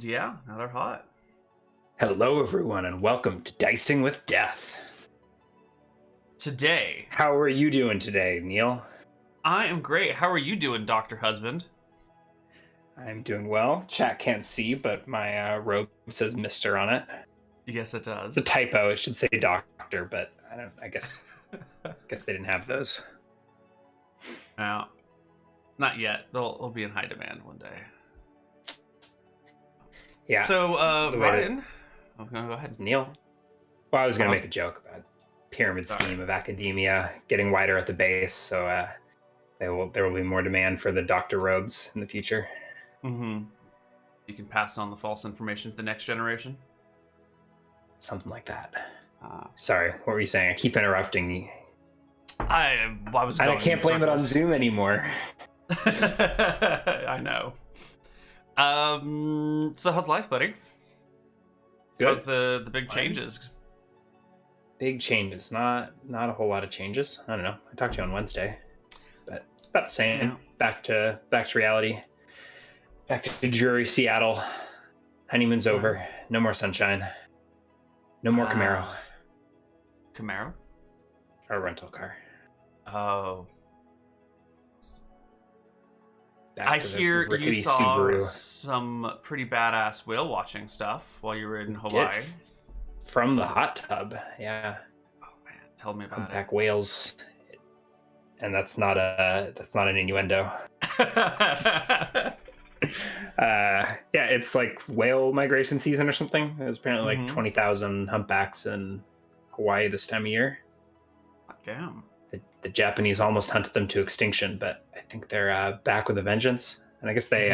Yeah, now they're hot. Hello, everyone, and welcome to Dicing with Death. Today, How are you doing today, Neal? I am great. How are you doing, Dr. Husband? I'm doing well. Chat can't see, but my robe says Mister on it. Yes, it does. It's a typo. It should say Doctor, but I guess they didn't have those. No, not yet. They'll be in high demand one day. Yeah. So, Ryan, I'm gonna go ahead. Neal. Well, I was gonna make a joke about pyramid scheme of academia getting wider at the base, so there will be more demand for the doctor robes in the future. Mm-hmm. You can pass on the false information to the next generation. Something like that. Sorry, what were you saying? I keep interrupting you. I was. I can't blame it on Zoom anymore. I know. So how's life, buddy? Good. How's the big changes? Big changes. Not a whole lot of changes. I don't know. I talked to you on Wednesday, but about the same. Yeah. Back to reality. Back to dreary Seattle. Honeymoon's over. No more sunshine. No more Camaro. Camaro? Or rental car. Oh. I hear you saw Subaru. some pretty badass whale watching stuff while you were in Hawaii. From the hot tub, yeah. Oh man, tell me about Humpback whales, and that's not an innuendo. Yeah, it's like whale migration season or something. There's apparently like 20,000 humpbacks in Hawaii this time of year. Damn. The Japanese almost hunted them to extinction, but I think they're back with a vengeance. And I guess they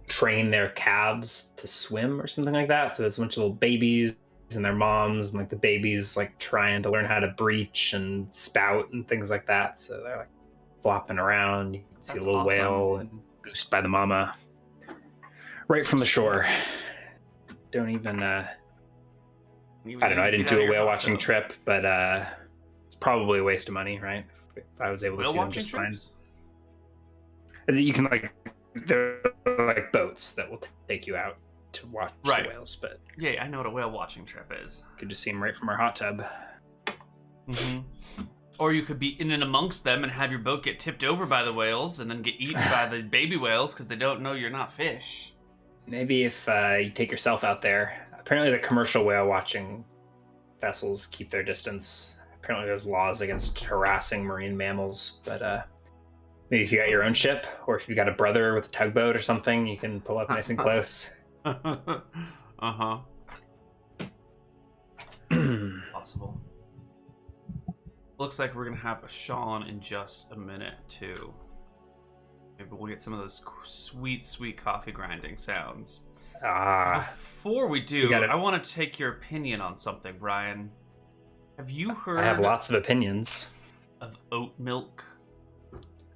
train their calves to swim or something like that. So there's a bunch of little babies and their moms, and like the babies like trying to learn how to breach and spout and things like that. So they're like flopping around. You can see a little whale and goosed by the mama right from the shore. Don't even I don't know. I didn't do a whale watching trip, but it's probably a waste of money, right? If I was able to see them just fine. As you can they're like boats that will take you out to watch the whales, but yeah, I know what a whale watching trip is. Could just see them right from our hot tub. Mm-hmm. Or you could be in and amongst them and have your boat get tipped over by the whales and then get eaten by the baby whales because they don't know you're not fish. Maybe if you take yourself out there. Apparently the commercial whale watching vessels keep their distance. Apparently there's laws against harassing marine mammals, but maybe if you got your own ship, or if you got a brother with a tugboat or something, you can pull up nice and close. Possible. Looks like we're gonna have a Sean in just a minute too. Maybe we'll get some of those sweet coffee grinding sounds. Before we do, I want to take your opinion on something, Ryan. Have you heard? I have lots of opinions. Of oat milk?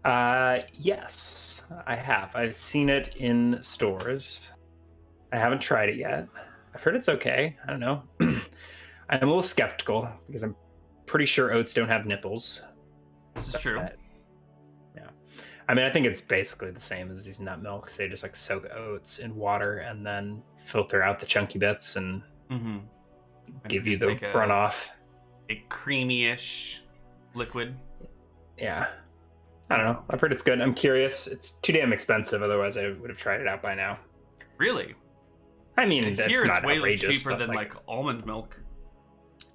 Yes, I have. I've seen it in stores. I haven't tried it yet. I've heard it's okay. I don't know. I'm a little skeptical because I'm pretty sure oats don't have nipples. This is true. Yeah. I mean, I think it's basically the same as these nut milks. They just like soak oats in water and then filter out the chunky bits and give you the runoff. A creamy-ish liquid. Yeah. I don't know. I've heard it's good. I'm curious. It's too damn expensive. Otherwise, I would have tried it out by now. Really? I mean, that's here not it's way outrageous, cheaper than like almond milk.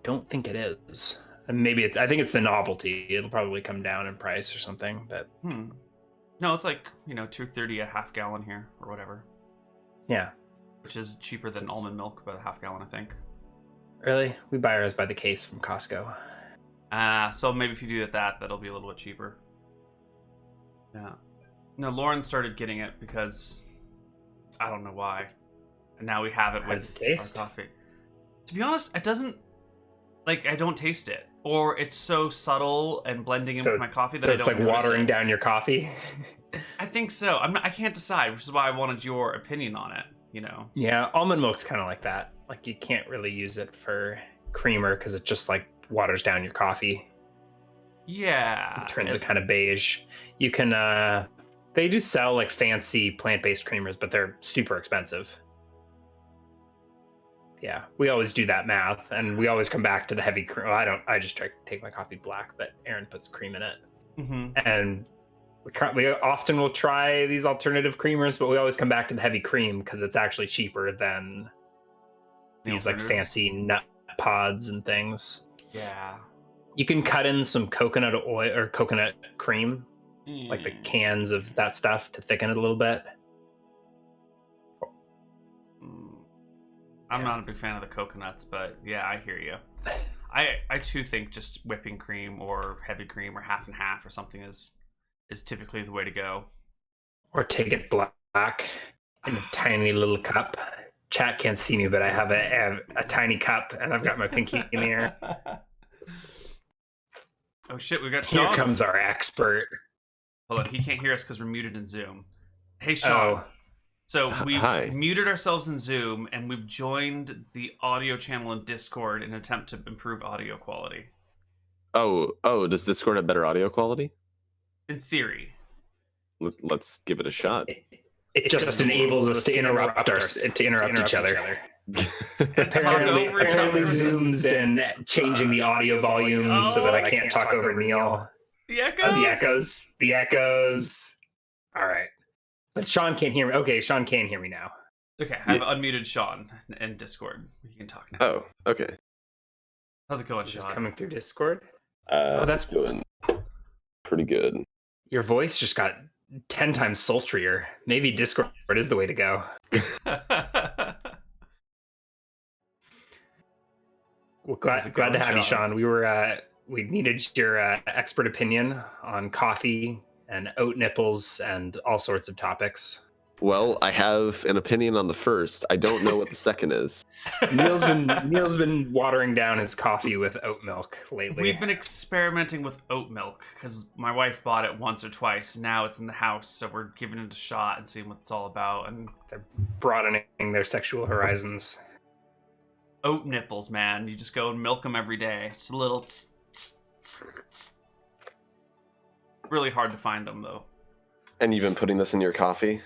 Don't think it is. And maybe I think it's the novelty. It'll probably come down in price or something. But no, it's like $2.30 a half gallon here or whatever. Yeah, which is cheaper than almond milk by the half gallon, I think. Really? We buy ours by the case from Costco. So maybe if you do that, that'll be a little bit cheaper. Yeah. No, Lauren started getting it because I don't know why. And now we have it with our coffee. To be honest, it doesn't I don't taste it. Or it's so subtle and blending in with my coffee that I don't it's like watering down your coffee. I think so. I can't decide, which is why I wanted your opinion on it, Yeah, almond milk's kind of like that. Like you can't really use it for creamer because it just like waters down your coffee. Yeah. It turns it kind of beige. You can They do sell like fancy plant-based creamers, but they're super expensive. Yeah, we always do that math, and we always come back to the heavy cream. Well, I don't. I just try to take my coffee black, but Aaron puts cream in it. And we often will try these alternative creamers, but we always come back to the heavy cream because it's actually cheaper than these like fancy nut pods and things. Yeah. You can cut in some coconut oil or coconut cream, like the cans of that stuff to thicken it a little bit. I'm not a big fan of the coconuts, but yeah, I hear you. I too think just whipping cream or heavy cream or half and half or something is typically the way to go. Or take it black in a tiny little cup. Chat can't see me, but I have a tiny cup, and I've got my pinky in the air. Oh shit, we got Sean. Here comes our expert. Hold on, he can't hear us because we're muted in Zoom. Hey, Sean. Oh. So we've muted ourselves in Zoom, and we've joined the audio channel in Discord in an attempt to improve audio quality. Oh, does Discord have better audio quality? In theory. Let's give it a shot. It just enables us to interrupt each other. Apparently Zoom's been changing the audio volume so that I can't talk over Neal. The echoes. The echoes. All right. But Sean can't hear me. Okay, Sean can hear me now. Okay, I've unmuted Sean in Discord. We can talk now. Oh, okay. How's it going, Sean? Just coming through Discord? That's going pretty good. Your voice just got 10 times sultrier. Maybe Discord is the way to go. Well, glad to have you, Sean. We needed your expert opinion on coffee and oat nipples and all sorts of topics. Well, I have an opinion on the first. I don't know what the second is. Neal's been watering down his coffee with oat milk lately. We've been experimenting with oat milk because my wife bought it once or twice. Now it's in the house, so we're giving it a shot and seeing what it's all about. And they're broadening their sexual horizons. Oat nipples, man. You just go and milk them every day. It's a little... Really hard to find them, though. And you've been putting this in your coffee?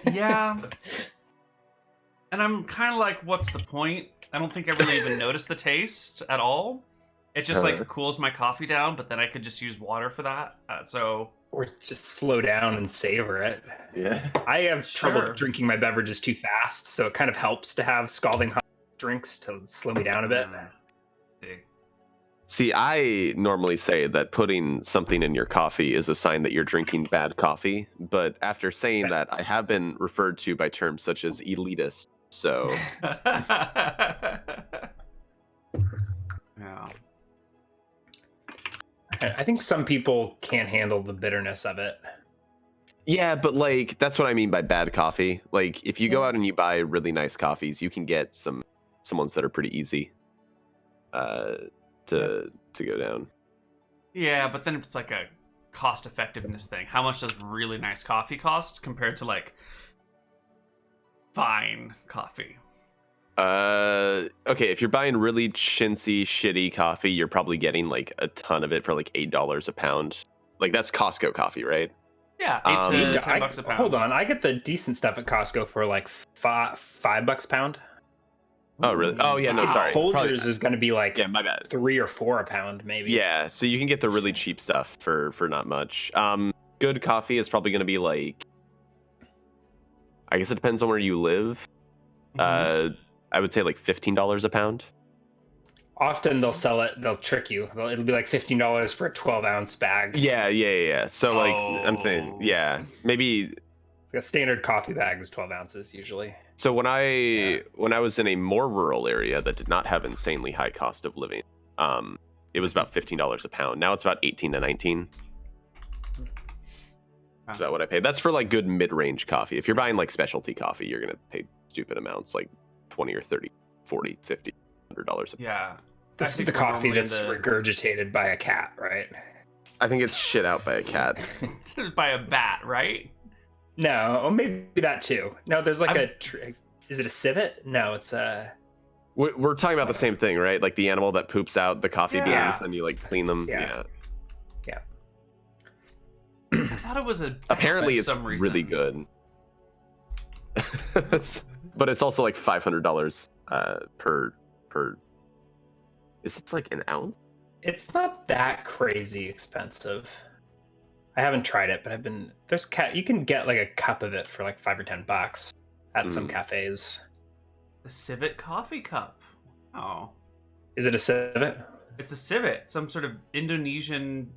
Yeah. And I'm kind of like, what's the point? I don't think I really even noticed the taste at all. It just like cools my coffee down, but then I could just use water for that. Or just slow down and savor it. Yeah. I have trouble drinking my beverages too fast, so it kind of helps to have scalding hot drinks to slow me down a bit. See, I normally say that putting something in your coffee is a sign that you're drinking bad coffee, but after saying that, I have been referred to by terms such as elitist, so... Yeah. I think some people can't handle the bitterness of it. Yeah, but like, that's what I mean by bad coffee. Like, if you go out and you buy really nice coffees, you can get some ones that are pretty easy. To go down. Yeah, but then it's like a cost effectiveness thing. How much does really nice coffee cost compared to like fine coffee? Okay, if you're buying really chintzy, shitty coffee, you're probably getting like a ton of it for like $8 a pound. Like that's Costco coffee, right? Yeah, $8 to $10 a pound. Hold on, I get the decent stuff at Costco for like $5 a pound. Oh really? Oh yeah, no, sorry. Folgers is going to be like my bad. $3 or $4 a pound, maybe. Yeah, so you can get the really cheap stuff for not much. Good coffee is probably going to be like, I guess it depends on where you live. I would say like $15 a pound. Often they'll sell it. They'll trick you. It'll be like $15 for a 12-ounce bag. Yeah. So like, I'm saying, yeah, maybe. A standard coffee bag is 12 ounces usually. So when I was in a more rural area that did not have insanely high cost of living, it was about $15 a pound. Now it's about 18 to 19. That's about what I paid. That's for like good mid-range coffee. If you're buying like specialty coffee, you're gonna pay stupid amounts, like 20 or 30, 40, 50, $100. Yeah. This is the coffee that's regurgitated by a cat, right? I think it's shit out by a cat. By a bat, right? No, or maybe that too. No, there's like is it a civet? No, it's a... We're talking about the same thing, right? Like the animal that poops out the coffee beans, then you like clean them. Yeah. I thought it was a. Apparently, it's some reason. really good. But it's also like $500 per. Is it like an ounce? It's not that crazy expensive. I haven't tried it, but you can get like a cup of it for like $5 or $10 at some cafes. The Civet coffee cup. Oh. Is it a civet? It's a civet, some sort of Indonesian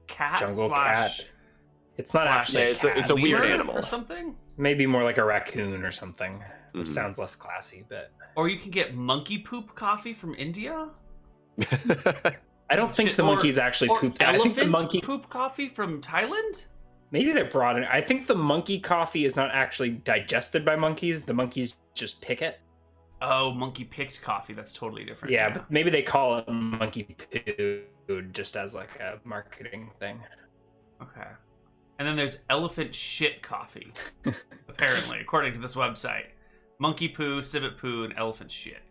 cat Jungle slash. cat. It's not actually. Yeah, it's a weird animal or something. Maybe more like a raccoon or something, which Mhm. sounds less classy. But Or you can get monkey poop coffee from India. I don't think the monkeys actually poop that. I think the monkey poop coffee from Thailand. Maybe they're brought in. I think the monkey coffee is not actually digested by monkeys. The monkeys just pick it. Oh, monkey picked coffee. That's totally different. Yeah, but maybe they call it monkey poo just as like a marketing thing. Okay. And then there's elephant shit coffee. Apparently, according to this website. Monkey poo, civet poo, and elephant shit.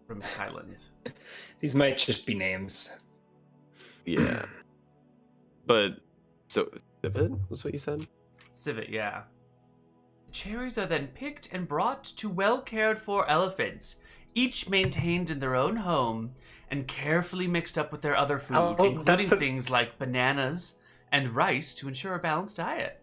From Thailand. These might just be names. Yeah. But, so, civet was what you said? Civet, yeah. The cherries are then picked and brought to well-cared-for elephants, each maintained in their own home, and carefully mixed up with their other food, including things like bananas and rice to ensure a balanced diet.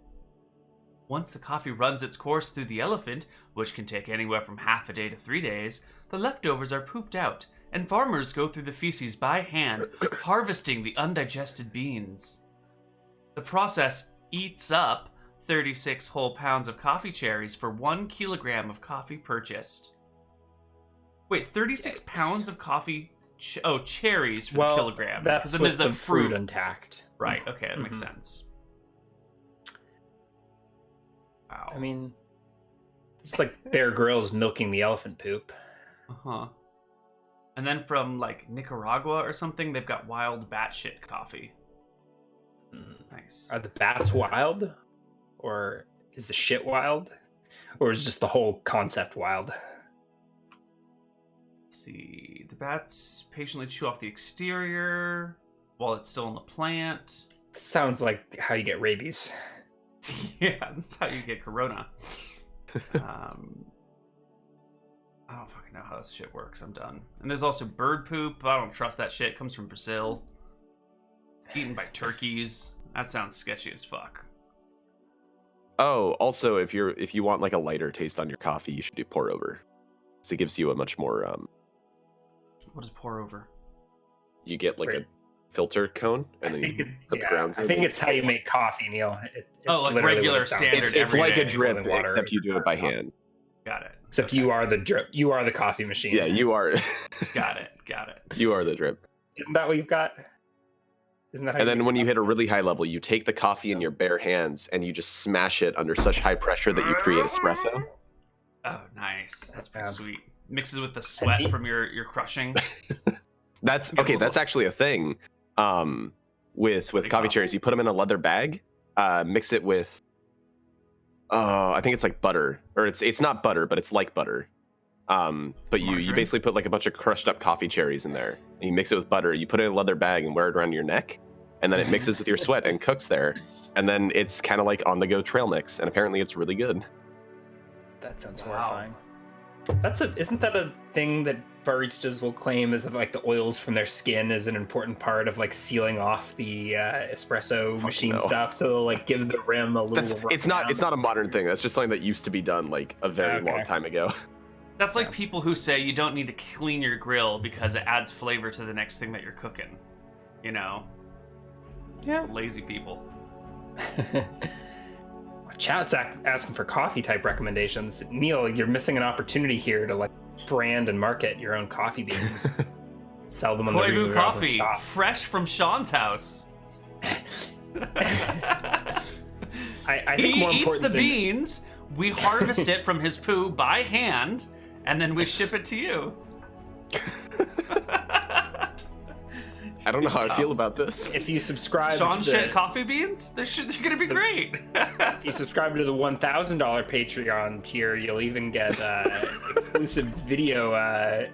Once the coffee runs its course through the elephant, which can take anywhere from half a day to 3 days, the leftovers are pooped out, and farmers go through the feces by hand, harvesting the undigested beans. The process eats up 36 whole pounds of coffee cherries for 1 kilogram of coffee purchased. Wait, 36 pounds of coffee... cherries for the kilogram. That's then with there's the fruit intact. Right, okay, that makes sense. Wow. I mean, it's like Bear Grylls milking the elephant poop. Uh-huh. And then from, like, Nicaragua or something, they've got wild batshit coffee. Nice. Are the bats wild? Or is the shit wild? Or is just the whole concept wild? Let's see. The bats patiently chew off the exterior while it's still in the plant. Sounds like how you get rabies. Yeah, that's how you get corona. I don't fucking know how this shit works. I'm done. And there's also bird poop. I don't trust that shit. It comes from Brazil. Eaten by turkeys. That sounds sketchy as fuck. Oh, also, if you want like a lighter taste on your coffee, you should do pour over. So it gives you a much more What is pour over? You get like a filter cone, and then you put the grounds in. I think it's how you make coffee, Neal. It's like regular standard. It's like a drip, water. except you do it by hand. Got it. Except you are the drip. You are the coffee machine. Yeah, you are. Got it. You are the drip. Isn't that what you've got? Isn't that? How And then when you hit a really high level, you take the coffee in your bare hands and you just smash it under such high pressure that you create espresso. Oh, nice. That's pretty sweet. Mixes with the sweat from your crushing. That's okay. That's actually a thing. With coffee cherries, you put them in a leather bag, mix it with, I think it's like butter, or it's not butter, but it's like butter. But you basically put like a bunch of crushed up coffee cherries in there, and you mix it with butter. You put it in a leather bag and wear it around your neck, and then it mixes with your sweat and cooks there, and then it's kind of like on the go trail mix, and apparently it's really good. That sounds horrifying. Isn't that a thing that baristas will claim is that like the oils from their skin is an important part of like sealing off the espresso machine stuff, so they'll like give the rim a little it's not a modern thing. That's just something that used to be done like a very long time ago. That's like people who say you don't need to clean your grill because it adds flavor to the next thing that you're cooking. You know? Yeah. Lazy people. Chat's asking for coffee type recommendations. Neal, you're missing an opportunity here to like brand and market your own coffee beans. Sell them on the Koibu coffee, fresh from Sean's house. I think he eats the beans. We harvest it from his poo by hand, and then we ship it to you. I don't know how I feel about this. If you subscribe Sean shit coffee beans, they're gonna be great. If you subscribe to the $1,000 Patreon tier, you'll even get exclusive video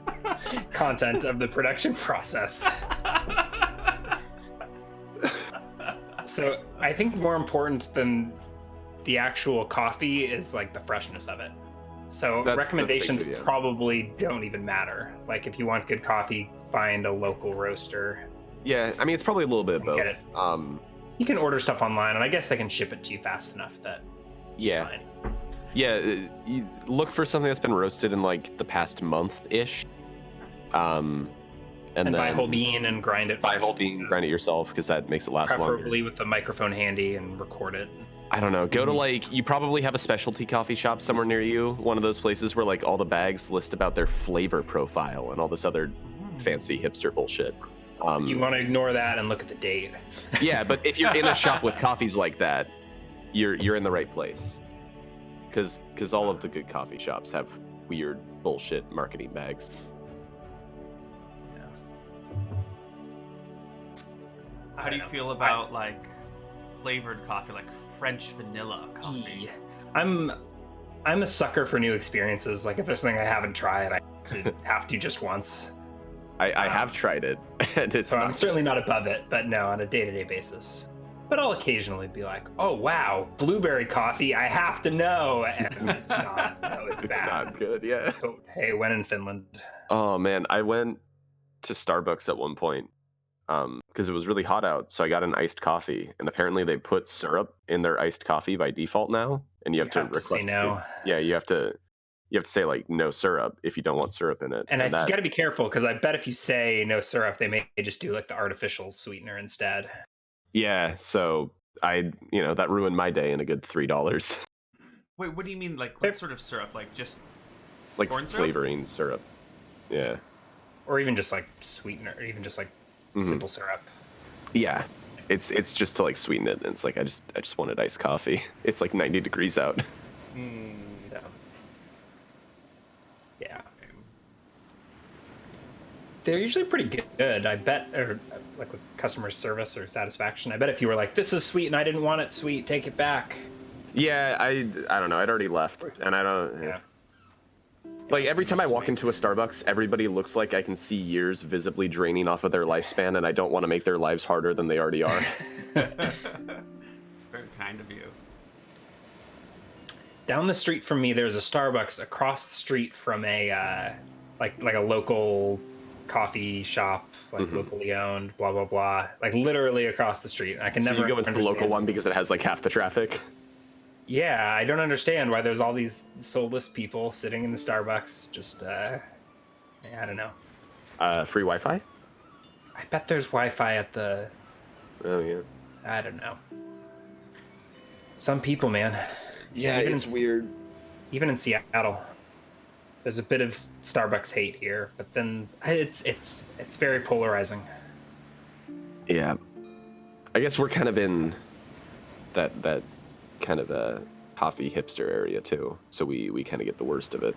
content of the production process. So I think more important than the actual coffee is like the freshness of it. So recommendations big too, yeah. probably don't even matter. Like if you want good coffee, find a local roaster. Yeah, I mean it's probably a little bit of both. Get it. You can order stuff online, and I guess they can ship it to you fast enough that yeah, it's fine. Yeah. You look for something that's been roasted in like the past month-ish. And then buy whole bean and grind it. Buy whole bean, grind it yourself because that makes it last longer. Preferably with the microphone handy and record it. I don't know. Go to like, you probably have a specialty coffee shop somewhere near you. One of those places where like all the bags list about their flavor profile and all this other fancy hipster bullshit. You want to ignore that and look at the date. Yeah, but if you're in a shop with coffees like that, you're in the right place. Because all of the good coffee shops have weird bullshit marketing bags. How do you feel about like flavored coffee, like French vanilla coffee? I'm a sucker for new experiences. Like if there's something I haven't tried, I have to just once. I have tried it, and it's so I'm certainly not above it, but no, on a day-to-day basis. But I'll occasionally be like, "Oh wow, blueberry coffee! I have to know," and it's not. No, it's bad. Not good. Yeah. Oh, hey, when in Finland. Oh man, I went to Starbucks at one point because it was really hot out, so I got an iced coffee, and apparently they put syrup in their iced coffee by default now, and you have to request. Say no. Yeah, you have to say like no syrup if you don't want syrup in it. And you got to be careful because I bet if you say no syrup, they may just do like the artificial sweetener instead. Yeah, so that ruined my day in a good $3. Wait, what do you mean? Like what sort of syrup? Like just like corn flavoring syrup? Yeah. Or even just like sweetener, or even just like simple syrup. Yeah. It's just to like sweeten it. And it's like I just wanted iced coffee. It's like 90 degrees out. Yeah. They're usually pretty good, I bet, or like with customer service or satisfaction. I bet if you were like, "This is sweet and I didn't want it sweet, take it back." Yeah, I don't know. I'd already left, and I don't. Yeah. Like every time I walk into a Starbucks, everybody looks like I can see years visibly draining off of their lifespan, and I don't want to make their lives harder than they already are. Very kind of you. Down the street from me, there's a Starbucks across the street from a like a local coffee shop, like locally owned, blah blah blah. Like literally across the street. I can never. You go into the local one because it has like half the traffic. Yeah, I don't understand why there's all these soulless people sitting in the Starbucks. Just I don't know. Free Wi-Fi? I bet there's Wi-Fi at the. Oh yeah. I don't know. Some people, man. Yeah, it's weird. Even in Seattle, there's a bit of Starbucks hate here, but then it's very polarizing. Yeah, I guess we're kind of in that kind of a coffee hipster area too, so we kind of get the worst of it.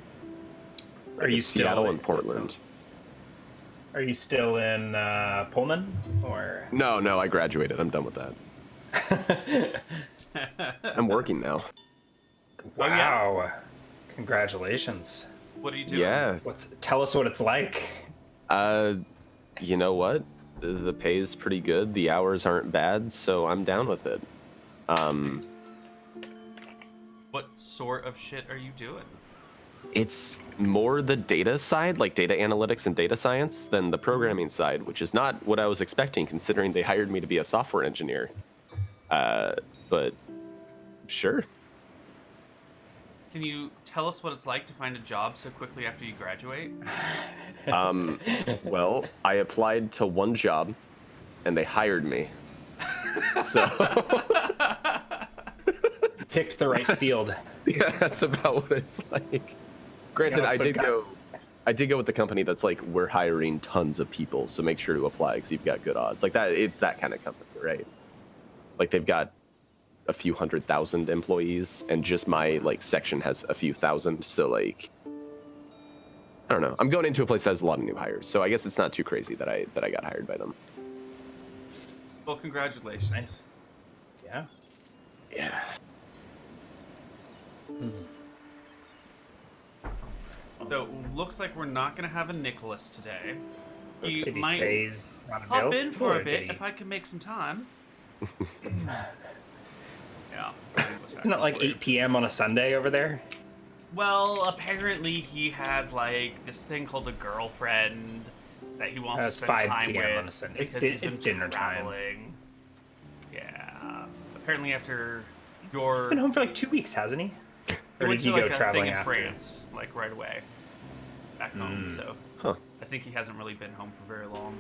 Are you still Seattle and Portland? Are you still in Pullman or? No, I graduated. I'm done with that. I'm working now. Wow. Oh, yeah. Congratulations. What are you doing? Yeah. Tell us what it's like. You know what? The pay's pretty good. The hours aren't bad, so I'm down with it. Nice. What sort of shit are you doing? It's more the data side, like data analytics and data science, than the programming side, which is not what I was expecting, considering they hired me to be a software engineer. But sure. Can you tell us what it's like to find a job so quickly after you graduate? Well, I applied to one job, and they hired me. So picked the right field. Yeah, that's about what it's like. Granted, I did go with the company that's like, we're hiring tons of people, so make sure to apply because you've got good odds. Like that, it's that kind of company, right? Like they've got a few 100,000 employees, and just my like section has a few thousand. So like, I don't know. I'm going into a place that has a lot of new hires, so I guess it's not too crazy that I got hired by them. Well, congratulations. Nice. Yeah. Yeah. So looks like we're not going to have a Nicholas today. He Maybe might stays not hop available, in for or a bit did he- if I can make some time. Yeah. It's an English Isn't it accent like for you. 8 p.m. on a Sunday over there? Well, apparently he has like this thing called a girlfriend that he wants to It's spend 5 time p.m. with on a Sunday. because It's he's been dinner time. traveling. Yeah. Apparently after He's your been home for like 2 weeks, hasn't he? Or went did he to, go like, a traveling thing in after? France, like right away, back home. So Huh. I think he hasn't really been home for very long.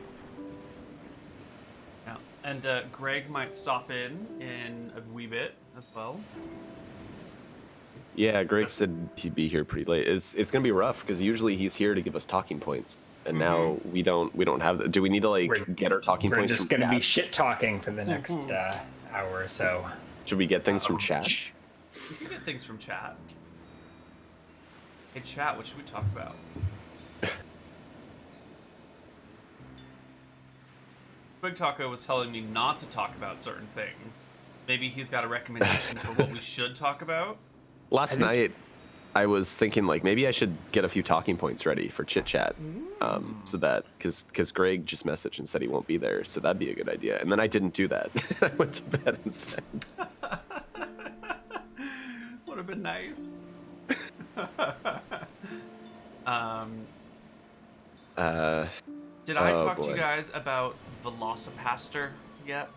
Yeah. And Greg might stop in a wee bit as well. Yeah, Greg said he'd be here pretty late. It's gonna be rough because usually he's here to give us talking points, and now we don't have that. Do we need to get our talking We're points? just from going to be chat? shit talking for the next hour or so. Should we get things from chat? We can get things from chat. Hey, chat, what should we talk about? Big Taco was telling me not to talk about certain things. Maybe he's got a recommendation for what we should talk about. Last night, I was thinking maybe I should get a few talking points ready for chit chat, so that because Greg just messaged and said he won't be there, so that'd be a good idea. And then I didn't do that. I went to bed instead. Would have been nice. Did I talk to you guys about Velocipaster yet?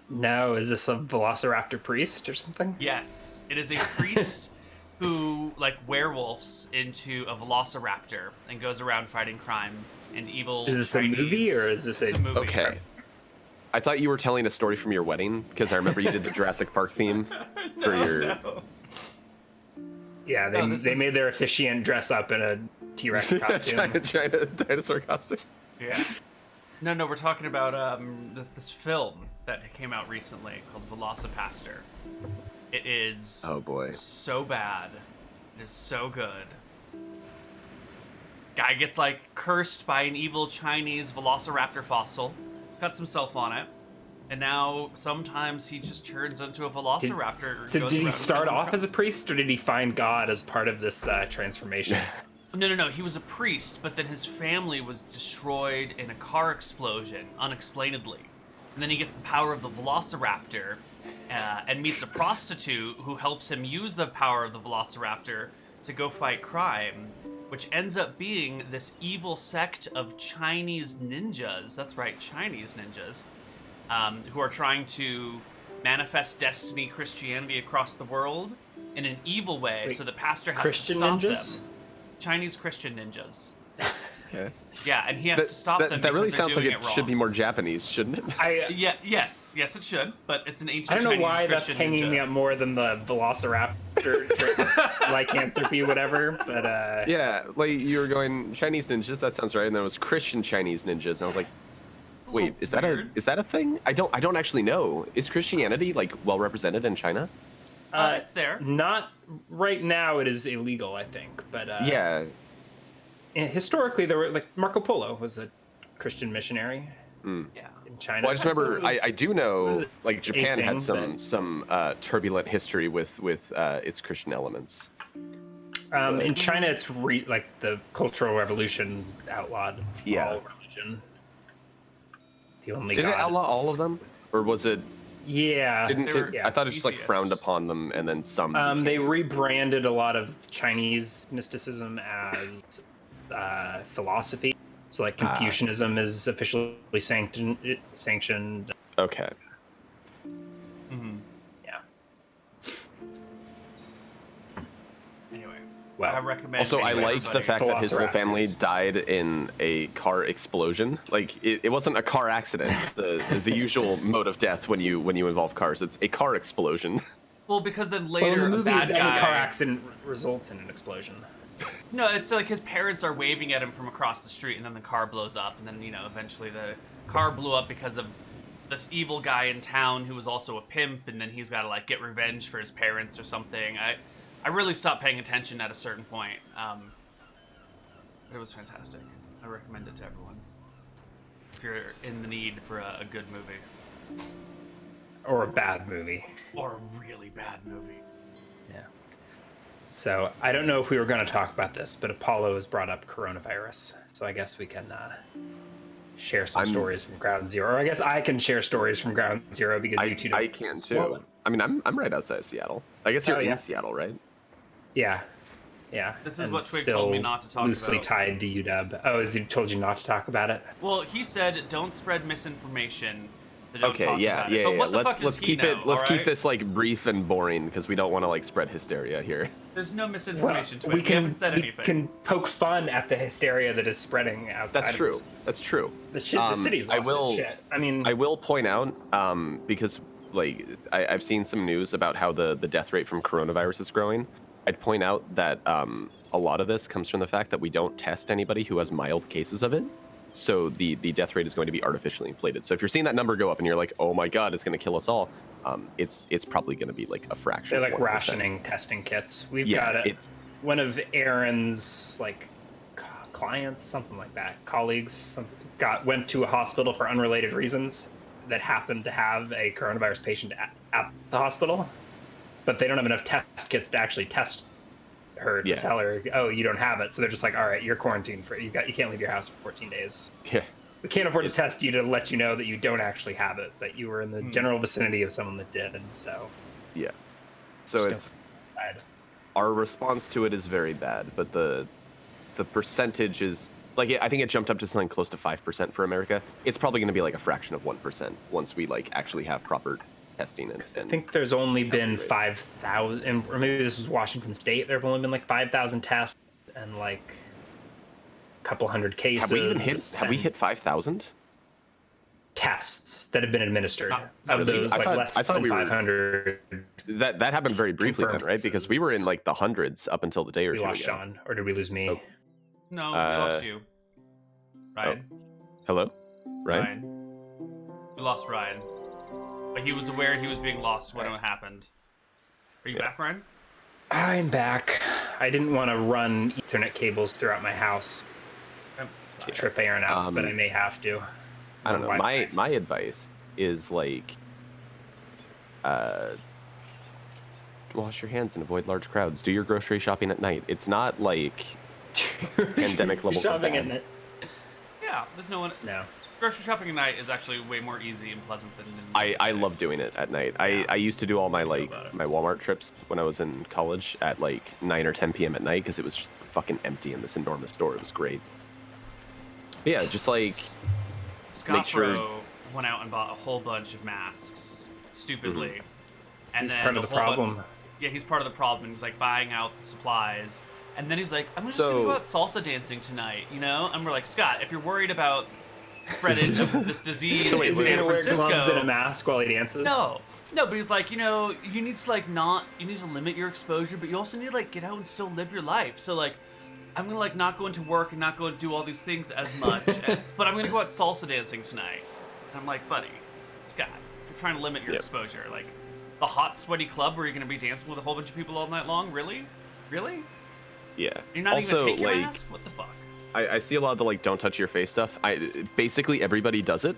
No, is this a Velociraptor priest or something? Yes, it is a priest who werewolves into a Velociraptor and goes around fighting crime and evil. Is this Chinese... a movie or is this It's a movie? Okay. I thought you were telling a story from your wedding because I remember you did the Jurassic Park theme for your. No. Yeah, they made their officiant dress up in a T-Rex costume. China dinosaur costume. Yeah. No, we're talking about this film that came out recently called Velocipaster. It is Oh boy. so bad. It is so good. Guy gets cursed by an evil Chinese Velociraptor fossil, cuts himself on it, and now sometimes he just turns into a Velociraptor. So did he start off as a priest or did he find God as part of this transformation? No. He was a priest, but then his family was destroyed in a car explosion, unexplainedly. And then he gets the power of the Velociraptor and meets a prostitute who helps him use the power of the Velociraptor to go fight crime, which ends up being this evil sect of Chinese ninjas. That's right, Chinese ninjas, who are trying to manifest destiny Christianity across the world in an evil way. Wait, so the pastor has Christian to stop ninjas? them. Chinese Christian ninjas. Okay. Yeah, and he has to stop them. That really because they're sounds like doing it wrong. should be more Japanese, shouldn't it? Yes, it should. But it's an ancient. I don't know Chinese why that's Christian hanging ninja. me up more than the Velociraptor lycanthropy, whatever. But Yeah, you were going Chinese ninjas. That sounds right. And then it was Christian Chinese ninjas, and I was like, It's a wait, little is that weird. a thing? I don't actually know. Is Christianity well represented in China? It's there. not right now. It is illegal, I think. But Yeah. historically, there were Marco Polo was a Christian missionary Yeah. in China. Well, I just remember So it was- I do know was Japan a had thing, some turbulent history with its Christian elements. in China, it's the Cultural Revolution outlawed all religion. The only Did it God outlaw is- all of them, or was it? Yeah. I thought it just frowned atheists. upon them, and then some. They rebranded a lot of Chinese mysticism as philosophy. So Confucianism is officially sanctioned. Okay. Mm-hmm. Yeah. Anyway, Well, I recommend. Also, I liked the everybody- fact that his whole family Velociraptors. died in a car explosion. It wasn't a car accident. The usual mode of death when you involve cars. It's a car explosion. Well, because then well, in later the a movies, bad any guy. car accident results in an explosion. No, it's his parents are waving at him from across the street, and then the car blows up, and then eventually the car blew up because of this evil guy in town who was also a pimp, and then he's got to get revenge for his parents or something. I really stopped paying attention at a certain point. It was fantastic. I recommend it to everyone if you're in the need for a good movie Or a bad movie. or a really bad movie. Yeah. So I don't know if we were going to talk about this, but Apollo has brought up coronavirus. So I guess we can share some stories from Ground Zero. Or I guess I can share stories from Ground Zero because you two don't. I can too. I mean, I'm right outside of Seattle. I guess you're in Seattle, right? Yeah. Yeah. This is what Twig told me not to talk loosely about. tied to UW. Oh, has he told you not to talk about it? Well, he said don't spread misinformation. So don't Okay, talk about it. But what the fuck does he know, keep this like brief and boring because we don't want to like spread hysteria here. There's no misinformation to it. We haven't said anything. We can poke fun at the hysteria that is spreading outside. That's true. That's true. The city's lost its shit. I mean, I will point out because like I've seen some news about how the death rate from coronavirus is growing. I'd point out that a lot of this comes from the fact that we don't test anybody who has mild cases of it. So the death rate is going to be artificially inflated. So if you're seeing that number go up and you're like, oh my God, it's going to kill us all, it's probably going to be like a fraction. They're like 1%. Rationing testing kits. We've got one of Aaron's like clients, something like that, colleagues, went to a hospital for unrelated reasons that happened to have a coronavirus patient at the hospital. But they don't have enough test kits to actually test her to tell her, oh, you don't have it. So they're just like, all right, you're quarantined you can't leave your house for 14 days. Yeah. We can't afford to test you to let you know that you don't actually have it, that you were in the general vicinity of someone that did. And so it's our response to it is very bad, but the percentage is like, I think it jumped up to something close to 5% for America. It's probably going to be like a fraction of 1% once we like actually have proper testing. And I think there's only been 5,000, or maybe this is Washington State. There have only been like 5,000 tests and like a couple hundred cases. Have we hit 5,000 tests that have been administered? Of those, like less than 500. That happened very briefly then, right? Because we were in like the hundreds up until the day or two ago. We lost Sean, or did we lose me? Oh. No, we lost you. Ryan. Oh. Hello? Ryan? We lost Ryan. But he was aware he was being lost when it happened. Are you back, Ryan? I'm back. I didn't want to run Ethernet cables throughout my house to trip Aaron out, but I may have to. I don't know. My advice is like, wash your hands and avoid large crowds. Do your grocery shopping at night. It's not like pandemic levels of bad. At night. Yeah, there's no one. No. Grocery shopping at night is actually way more easy and pleasant than. I love doing it at night. I used to do all my my Walmart trips when I was in college at like 9 or 10 p.m. at night because it was just fucking empty in this enormous store. It was great. But yeah, just like Scott went out and bought a whole bunch of masks stupidly, and he's then part of the problem. Yeah, he's part of the problem. He's like buying out the supplies, and then he's like, "I'm just gonna go out salsa dancing tonight," you know. And we're like, Scott, if you're worried about spreading of this disease in San Francisco, wear gloves and a mask while he dances. No, but he's like, you need to like you need to limit your exposure, but you also need to like get out and still live your life. So like, I'm gonna like not go into work and not go and do all these things as much, but I'm gonna go out salsa dancing tonight. And I'm like, buddy, Scott, if you're trying to limit your exposure, like the hot sweaty club where you're gonna be dancing with a whole bunch of people all night long, really? Yeah. You're not even gonna take your mask? What the fuck? I see a lot of the like don't touch your face stuff. Basically everybody does it.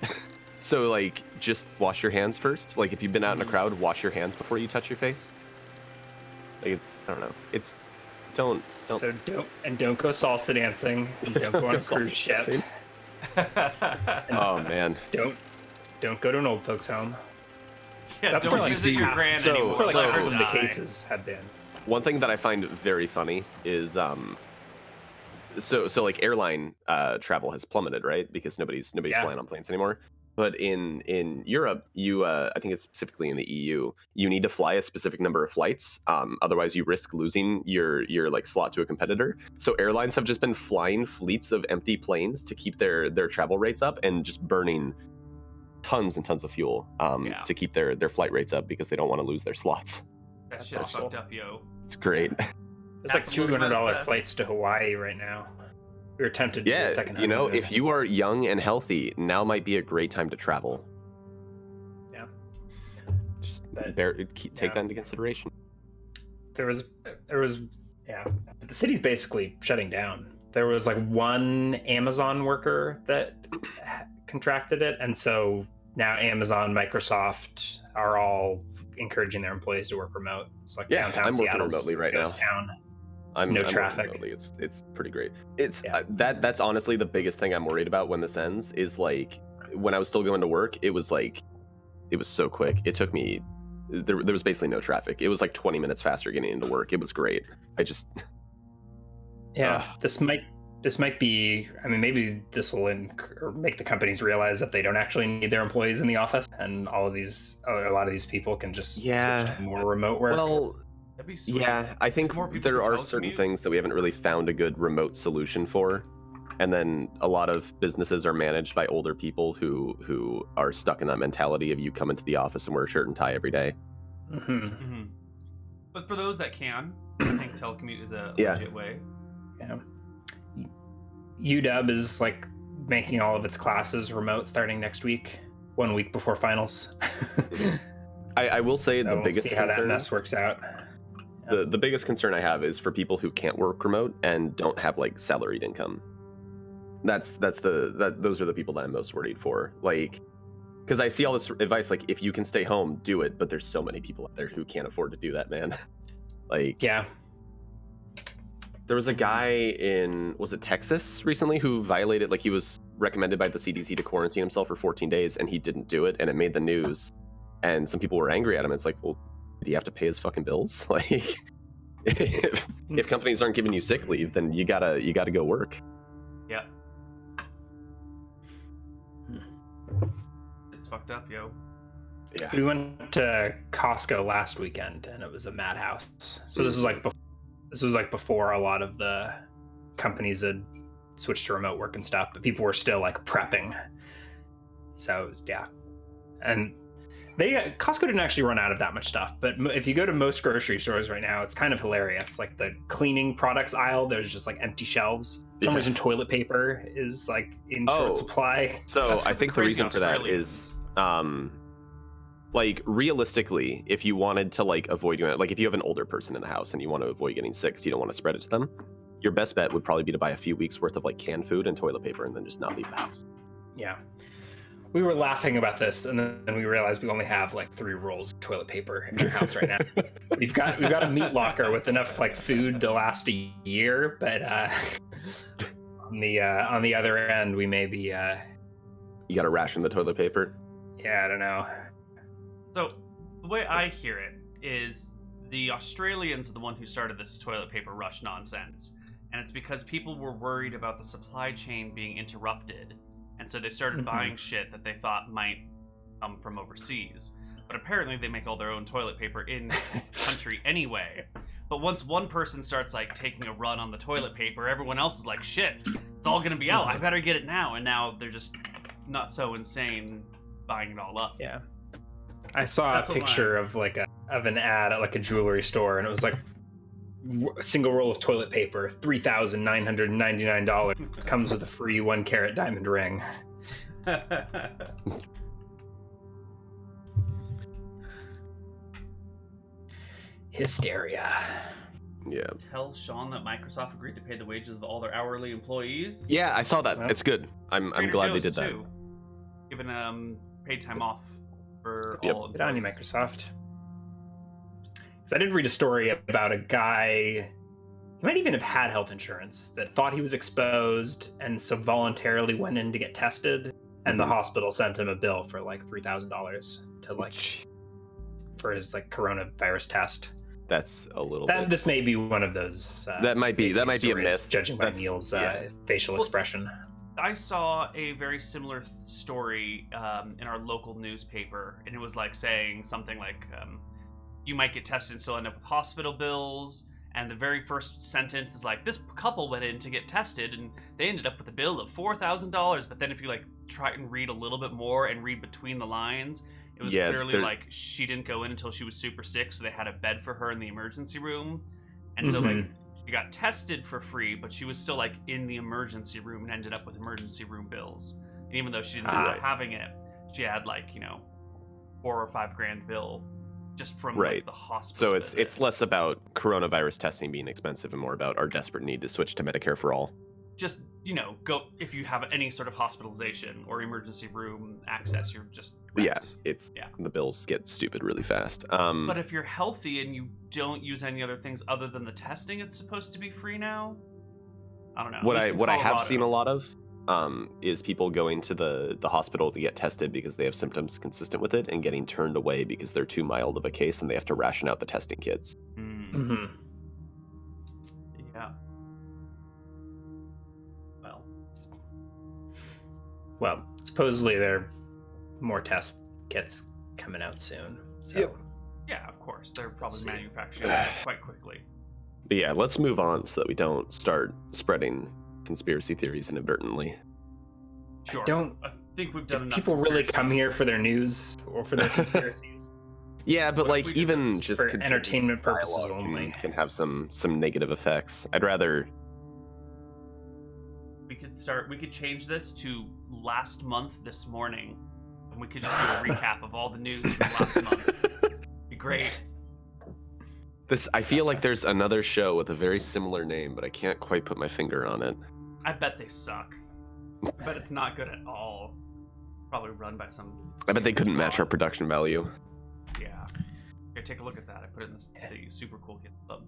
So like just wash your hands first. Like if you've been out in a crowd, wash your hands before you touch your face. Like I don't know. Don't So don't go salsa dancing. And don't go on a cruise ship. Oh man. Don't go to an old folks home. Yeah, that's don't where visit your grand anymore. That's where like half of the cases have been. One thing that I find very funny is so like airline travel has plummeted, right? Because nobody's flying on planes anymore. But in Europe, you I think it's specifically in the EU, you need to fly a specific number of flights. Otherwise, you risk losing your like slot to a competitor. So airlines have just been flying fleets of empty planes to keep their travel rates up and just burning tons and tons of fuel to keep their flight rates up because they don't want to lose their slots. That shit's fucked up, yo. It's great. There's like $200 flights to Hawaii right now. We were tempted to do a second. You know, if you are young and healthy, now might be a great time to travel. Yeah. Just take that into consideration. There was the city's basically shutting down. There was like one Amazon worker that contracted it, and so now Amazon, Microsoft are all encouraging their employees to work remote. It's like downtown I'm working Seattle's remotely right now. Town. no traffic. Remotely. It's pretty great. It's that's honestly the biggest thing I'm worried about when this ends is like when I was still going to work, it was so quick. It took me there was basically no traffic. It was like 20 minutes faster getting into work. It was great. I just this might be, I mean, maybe this will make the companies realize that they don't actually need their employees in the office, and a lot of these people can just switch to more remote work. Well, that'd be sweet. yeah, I think there are certain things that we haven't really found a good remote solution for. And then a lot of businesses are managed by older people who are stuck in that mentality of you come into the office and wear a shirt and tie every day. But for those that can, I think telecommute is a legit way. Yeah. UW is like making all of its classes remote starting next week, 1 week before finals. I will say the biggest see how concern, that mess works out. The biggest concern I have is for people who can't work remote and don't have like salaried income. Those are the people that I'm most worried for. Like, because I see all this advice like if you can stay home, do it. But there's so many people out there who can't afford to do that, man. Like, yeah. There was a guy in, was it Texas recently, who violated, like he was recommended by the CDC to quarantine himself for 14 days and he didn't do it, and it made the news. And some people were angry at him. It's like, well, did he have to pay his fucking bills? Like, if companies aren't giving you sick leave, then you gotta go work. Yeah. It's fucked up, yo. Yeah. We went to Costco last weekend and it was a madhouse. So this was like before a lot of the companies had switched to remote work and stuff, but people were still like prepping. So it was, and Costco didn't actually run out of that much stuff, but if you go to most grocery stores right now, it's kind of hilarious. Like the cleaning products aisle, there's just like empty shelves. For some reason, toilet paper is like in short supply. So I think the reason for that is, like realistically, if you wanted to like avoid, like if you have an older person in the house and you want to avoid getting sick, so you don't want to spread it to them, your best bet would probably be to buy a few weeks worth of like canned food and toilet paper and then just not leave the house. Yeah. We were laughing about this, and then we realized we only have like 3 rolls of toilet paper in our house right now. We've got a meat locker with enough like food to last a year, but on the other end, we may be. You got to ration the toilet paper. Yeah, I don't know. So the way I hear it is the Australians are the one who started this toilet paper rush nonsense, and it's because people were worried about the supply chain being interrupted. And so they started buying shit that they thought might come from overseas. But apparently they make all their own toilet paper in the country anyway. But once one person starts like taking a run on the toilet paper, everyone else is like, shit, it's all gonna be out. I better get it now. And now they're just not so insane buying it all up. Yeah. I saw a picture of like an ad at like a jewelry store, and it was like a single roll of toilet paper, $3,999, comes with a free 1-carat diamond ring. Hysteria. Yeah. Tell Sean that Microsoft agreed to pay the wages of all their hourly employees. Yeah, I saw that. It's good. I'm glad they did that. Too. Given paid time off for all employees. Good on you, Microsoft. So I did read a story about a guy, he might even have had health insurance, that thought he was exposed and so voluntarily went in to get tested, and the hospital sent him a bill for like $3,000 to like for his like coronavirus test. That's a little bit. This may be one of those. That might be a myth, judging by Neal's facial expression. I saw a very similar story in our local newspaper, and it was like saying something like, you might get tested and still end up with hospital bills. And the very first sentence is like, this couple went in to get tested and they ended up with a bill of $4,000. But then if you like try and read a little bit more and read between the lines, it was clearly like she didn't go in until she was super sick. So they had a bed for her in the emergency room. And so like she got tested for free, but she was still like in the emergency room and ended up with emergency room bills. And even though she didn't end up having it, she had like, $4,000 or $5,000 bill just from like, the hospital. So it's less about coronavirus testing being expensive and more about our desperate need to switch to Medicare for all. just, go if you have any sort of hospitalization or emergency room access, you're just wrecked. The bills get stupid really fast. But if you're healthy and you don't use any other things other than the testing, it's supposed to be free now. I don't know. What I have seen a lot of is people going to the hospital to get tested because they have symptoms consistent with it and getting turned away because they're too mild of a case and they have to ration out the testing kits. Mm-hmm. Yeah. Well, supposedly there are more test kits coming out soon. So. Yep. Yeah, of course. They're probably manufacturing it quite quickly. But yeah, let's move on so that we don't start spreading conspiracy theories inadvertently. Sure. I think we've done enough. People really come here for their news or for their conspiracies? Yeah, but like even just for entertainment purposes only can have some negative effects. I'd rather. We could change this to last month this morning, and we could just do a recap of all the news from last month. Be great. I feel like there's another show with a very similar name, but I can't quite put my finger on it. I bet they suck. I bet it's not good at all. Probably run by some. I bet they couldn't match our production value. Yeah. Okay, take a look at that. I put it in the super cool kid club.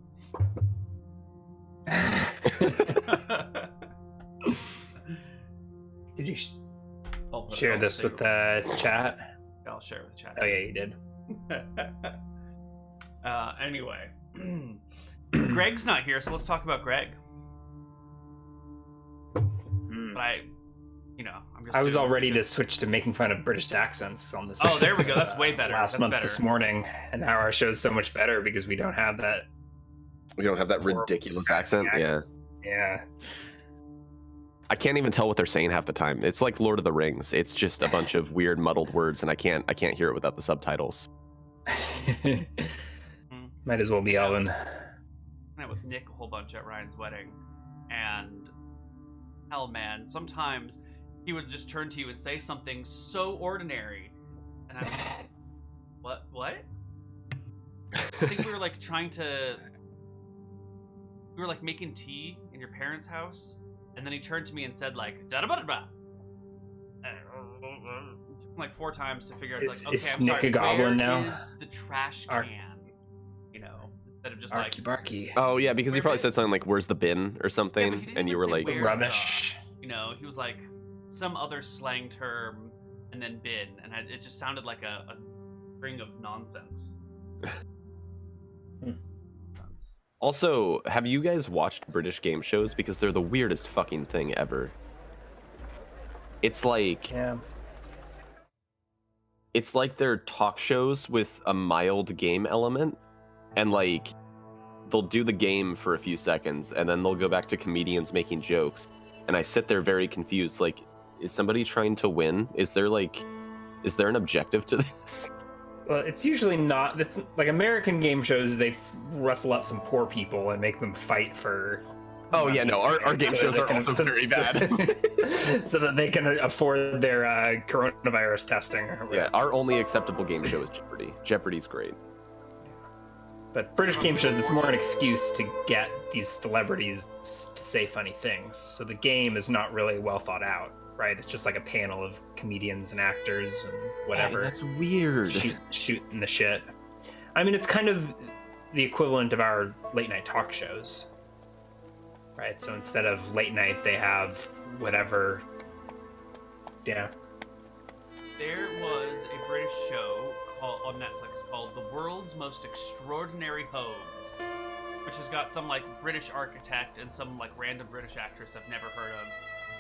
Did you share this with the chat? I'll share it with the chat. Oh yeah, you did. Anyway, Greg's not here, so let's talk about Greg. But I was all ready to switch to making fun of British accents on this. Oh, there we go. That's way better. Last month this morning, and now our show's so much better because we don't have that. We don't have that ridiculous accent. Yeah. Yeah. I can't even tell what they're saying half the time. It's like Lord of the Rings. It's just a bunch of weird muddled words, and I can't hear it without the subtitles. Might as well be Ellen. I met with Nick a whole bunch at Ryan's wedding, and hell, man, sometimes he would just turn to you and say something so ordinary, and I'm like, what? I think we were like we were like making tea in your parents' house. And then he turned to me and said, like, da-da-ba-da-ba. It took him like 4 times to figure out, like, okay, I'm Nick sorry, a goblin now? where is the trash can? Instead of just Arky like... Barky. Oh, yeah, because he probably said something like, where's the bin or something? Yeah, and you were like, rubbish. He was like, some other slang term, and then bin. And it just sounded like a string of nonsense. Also, have you guys watched British game shows? Because they're the weirdest fucking thing ever. It's like... Yeah. It's like they're talk shows with a mild game element. And like, they'll do the game for a few seconds, and then they'll go back to comedians making jokes. And I sit there very confused, like, is somebody trying to win? Is there an objective to this? Well, it's usually not. It's like American game shows, they rustle up some poor people and make them fight for. Oh yeah, no, our game shows are also very bad. So that they can afford their coronavirus testing. Yeah, our only acceptable game show is Jeopardy. Jeopardy's great. But British game shows, it's more an excuse to get these celebrities to say funny things. So the game is not really well thought out. Right, it's just like a panel of comedians and actors and whatever. That's weird. Shooting the shit. I mean, it's kind of the equivalent of our late night talk shows, right? So instead of late night, they have whatever. Yeah. There was a British show on Netflix called The World's Most Extraordinary Homes, which has got some like British architect and some like random British actress I've never heard of,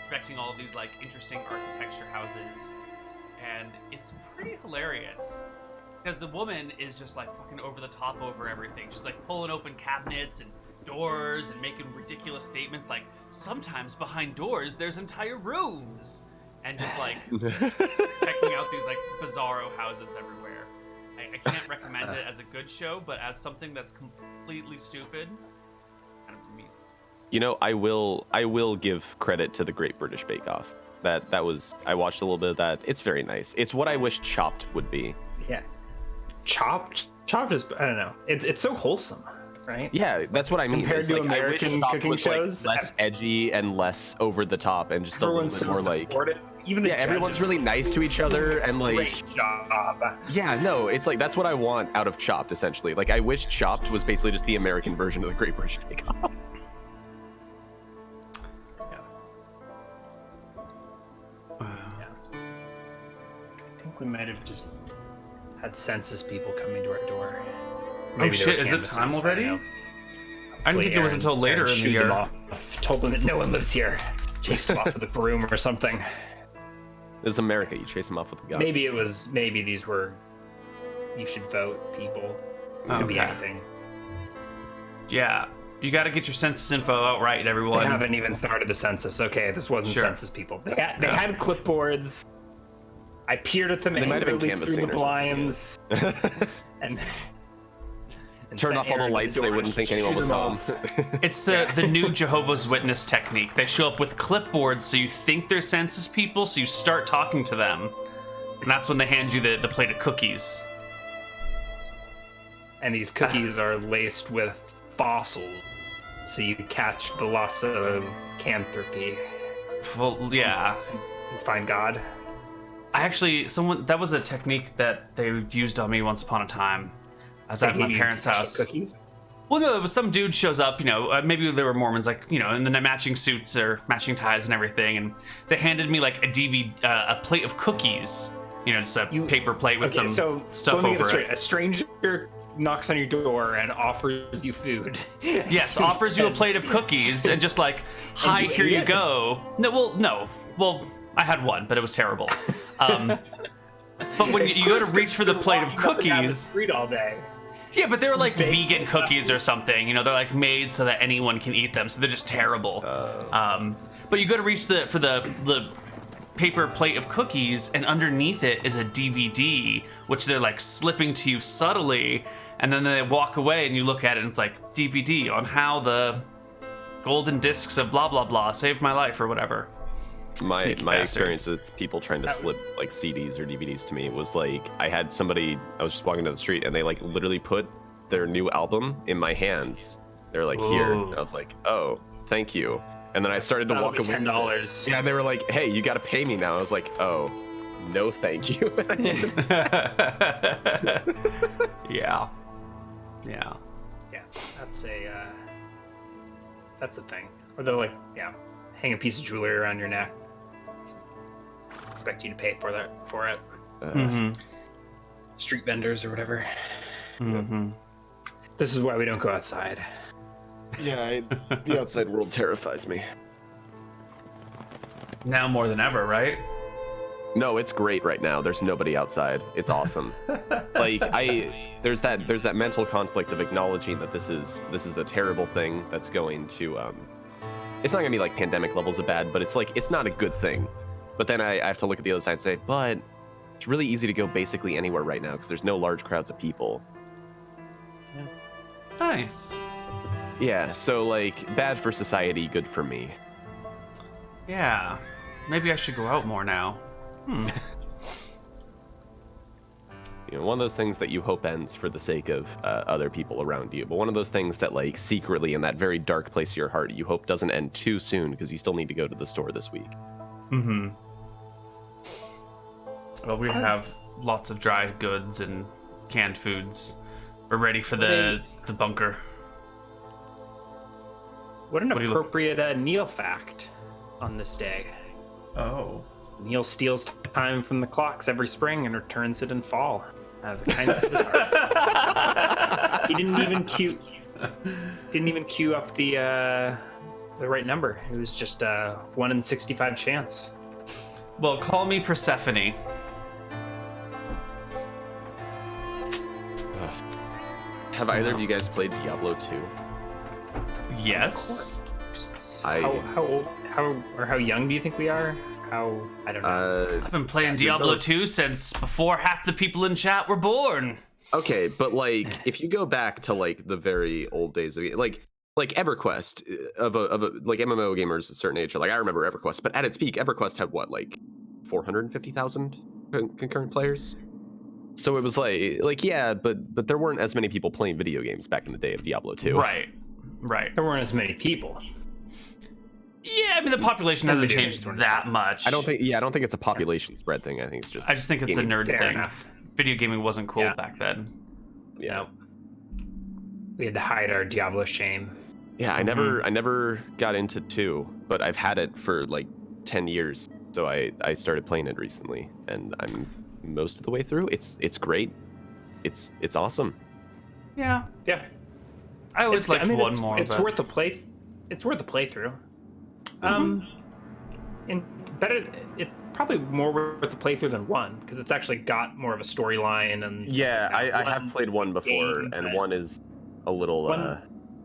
expecting all of these like interesting architecture houses, and it's pretty hilarious because the woman is just like fucking over the top over everything. She's like pulling open cabinets and doors and making ridiculous statements like, sometimes behind doors there's entire rooms, and just like checking out these like bizarro houses everywhere. I can't recommend it as a good show, but as something that's completely stupid, kind of amusing. You know, I will give credit to the Great British Bake Off. That was, I watched a little bit of that. It's very nice. It's what I wish Chopped would be. Yeah. Chopped is, I don't know. It's so wholesome. right? Yeah, that's what I mean. Compared It's to like, I wish American Chopped cooking was, shows, less edgy and less over the top, and just everyone's a little bit so more like. supportive. Even the Everyone's judges really nice to each other, and like. Great job. Yeah, no, it's like that's what I want out of Chopped, essentially. Like, I wish Chopped was basically just the American version of the Great British Bake Off. I think we might have just had census people coming to our door. Oh shit, is it time already? I didn't think it was until later in the year. Told them that no one lives here. Chased them off with a broom or something. This is America, you chase them off with a gun. Maybe these were you should vote people. It could be anything. Yeah. You got to get your census info out right, everyone. They haven't even started the census. Okay, this wasn't census people. They had clipboards. I peered at them angrily through the blinds and turn off all the lights. They wouldn't think anyone was home. It's the new Jehovah's Witness technique. They show up with clipboards, so you think they're census people, so you start talking to them, and that's when they hand you the plate of cookies. And these cookies are laced with fossils, so you catch velocicanthropy. Well, yeah. And find God. That was a technique that they used on me once upon a time. I was at my parents' house. Cookies? Well, no, it was some dude shows up, maybe they were Mormons, like, in the matching suits or matching ties and everything, and they handed me like a plate of cookies, just a paper plate with some stuff over it. A stranger knocks on your door and offers you food. Yes, offers you a plate of cookies and just like, hi, here you go. No. Well, I had one, but it was terrible. But when you go to reach for the plate of cookies, street all day. Yeah, but they were like vegan cookies or something. They're like made so that anyone can eat them, so they're just terrible. But you go to reach for the paper plate of cookies, and underneath it is a DVD, which they're like slipping to you subtly, and then they walk away, and you look at it, and it's like DVD on how the golden discs of blah blah blah saved my life or whatever. My experience with people trying to slip like CDs or DVDs to me was like, I had somebody, I was just walking down the street and they like literally put their new album in my hands. They're like, here. And I was like, oh, thank you. And then I started to walk away. $10. Yeah, and they were like, hey, you got to pay me now. I was like, oh, no, thank you. Yeah. That's a thing. Or they're like, hang a piece of jewelry around your neck. Expect you to pay for it. Street vendors or whatever. Mm-hmm. This is why we don't go outside. Yeah, the outside world terrifies me. Now more than ever, right? No, it's great right now. There's nobody outside. It's awesome. Like there's that mental conflict of acknowledging that this is a terrible thing that's going to it's not gonna be like pandemic levels of bad, but it's like it's not a good thing. But then I have to look at the other side and say, but it's really easy to go basically anywhere right now because there's no large crowds of people. Yeah. Nice. Yeah, so like bad for society, good for me. Yeah, maybe I should go out more now. One of those things that you hope ends for the sake of other people around you, but one of those things that like secretly in that very dark place of your heart you hope doesn't end too soon because you still need to go to the store this week. Well, we have lots of dry goods and canned foods. We're ready for the bunker. What an appropriate Neal fact on this day. Oh. Neal steals time from the clocks every spring and returns it in fall. Out of the kindness of his heart. He didn't even queue up the right number. It was just a 1 in 65 chance. Well, call me Persephone. Have either of you guys played Diablo 2? Yes. How young do you think we are? I don't know. I've been playing Diablo 2 since before half the people in chat were born. Okay, but like if you go back to like the very old days of like EverQuest of a like MMO gamers a certain age, like I remember EverQuest, but at its peak EverQuest had what, like 450,000 concurrent players? So it was like yeah, but there weren't as many people playing video games back in the day of Diablo 2. Right. There weren't as many people. Yeah, I mean the population hasn't changed that much. I don't think it's a population spread thing. I think it's just. I just think it's a nerd Fair thing. enough. Video gaming wasn't cool back then. Yeah. We had to hide our Diablo shame. Yeah, I never got into 2, but I've had it for like 10 years. So I started playing it recently, and I'm most of the way through. It's great. It's awesome. Yeah. Yeah. I always liked one more. It's worth a play. It's worth a playthrough. And better. It's probably more worth a playthrough than 1 because it's actually got more of a storyline and. Yeah, I have played 1 before, and 1 is a little.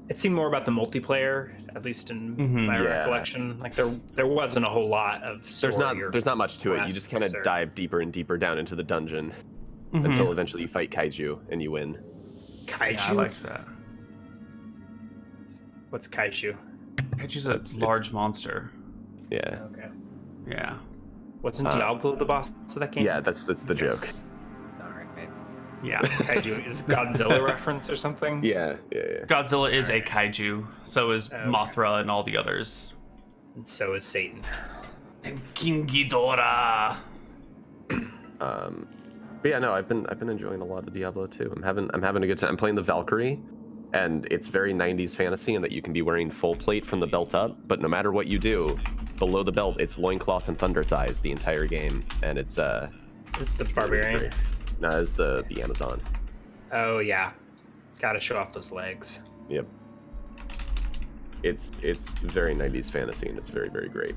It seemed more about the multiplayer, at least in my recollection. Like there wasn't a whole lot of story. There's not much to it. You just kind of dive deeper and deeper down into the dungeon until eventually you fight Kaiju and you win. Kaiju? Yeah, I liked that. What's Kaiju? Kaiju's a large monster. Yeah. Okay. Yeah. Wasn't Diablo the boss of that game? Yeah, that's the joke. All right. Yeah. Kaiju is Godzilla reference or something? Yeah. Godzilla is a kaiju. So is Mothra and all the others. And so is Satan. And King Ghidorah. But yeah, no, I've been enjoying a lot of Diablo 2. I'm having a good time. I'm playing the Valkyrie, and it's very 90s fantasy in that you can be wearing full plate from the belt up, but no matter what you do, below the belt, it's loincloth and thunder thighs the entire game, and it's the barbarian. No, it's the Amazon. Oh yeah, it's got to show off those legs. Yep. It's very 90s fantasy, and it's very, very great.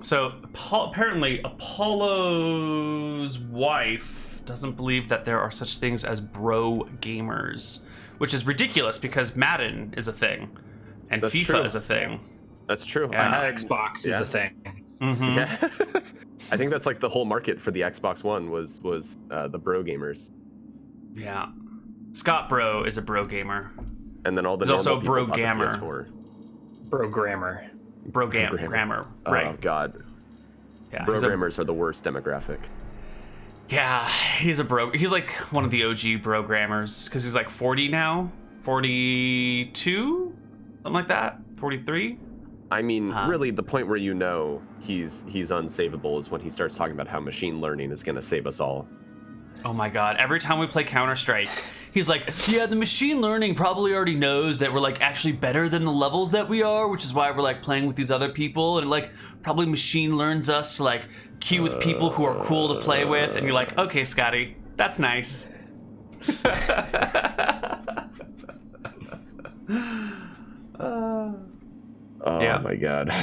So apparently Apollo's wife doesn't believe that there are such things as bro gamers, which is ridiculous because Madden is a thing and That's FIFA true. is a thing. That's true. Yeah. Xbox is a thing. Mm-hmm. Yeah. I think that's like the whole market for the Xbox One was the bro gamers. Yeah. Scott Bro is a bro gamer. And then all the There's also normal people bro bought the gamer. PS4. Programmer. Grammar. Right. Oh god. Yeah. Programmers are the worst demographic. Yeah, he's a bro. He's like one of the OG programmers because he's like 40 now, 42, something like that, 43. I mean, really, the point where you know he's unsavable is when he starts talking about how machine learning is going to save us all. Oh my god! Every time we play Counter-Strike, he's like, "Yeah, the machine learning probably already knows that we're like actually better than the levels that we are, which is why we're like playing with these other people, and like probably machine learns us to like queue with people who are cool to play with." And you're like, "Okay, Scotty, that's nice." Oh my god.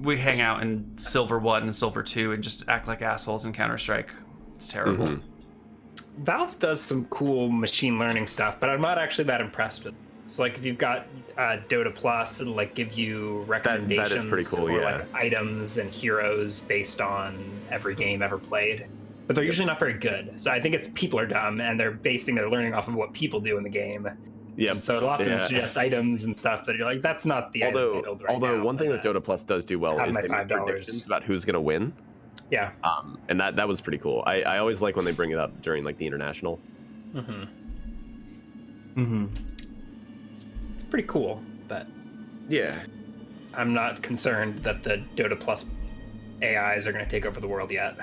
We hang out in Silver 1 and Silver 2 and just act like assholes in Counter-Strike. It's terrible. Mm-hmm. Valve does some cool machine learning stuff, but I'm not actually that impressed with it. So like if you've got Dota Plus, it'll like give you recommendations that is pretty cool, for yeah. like items and heroes based on every game ever played. But they're usually not very good. So I think it's people are dumb and they're basing their learning off of what people do in the game. Yeah. So it'll often suggest items and stuff that you're like, that's not the item I build right now. One thing that Dota Plus does do well is my they make $5. predictions about who's gonna win. Yeah. And that was pretty cool. I always like when they bring it up during like the international. Mm-hmm. Mm-hmm. It's pretty cool, but Yeah. I'm not concerned that the Dota Plus AIs are going to take over the world yet.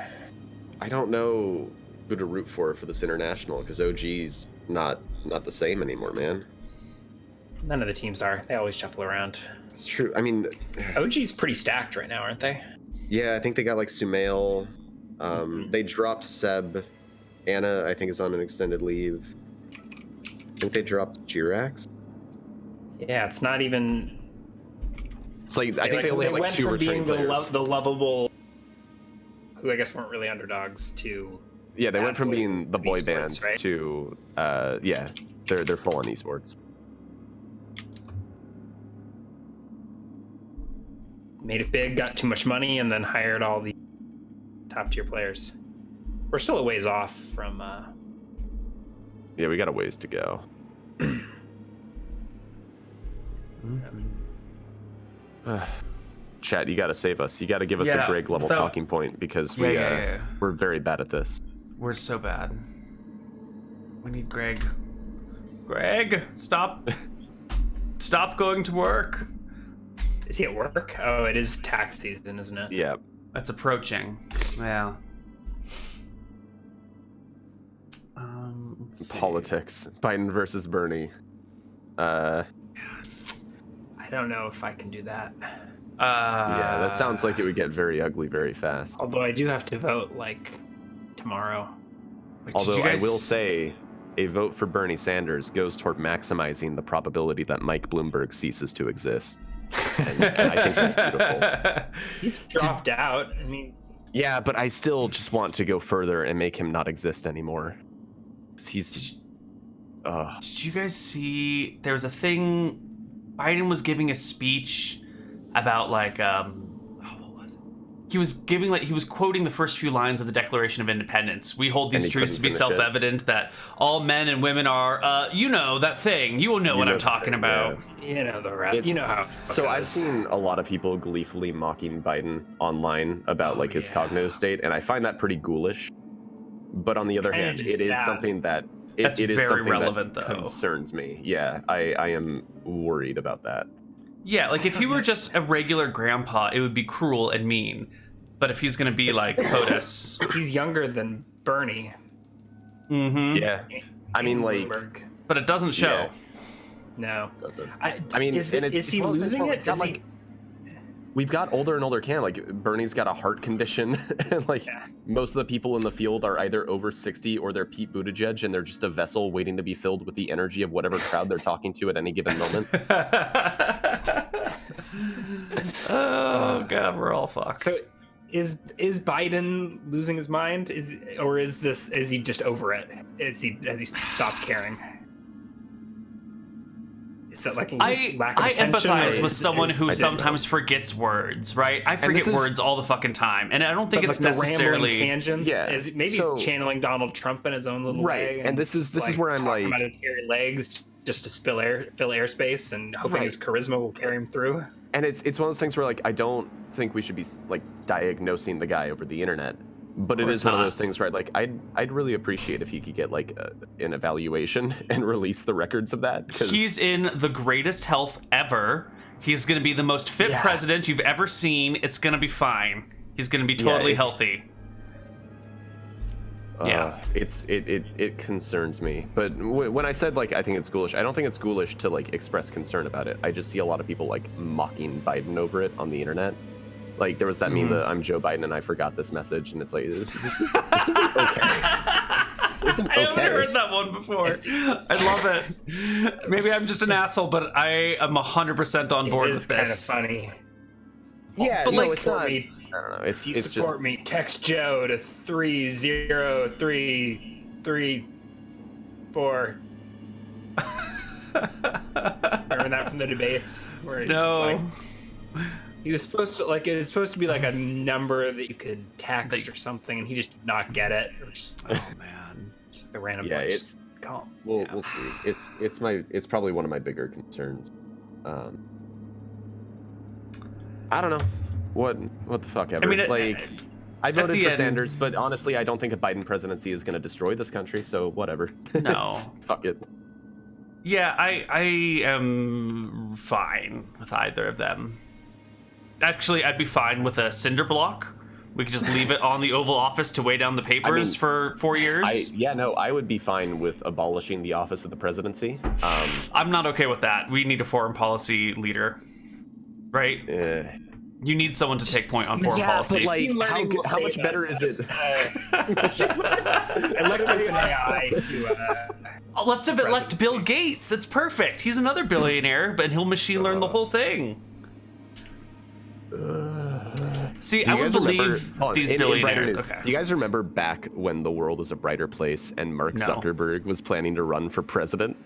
I don't know who to root for this international because OG's not the same anymore, man. None of the teams are. They always shuffle around. It's true. I mean, OG's pretty stacked right now, aren't they? yeah, I think they got like Sumail. They dropped Seb. Anna, I think, is on an extended leave. I think they dropped Jirax. Yeah, it's not even. It's like I think they only had like 2 returning players. The lovable, who I guess weren't really underdogs, to. Yeah, they went from boys being the boy esports, band right? to yeah, they're full on esports. Made it big, got too much money, and then hired all the top tier players. We're still a ways off from. Yeah, we got a ways to go. Chat, you got to save us. You got to give us a Greg level talking point because we're very bad at this. We're so bad. We need Greg. Greg, stop going to work. Is he at work? Oh, it is tax season, isn't it? Yeah. That's approaching. Yeah. Politics. Biden versus Bernie. I don't know if I can do that. Yeah, that sounds like it would get very ugly very fast. Although I do have to vote tomorrow. Although I will say, a vote for Bernie Sanders goes toward maximizing the probability that Mike Bloomberg ceases to exist. And I think that's beautiful. He's dropped out. I mean, yeah, but I still just want to go further and make him not exist anymore. He's. Did you guys see? There was a thing. Biden was giving a speech about what was it? He was quoting the first few lines of the Declaration of Independence. We hold these truths to be self-evident that all men and women are, that thing. You will know what I'm talking about. Yeah. You know the rap. You know how. So I've seen a lot of people gleefully mocking Biden online about his cognitive state, and I find that pretty ghoulish. But on the other hand, it is something that it is very something relevant, that though. Concerns me. Yeah, I am worried about that. Yeah, if he were just a regular grandpa, it would be cruel and mean. But if he's gonna be like POTUS, he's younger than Bernie. Mm-hmm. Yeah, I mean but it doesn't show. Yeah. No, doesn't. I mean, is he losing it? We've got older and older Bernie's got a heart condition, and most of the people in the field are either over 60 or they're Pete Buttigieg, and they're just a vessel waiting to be filled with the energy of whatever crowd they're talking to at any given moment. Oh god, we're all fucked. So, is Biden losing his mind? Is he just over it? Has he stopped caring? Is that lack of attention? Empathize with someone who sometimes forgets words, right? I forget words all the fucking time, and I don't think it's necessarily tangents. Yeah, maybe he's channeling Donald Trump in his own little way. And this is where I'm talking about his hairy legs just to fill airspace and hoping his charisma will carry him through. And it's one of those things where I don't think we should be diagnosing the guy over the internet. But it is one of those things where I'd really appreciate if he could get an evaluation and release the records of that. Cause he's in the greatest health ever. He's going to be the most fit president you've ever seen. It's going to be fine. He's going to be totally healthy. It concerns me. But when I said I think it's ghoulish, I don't think it's ghoulish to express concern about it. I just see a lot of people mocking Biden over it on the internet. There was that meme that I'm Joe Biden and I forgot this message, and it's this isn't okay. This isn't okay. I haven't heard that one before. I love it. Maybe I'm just an asshole, but I am 100% on board with this. It's kind of funny. Yeah, but it's not. I don't know. It's support me. Text Joe to 30334. Remember that from the debates where it's just he was supposed to it was supposed to be a number that you could text or something, and he just did not get it. Oh man, just the random. Yeah, we'll see. It's probably one of my bigger concerns. I don't know what the fuck ever. I mean, I voted for Sanders, but honestly, I don't think a Biden presidency is going to destroy this country. So whatever. No, fuck it. Yeah, I am fine with either of them. Actually, I'd be fine with a cinder block. We could just leave it on the Oval Office to weigh down the papers for 4 years. I would be fine with abolishing the office of the presidency. I'm not okay with that. We need a foreign policy leader, right? You need someone to take point on foreign policy. But how much better is it? Elect an AI to. Let's elect Bill Gates. It's perfect. He's another billionaire, but he'll machine learn the whole thing. See, I would believe these billionaires. Okay. Do you guys remember back when the world was a brighter place and Mark Zuckerberg was planning to run for president?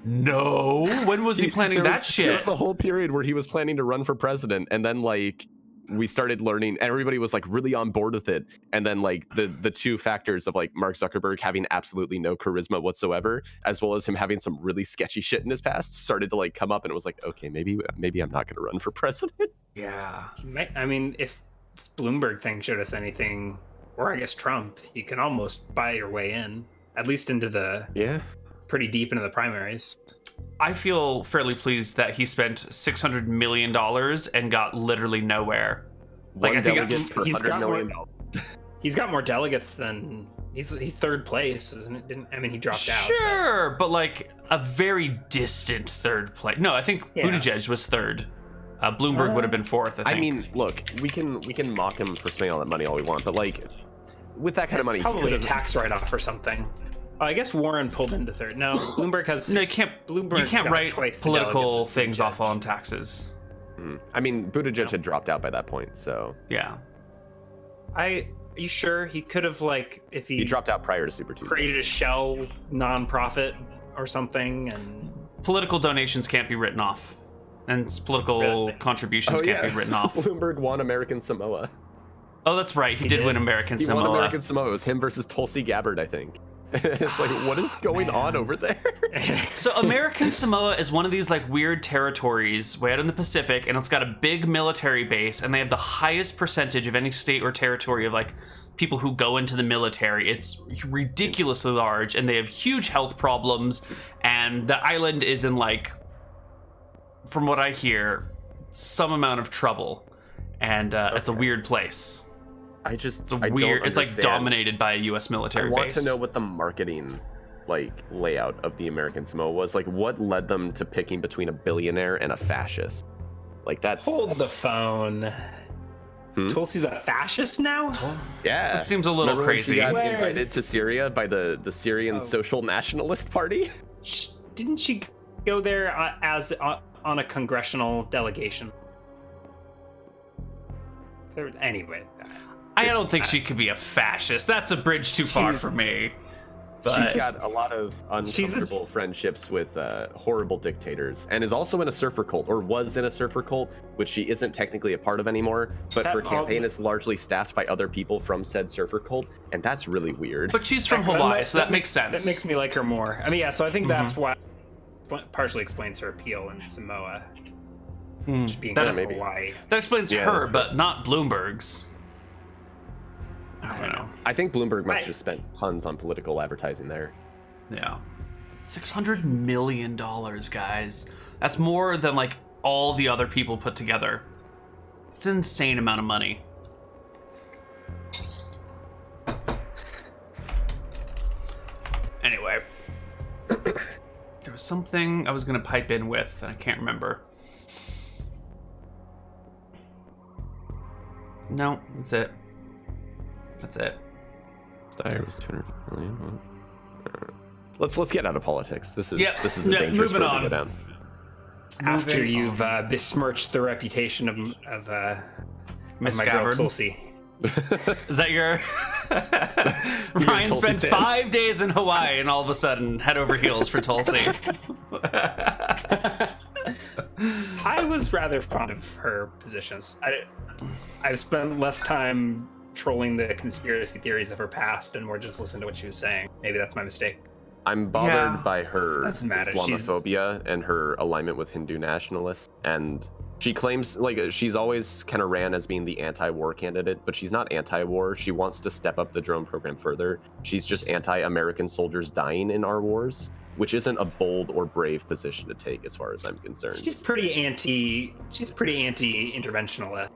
No. When was he planning that shit? There was a whole period where he was planning to run for president, and then we started learning, everybody was really on board with it, and then the two factors of Mark Zuckerberg having absolutely no charisma whatsoever, as well as him having some really sketchy shit in his past, started to come up, and it was okay, maybe I'm not going to run for president. Yeah. I mean, if this Bloomberg thing showed us anything, or I guess Trump, you can almost buy your way in, at least into the pretty deep into the primaries. I feel fairly pleased that he spent $600 million and got literally nowhere. Like, I think he's got more delegates than he's third place, isn't it? He dropped out. Sure, but like a very distant third place. No, I think Buttigieg was third. Bloomberg would have been fourth, I think. I mean, look, we can mock him for spending all that money all we want, but like with that kind of money, probably a tax write-off or something. I guess Warren pulled into third. No, Bloomberg has. No, you can't write political things off on taxes. I mean, Buttigieg had dropped out by that point, so yeah. Are you sure he could have, like, if he dropped out prior to Super Tuesday, created a shell nonprofit or something, and political donations can't be written off, and political contributions can't be written off. Bloomberg won American Samoa. Oh, that's right. He did win American Samoa. He won American Samoa. It was him versus Tulsi Gabbard, I think. It's like, what is going on over there? So American Samoa is one of these like weird territories way out in the Pacific, and it's got a big military base, and they have the highest percentage of any state or territory of like people who go into the military. It's ridiculously large, and they have huge health problems, and the island is in, like, from what I hear, some amount of trouble, and it's a weird place. It's like dominated by a U.S. military base. I want to know what the marketing layout of the American Samoa was. Like, what led them to picking between a billionaire and a fascist? Like, that's... Hold the phone. Tulsi's a fascist now? Yeah. That seems a little crazy. She got invited to Syria by the Syrian Social Nationalist Party? Didn't she go there on a congressional delegation? Anyway... I don't think she could be a fascist. That's a bridge too far for me. But she's got a lot of uncomfortable friendships with horrible dictators, and is also in a surfer cult, or was in a surfer cult, which she isn't technically a part of anymore, but her campaign is largely staffed by other people from said surfer cult, and that's really weird. But she's from Hawaii, so that makes sense. That makes me like her more. I mean, yeah, so I think that's why partially explains her appeal in Samoa. Just being from Hawaii. That explains her, but not Bloomberg's. I don't know. I think Bloomberg must have just spent tons on political advertising there. Yeah. $600 million, guys. That's more than, like, all the other people put together. It's an insane amount of money. Anyway. There was something I was going to pipe in with, and I can't remember. No, that's it. That's it. Steyer was 200 million. Let's get out of politics. This is a dangerous road to go down. After you've besmirched the reputation of Miss my Gabbard. girl Tulsi. Is that your Ryan spent 5 days in Hawaii and all of a sudden head over heels for Tulsi? I was rather fond of her positions. I've spent less time trolling the conspiracy theories of her past and more just listen to what she was saying. Maybe that's my mistake. I'm bothered by her Doesn't matter. Islamophobia and her alignment with Hindu nationalists. And she claims, like, she's always kind of ran as being the anti-war candidate, but she's not anti-war. She wants to step up the drone program further. She's just anti-American soldiers dying in our wars, which isn't a bold or brave position to take as far as I'm concerned. She's pretty anti-interventionalist.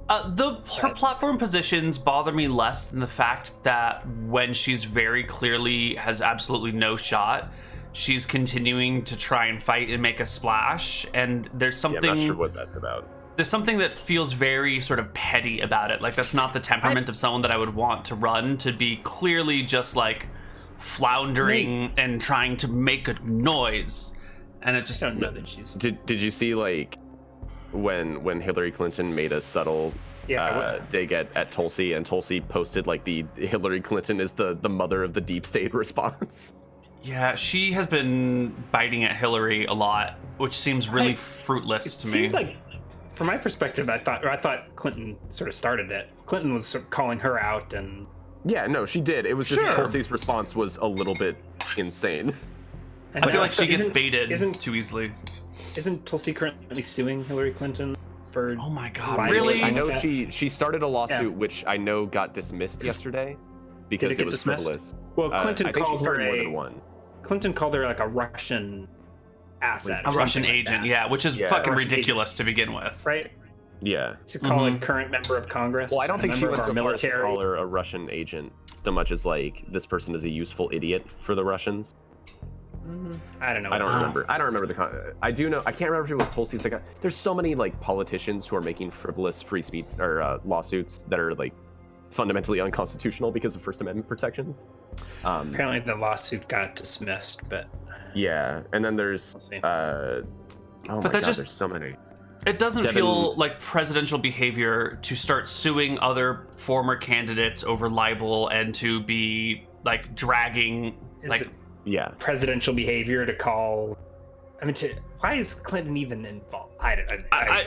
Her platform positions bother me less than the fact that when she's very clearly has absolutely no shot, she's continuing to try and fight and make a splash. And there's something... Yeah, I'm not sure what that's about. There's something that feels very sort of petty about it. Like, that's not the temperament of someone that I would want to run, to be clearly just, like, floundering and trying to make a noise. And it just... I don't know that she's... Did you see, like... when Hillary Clinton made a subtle dig at Tulsi, and Tulsi posted like the Hillary Clinton is the mother of the deep state response. Yeah, she has been biting at Hillary a lot, which seems really fruitless to me. Seems like, from my perspective, I thought Clinton sort of started it. Clinton was sort of calling her out, and yeah, no, she did. It was just Tulsi's response was a little bit insane. I feel like she gets baited too easily. Isn't Tulsi currently suing Hillary Clinton for? Oh my God, libel or really? something I know like that? she started a lawsuit, Yeah. which I know got dismissed yesterday because Did it it get was dismissed? frivolous. Well, Clinton I think she called her started more than one. Clinton called her like a Russian asset. A or Russian something like agent, that, yeah, which is Yeah. fucking Russian ridiculous to begin with. right? Yeah. To call Mhm. a current member of Congress. Well, I don't a think she member went of so our far as to military. call her a Russian agent so much as like this person is a useful idiot for the Russians. I don't know. I don't remember. I don't remember I do know. I can't remember if it was Tulsi's. Like, there's so many like politicians who are making frivolous free speech or lawsuits that are like fundamentally unconstitutional because of First Amendment protections. Apparently, the lawsuit got dismissed, but Yeah, and then there's we'll see. oh my that God, just- there's so many. It doesn't Devin- feel like presidential behavior to start suing other former candidates over libel and to be like dragging Is like it Yeah, presidential behavior to call? I mean, why is Clinton even involved?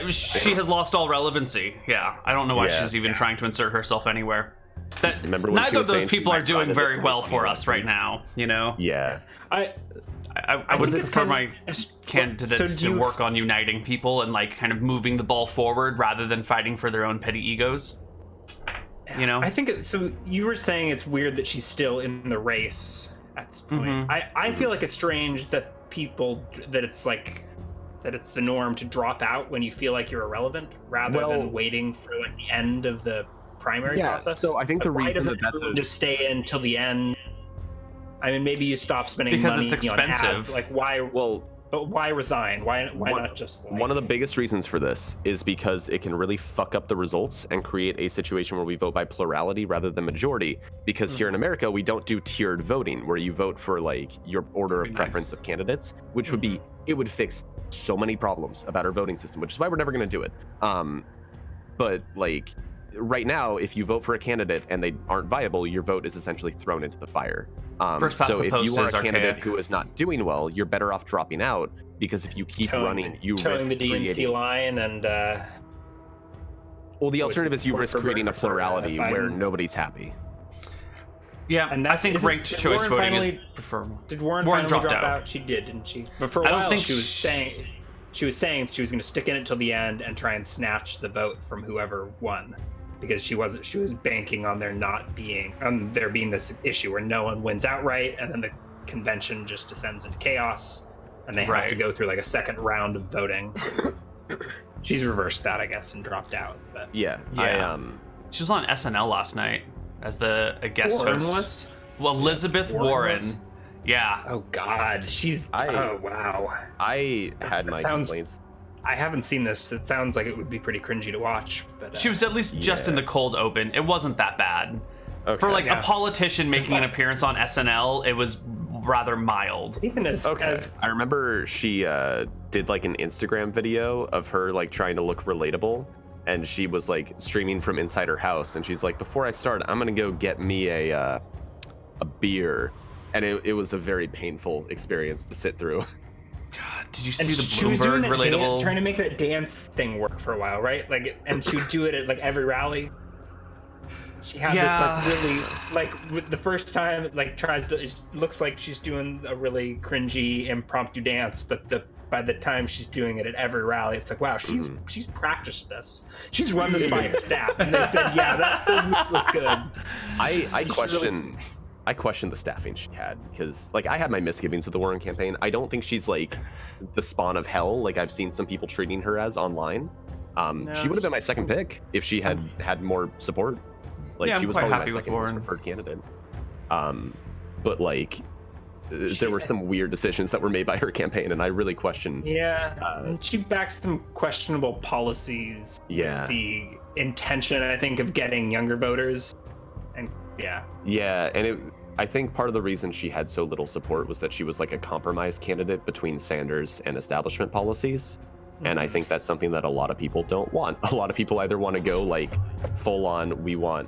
she has lost all relevancy. Yeah, I don't know why Yeah. she's even trying to insert herself anywhere. That Remember when she neither of was those saying she people are might doing run very in well for us 2023? right now. You know, yeah. I would think it's prefer kind my of- candidates so do to you work on uniting people and like kind of moving the ball forward rather than fighting for their own petty egos. You know, I think so. You were saying it's weird that she's still in the race at this point. Mhm. I feel like it's strange that it's the norm to drop out when you feel like you're irrelevant rather Well- than waiting for like the end of the primary Yeah, process. so I think the Why reason doesn't that that's everyone a- just stay in till the end. I mean, maybe you stop spending Because money it's on ads. expensive. Like why? Well, But why resign? Why One- not just like, one of the biggest reasons for this is because it can really fuck up the results and create a situation where we vote by plurality rather than majority. Because here in America, we don't do tiered voting where you vote for like your order of That'd be preference nice. of candidates, which would be, it would fix so many problems about our voting system, which is why we're never going to do it. But like right now, if you vote for a candidate and they aren't viable, your vote is essentially thrown into the fire. First past So the if post you are is a candidate archaic. who is not doing well, you're better off dropping out because if you keep running, you towing risk the DNC creating. line and Well, the Always alternative is you work risk for creating a Biden. plurality where Biden. nobody's happy. Yeah, And I that's- think isn't- ranked did choice Warren voting is finally- preferable. did Warren Warren finally dropped drop out. out? She did, didn't she? But for a I don't while, think she was sh- saying she was going to stick in it till the end and try and snatch the vote from whoever won, because she was banking on there being this issue where no one wins outright, and then the convention just descends into chaos, and they have to Right. go through like a second round of voting. She's reversed that, I guess, and dropped out. But Yeah. Yeah. She was on SNL last night as a guest Warren host. was? Well, Elizabeth Warren Warren. was? Yeah. Oh God, oh wow. I had my sounds- complaints. I haven't seen this. It sounds like it would be pretty cringy to watch. But She was at least just in Yeah. the cold open. It wasn't that bad. Okay. For like Yeah. a politician making an like- appearance on SNL, it was rather mild. even as Okay. as I remember she did like an Instagram video of her like trying to look relatable, and she was like streaming from inside her house, and she's like, "Before I start, I'm gonna go get me a beer," and it was a very painful experience to sit through. God, did you and see the she was doing Bloomberg that relatable? trying to make that dance thing work for a while, right? Like, and she would do it at like every rally. She had Yeah. this like really like with the first time it, like it looks like she's doing a really cringy impromptu dance, but by the time she's doing it at every rally, it's like, wow, she's practiced this. She's run this by her staff, and they said, yeah, those moves look good. I question the staffing she had, because like I had my misgivings with the Warren campaign. I don't think she's like the spawn of hell like I've seen some people treating her as online. She would have been my second pick if she had had more support. Like Yeah, she I'm was quite probably my happy with second most Warren. preferred candidate. But like there were some weird decisions that were made by her campaign, and I really question. Yeah, and she backed some questionable policies. Yeah. With the intention, I think, of getting younger voters, and yeah. Yeah, and I think part of the reason she had so little support was that she was like a compromise candidate between Sanders and establishment policies. And I think that's something that a lot of people don't want. A lot of people either want to go like full on, we want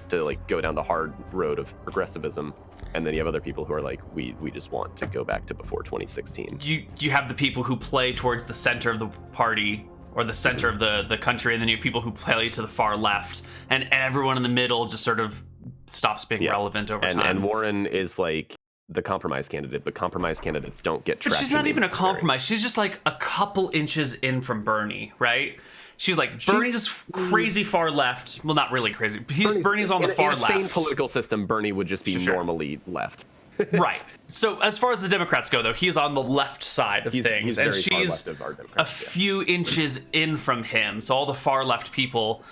to like go down the hard road of progressivism, and then you have other people who are like, we just want to go back to before 2016. You have the people who play towards the center of the party or the center of the country, and then you have people who play to the far left, and everyone in the middle just sort of stops being Yeah. relevant over time. And Warren is like the compromise candidate, but compromise candidates don't get traction. But she's not even a compromise. She's just like a couple inches in from Bernie, right? She's like, Bernie's crazy far left. Well, not really crazy. Bernie's on the far left. In a sane political system, Bernie would just be normally left. Right. So as far as the Democrats go, though, he's on the left side of things. And she's a few inches in from him. So all the far left people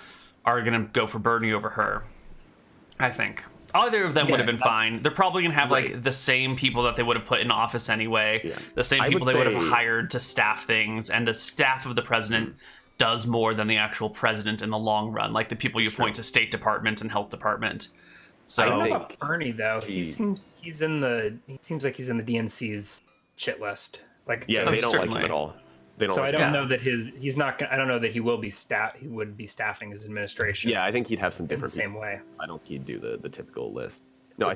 are going to go for Bernie over her, I think. Either of them would have been fine. They're probably going to have like the same people that they would have put in office anyway. The same people they would have hired to staff things. And the staff of the president does more than the actual president in the long run. Like the people you point to State Department and Health Department. So I don't know about Bernie though. He seems like he's in the DNC's shit list. Like they don't like him at all. They don't. So I don't know that he's not. I don't know that he will be He would be staffing his administration. Yeah, I think he'd have some different. Same way. I don't think he'd do the typical list. No, I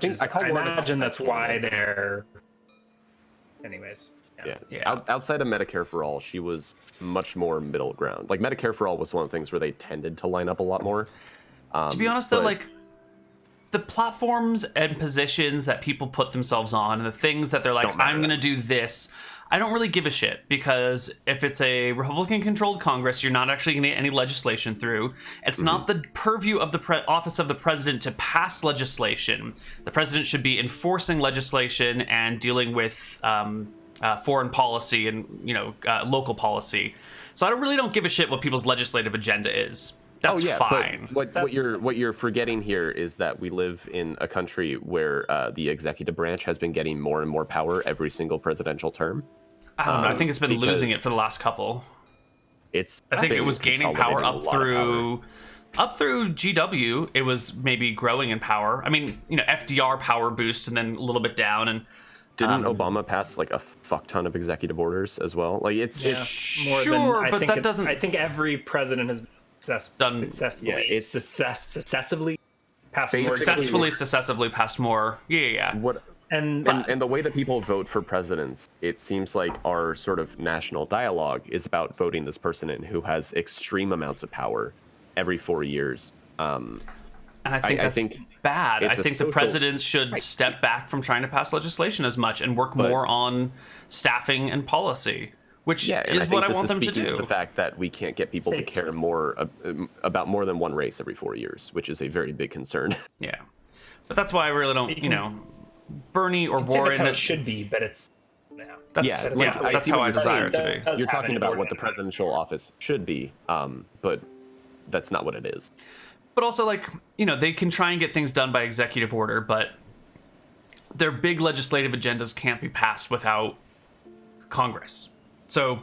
imagine that's why they're. Anyways. Yeah. Outside of Medicare for All, she was much more middle ground. Like Medicare for All was one of the things where they tended to line up a lot more. To be honest, though, like the platforms and positions that people put themselves on, and the things that they're like, I'm going to do this. I don't really give a shit, because if it's a Republican-controlled Congress, you're not actually going to get any legislation through. It's not the purview of the office of the president to pass legislation. The president should be enforcing legislation and dealing with foreign policy and local policy. So I really don't give a shit what people's legislative agenda is. That's fine. But what you're forgetting here is that we live in a country where the executive branch has been getting more and more power every single presidential term. I don't know. I think it's been losing it for the last couple. I think it was gaining power up through GW. It was maybe growing in power. I mean, FDR power boost and then a little bit down. And didn't Obama pass like a fuck ton of executive orders as well? Like it's more sure, but that doesn't. I think every president has done successfully passed more. Yeah. And the way that people vote for presidents, it seems like our sort of national dialogue is about voting this person in who has extreme amounts of power every 4 years. And I think bad. I think the presidents should step back from trying to pass legislation as much and work more on staffing and policy, which is what I want them to do. To the fact that we can't get people to care more about more than one race every 4 years, which is a very big concern. Yeah, but that's why I really don't, Bernie or Warren. That's how it should be, but it's. That's how I desire it to be. You're talking about what the presidential office should be, but that's not what it is. But also, they can try and get things done by executive order, but their big legislative agendas can't be passed without Congress. So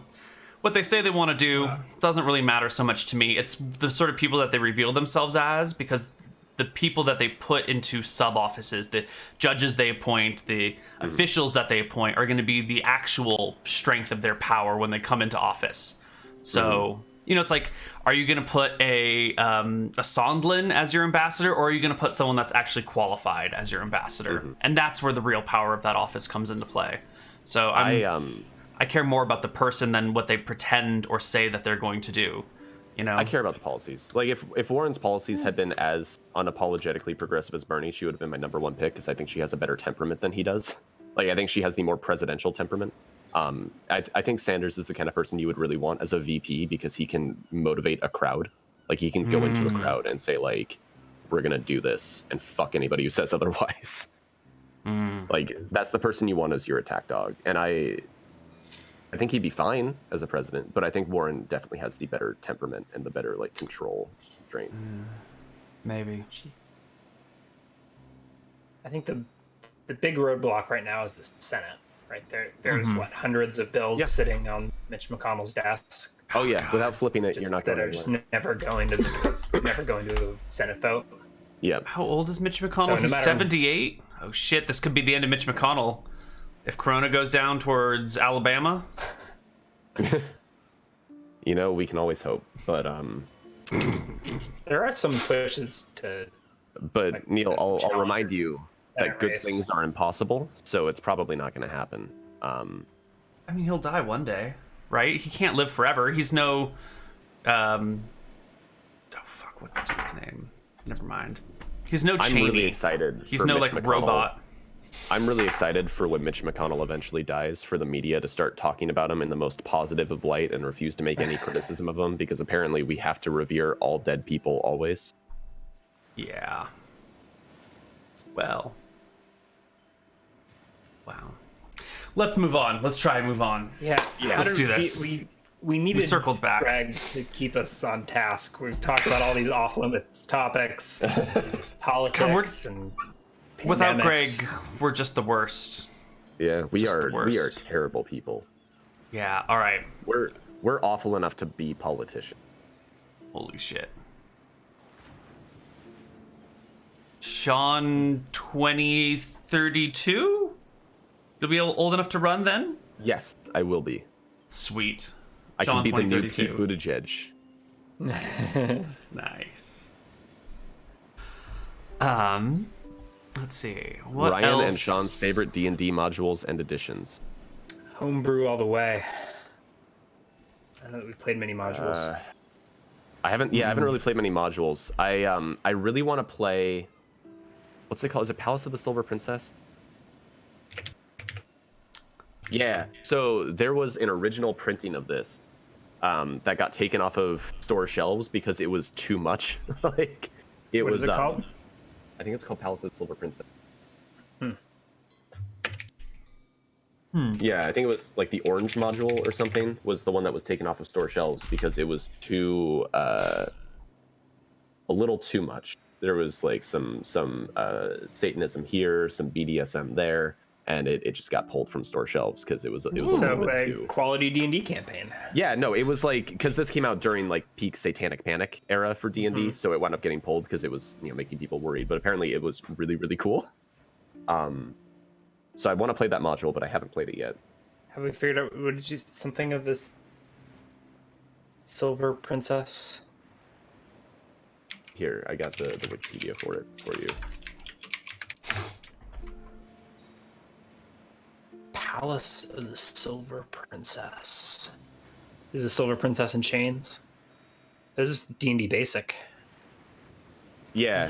what they say they want to do doesn't really matter so much to me. It's the sort of people that they reveal themselves as, because the people that they put into sub-offices, the judges they appoint, the officials that they appoint, are going to be the actual strength of their power when they come into office. So, it's like, are you going to put a Sondland as your ambassador, or are you going to put someone that's actually qualified as your ambassador? And that's where the real power of that office comes into play. So I care more about the person than what they pretend or say that they're going to do. I care about the policies. Like if Warren's policies had been as unapologetically progressive as Bernie, she would have been my number one pick, because I think she has a better temperament than he does. Like I think she has the more presidential temperament. I think Sanders is the kind of person you would really want as a VP, because he can motivate a crowd. Like he can go into a crowd and say like, we're gonna do this, and fuck anybody who says otherwise. Like that's the person you want as your attack dog. And I think he'd be fine as a president, but I think Warren definitely has the better temperament and the better control strain. Maybe. I think the big roadblock right now is the Senate. Right there's hundreds of bills sitting on Mitch McConnell's desk. Oh yeah, without flipping it, you're not going to. Just never going to a Senate vote. Yeah. How old is Mitch McConnell? He's 78. Oh shit, this could be the end of Mitch McConnell. If Corona goes down towards Alabama. We can always hope, but there are some pushes to. But Neal, I'll remind you that good things are impossible, so it's probably not going to happen. I mean, he'll die one day, right? He can't live forever. He's no. What's the dude's name? Never mind. He's no Cheney. I'm really excited. He's no Mitch McConnell. robot. I'm really excited for when Mitch McConnell eventually dies, for the media to start talking about him in the most positive of light and refuse to make any criticism of him, because apparently we have to revere all dead people always. Yeah. Well. Wow. Let's move on. Let's try and move on. Yeah, let's do this. We needed circled back. Greg to keep us on task. We've talked about all these off-limits topics, politics, and without Greg, pandemics. we're just the worst. Yeah, we Just the are. We are worst. terrible people. Yeah. All right. We're awful enough to be politicians. Holy shit. Sean 2032? You'll be old enough to run then? Yes, I will be. Sweet. I Sean can be the new Pete 2032. Buttigieg. Nice. Let's see. What Ryan else? and Sean's favorite D&D modules and editions. Homebrew all the way. I know that we played many modules. I haven't really played many modules. I really want to play, what's it called? Is it Palace of the Silver Princess? Yeah. So there was an original printing of this that got taken off of store shelves because it was too much. Like it What was is it called? I think it's called Palace of the Silver Princess. Yeah, I think it was like the orange module or something was the one that was taken off of store shelves because it was too a little too much. There was like some Satanism here, some BDSM there, and it just got pulled from store shelves because it was a little bit too quality D&D campaign. Yeah, no, it was like because this came out during like peak Satanic Panic era for D&D, so it wound up getting pulled because it was making people worried. But apparently, it was really cool. So I want to play that module, but I haven't played it yet. Have we figured out what did you something of this Silver Princess? Here, I got the Wikipedia for you. Palace of the Silver Princess. Is the Silver Princess in chains? This is D&D basic. Yeah.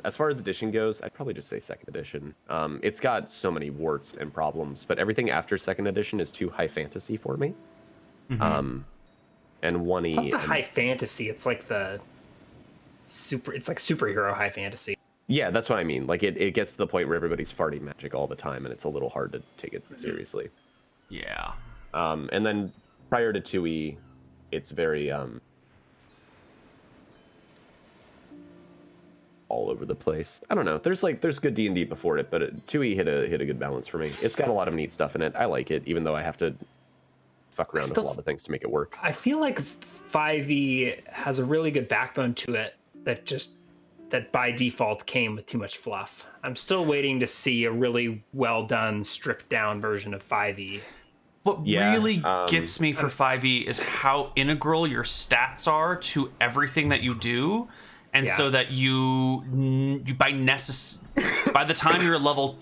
As far as edition goes, I'd probably just say second edition. It's got so many warts and problems, but everything after second edition is too high fantasy for me. And one It's not the high fantasy. It's like the super. It's like superhero high fantasy. Yeah, that's what I mean. Like it gets to the point where everybody's farting magic all the time, and it's a little hard to take it seriously. Yeah. And then prior to 2E, it's very all over the place. I don't know. There's good D&D before it, but 2E hit a good balance for me. It's got a lot of neat stuff in it. I like it, even though I have to fuck around with a lot of things to make it work. I feel like 5E has a really good backbone to it that by default came with too much fluff. I'm still waiting to see a really well done, stripped down version of 5E. What really gets me for 5E is how integral your stats are to everything that you do. And so that you by the time you're a level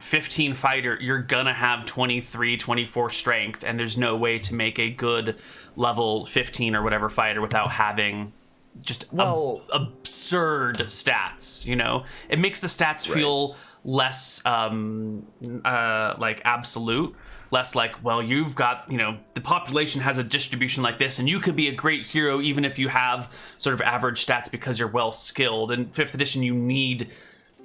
15 fighter, you're gonna have 23, 24 strength, and there's no way to make a good level 15 or whatever fighter without having just absurd stats. It makes the stats feel less like absolute. Less like, well, you've got, the population has a distribution like this, and you could be a great hero even if you have sort of average stats because you're well skilled. In 5th edition, you need,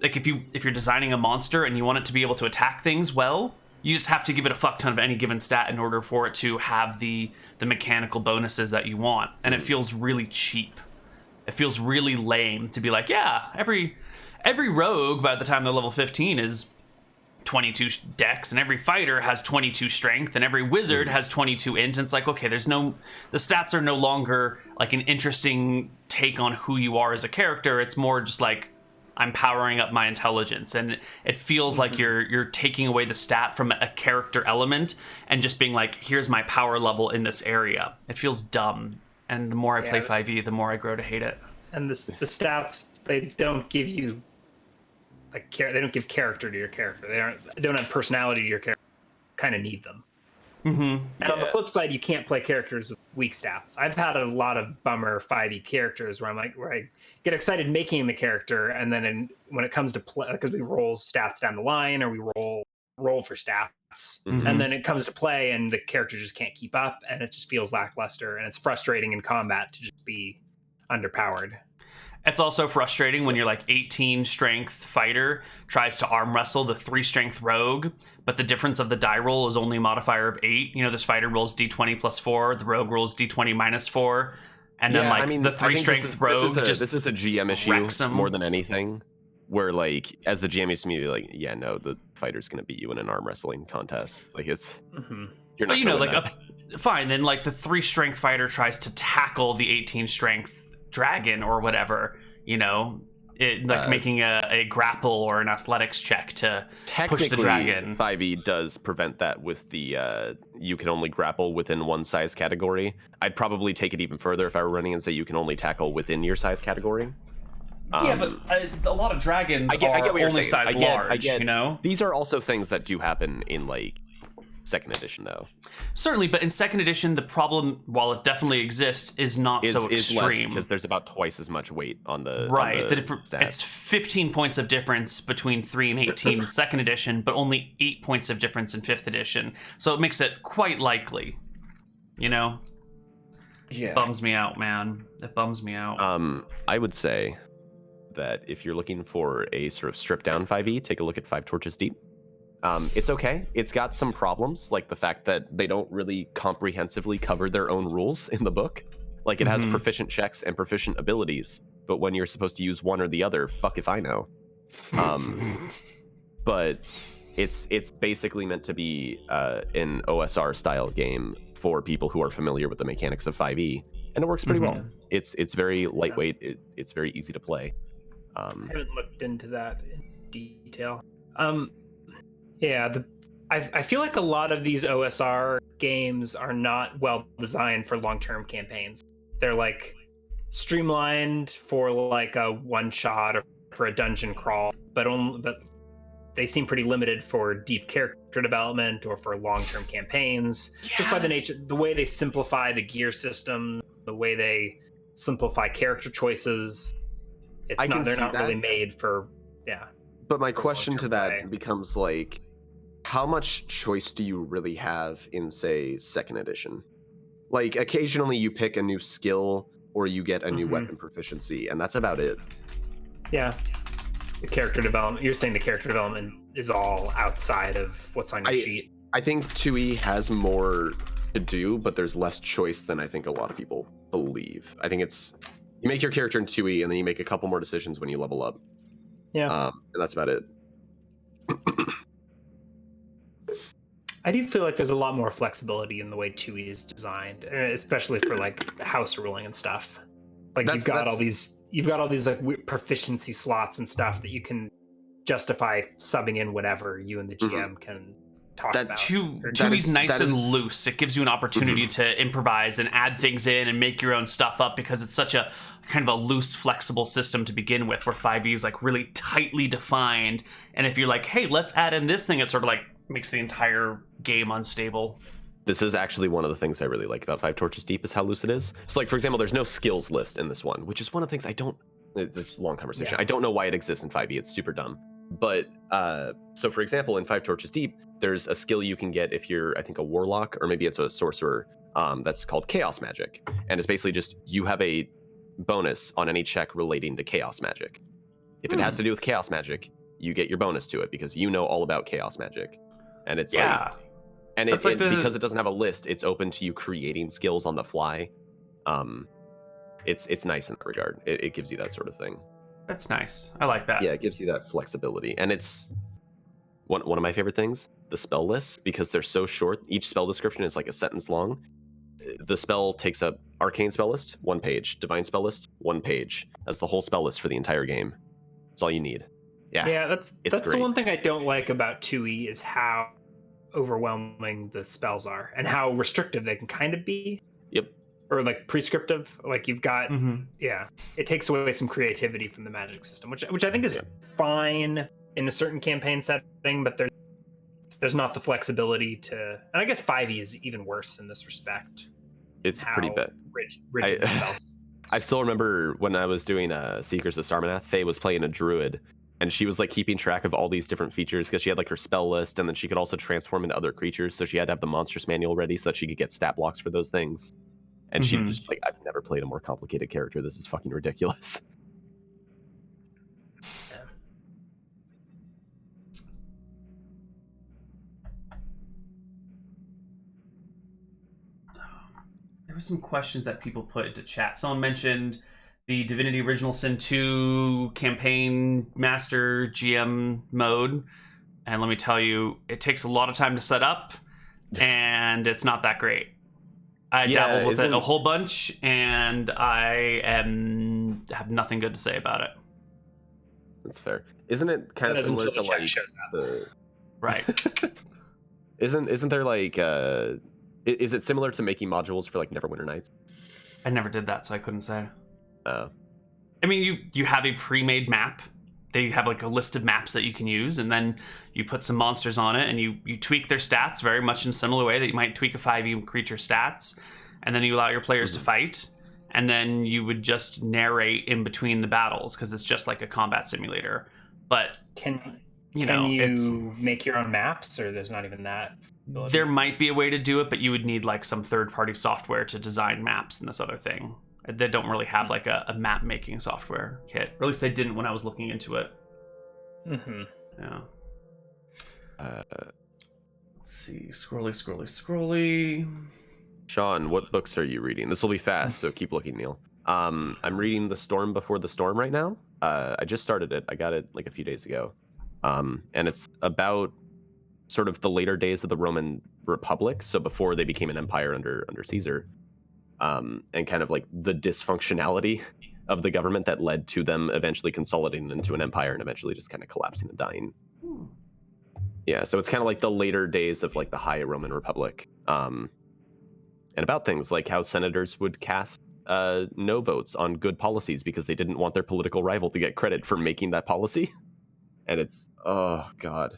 like, if you're designing a monster and you want it to be able to attack things well, you just have to give it a fuck ton of any given stat in order for it to have the mechanical bonuses that you want. And it feels really cheap. It feels really lame to be like, yeah, every rogue by the time they're level 15 is 22 dex, and every fighter has 22 strength, and every wizard has 22 int. And it's like, okay, the stats are no longer like an interesting take on who you are as a character. It's more just like, I'm powering up my intelligence, and it feels like you're taking away the stat from a character element and just being like, here's my power level in this area. It feels dumb, and the more I play 5e, the more I grow to hate it. And the stats, they don't give you they don't give character to your character. They don't have personality to your character. Kind of need them. Mm-hmm. And on the flip side, you can't play characters with weak stats. I've had a lot of bummer 5e characters where I get excited making the character, and then when it comes to play, because we roll stats down the line or we roll for stats, Mm-hmm. and then it comes to play and the character just can't keep up, and it just feels lackluster, and it's frustrating in combat to just be underpowered. It's also frustrating when your like 18 strength fighter tries to arm wrestle the 3 strength rogue, but the difference of the die roll is only a modifier of 8. You know, this fighter rolls d20 plus 4, the rogue rolls d20 minus 4, and then the 3 strength rogue this is a GM issue him. more than anything, where like as the GM used to be like, yeah, no, the fighter's gonna beat you in an arm wrestling contest. Like it's you're not. But you know, like fine, then like the 3 strength fighter tries to tackle the 18 strength dragon or whatever, you know, making a grapple or an athletics check to push the dragon. 5e does prevent that with the you can only grapple within one size category. I'd probably take it even further if I were running and say you can only tackle within your size category. Yeah, but a lot of dragons are only size large, you know? These are also things that do happen in like 2nd edition though. Certainly, but in 2nd edition the problem, while it definitely exists, is not so extreme, because there's about twice as much weight on the it's 15 points of difference between 3 and 18 in 2nd edition, but only 8 points of difference in 5th edition, so it makes it quite likely, you know. It bums me out, man. It bums me out. I would say that if you're looking for a sort of stripped down 5e, take a look at 5 Torches Deep. It's okay. It's got some problems, like the fact that they don't really comprehensively cover their own rules in the book. Like it has proficient checks and proficient abilities, but when you're supposed to use one or the other, fuck if I know. But it's basically meant to be an OSR style game for people who are familiar with the mechanics of 5e, and it works pretty well. It's very lightweight. It's very easy to play. I haven't looked into that in detail. I feel like a lot of these OSR games are not well designed for long-term campaigns. They're like streamlined for like a one-shot or for a dungeon crawl, but they seem pretty limited for deep character development or for long-term campaigns. Just by the way they simplify the gear system, the way they simplify character choices. They're not really made for But my question to that becomes like, how much choice do you really have in, say, 2nd edition? Like, occasionally you pick a new skill or you get a new weapon proficiency, and that's about it. Yeah. The character development. You're saying the character development is all outside of what's on your sheet. I think 2e has more to do, but there's less choice than I think a lot of people believe. I think it's, you make your character in 2e, and then you make a couple more decisions when you level up. Yeah. And that's about it. I do feel like there's a lot more flexibility in the way 2e is designed, especially for like house ruling and stuff. Like you've got all these like proficiency slots and stuff that you can justify subbing in whatever you and the GM can talk about. 2e's nice and loose. It gives you an opportunity to improvise and add things in and make your own stuff up, because it's such a kind of a loose, flexible system to begin with, where 5e is like really tightly defined. And if you're like, hey, let's add in this thing, it sort of like makes the entire game unstable. This is actually one of the things I really like about 5 Torches Deep, is how loose it is. So like, for example, there's no skills list in this one, which is one of the things it's a long conversation. Yeah. I don't know why it exists in 5e. It's super dumb. But so for example, in 5 Torches Deep, there's a skill you can get if you're, I think, a warlock, or maybe it's a sorcerer, that's called chaos magic. And it's basically just, you have a bonus on any check relating to chaos magic. If it has to do with chaos magic, you get your bonus to it because you know all about chaos magic. And it's because it doesn't have a list, it's open to you creating skills on the fly. It's nice in that regard. It gives you that sort of thing. That's nice. I like that. Yeah, it gives you that flexibility. And it's one of my favorite things, the spell lists, because they're so short. Each spell description is like a sentence long. The spell takes up arcane spell list, 1 page, divine spell list, 1 page. That's the whole spell list for the entire game. That's all you need. Yeah, that's the one thing I don't like about 2e, is how overwhelming the spells are and how restrictive they can kind of be. Yep. Or like prescriptive. Like you've got it takes away some creativity from the magic system, which I think is fine in a certain campaign setting, but there's not the flexibility to, and I guess 5e is even worse in this respect. It's pretty bad. Rigid the spells. I still remember when I was doing Seekers of Sarmanath, Faye was playing a druid, and she was like keeping track of all these different features because she had like her spell list, and then she could also transform into other creatures, so she had to have the monstrous manual ready so that she could get stat blocks for those things. And she was just like, I've never played a more complicated character. This is fucking ridiculous. There were some questions that people put into chat. Someone mentioned the Divinity Original Sin 2 campaign master GM mode. And let me tell you, it takes a lot of time to set up, and it's not that great. I dabbled with it a whole bunch, and I have nothing good to say about it. That's fair. Isn't it kind of similar to like right? Isn't there like is it similar to making modules for like Neverwinter Nights? I never did that, so I couldn't say. Oh. I mean, you have a pre-made map. They have like a list of maps that you can use, and then you put some monsters on it, and you tweak their stats very much in a similar way that you might tweak a 5e creature stats, and then you allow your players to fight, and then you would just narrate in between the battles because it's just like a combat simulator. But can you make your own maps, or there's not even that? There might be a way to do it, but you would need like some third-party software to design maps and this other thing. They don't really have like a map making software kit, or at least they didn't when I was looking into it. Yeah. Let's see. Scrolly. Sean, what books are you reading? This will be fast, so keep looking, Neal. I'm reading The Storm Before the Storm right now. I just started it. I got it like a few days ago. And it's about sort of the later days of the Roman Republic, so before they became an empire under Caesar. And kind of like the dysfunctionality of the government that led to them eventually consolidating into an empire and eventually just kind of collapsing and dying. Yeah, so it's kind of like the later days of like the High Roman Republic. And about things like how senators would cast no votes on good policies because they didn't want their political rival to get credit for making that policy. And it's, oh, God.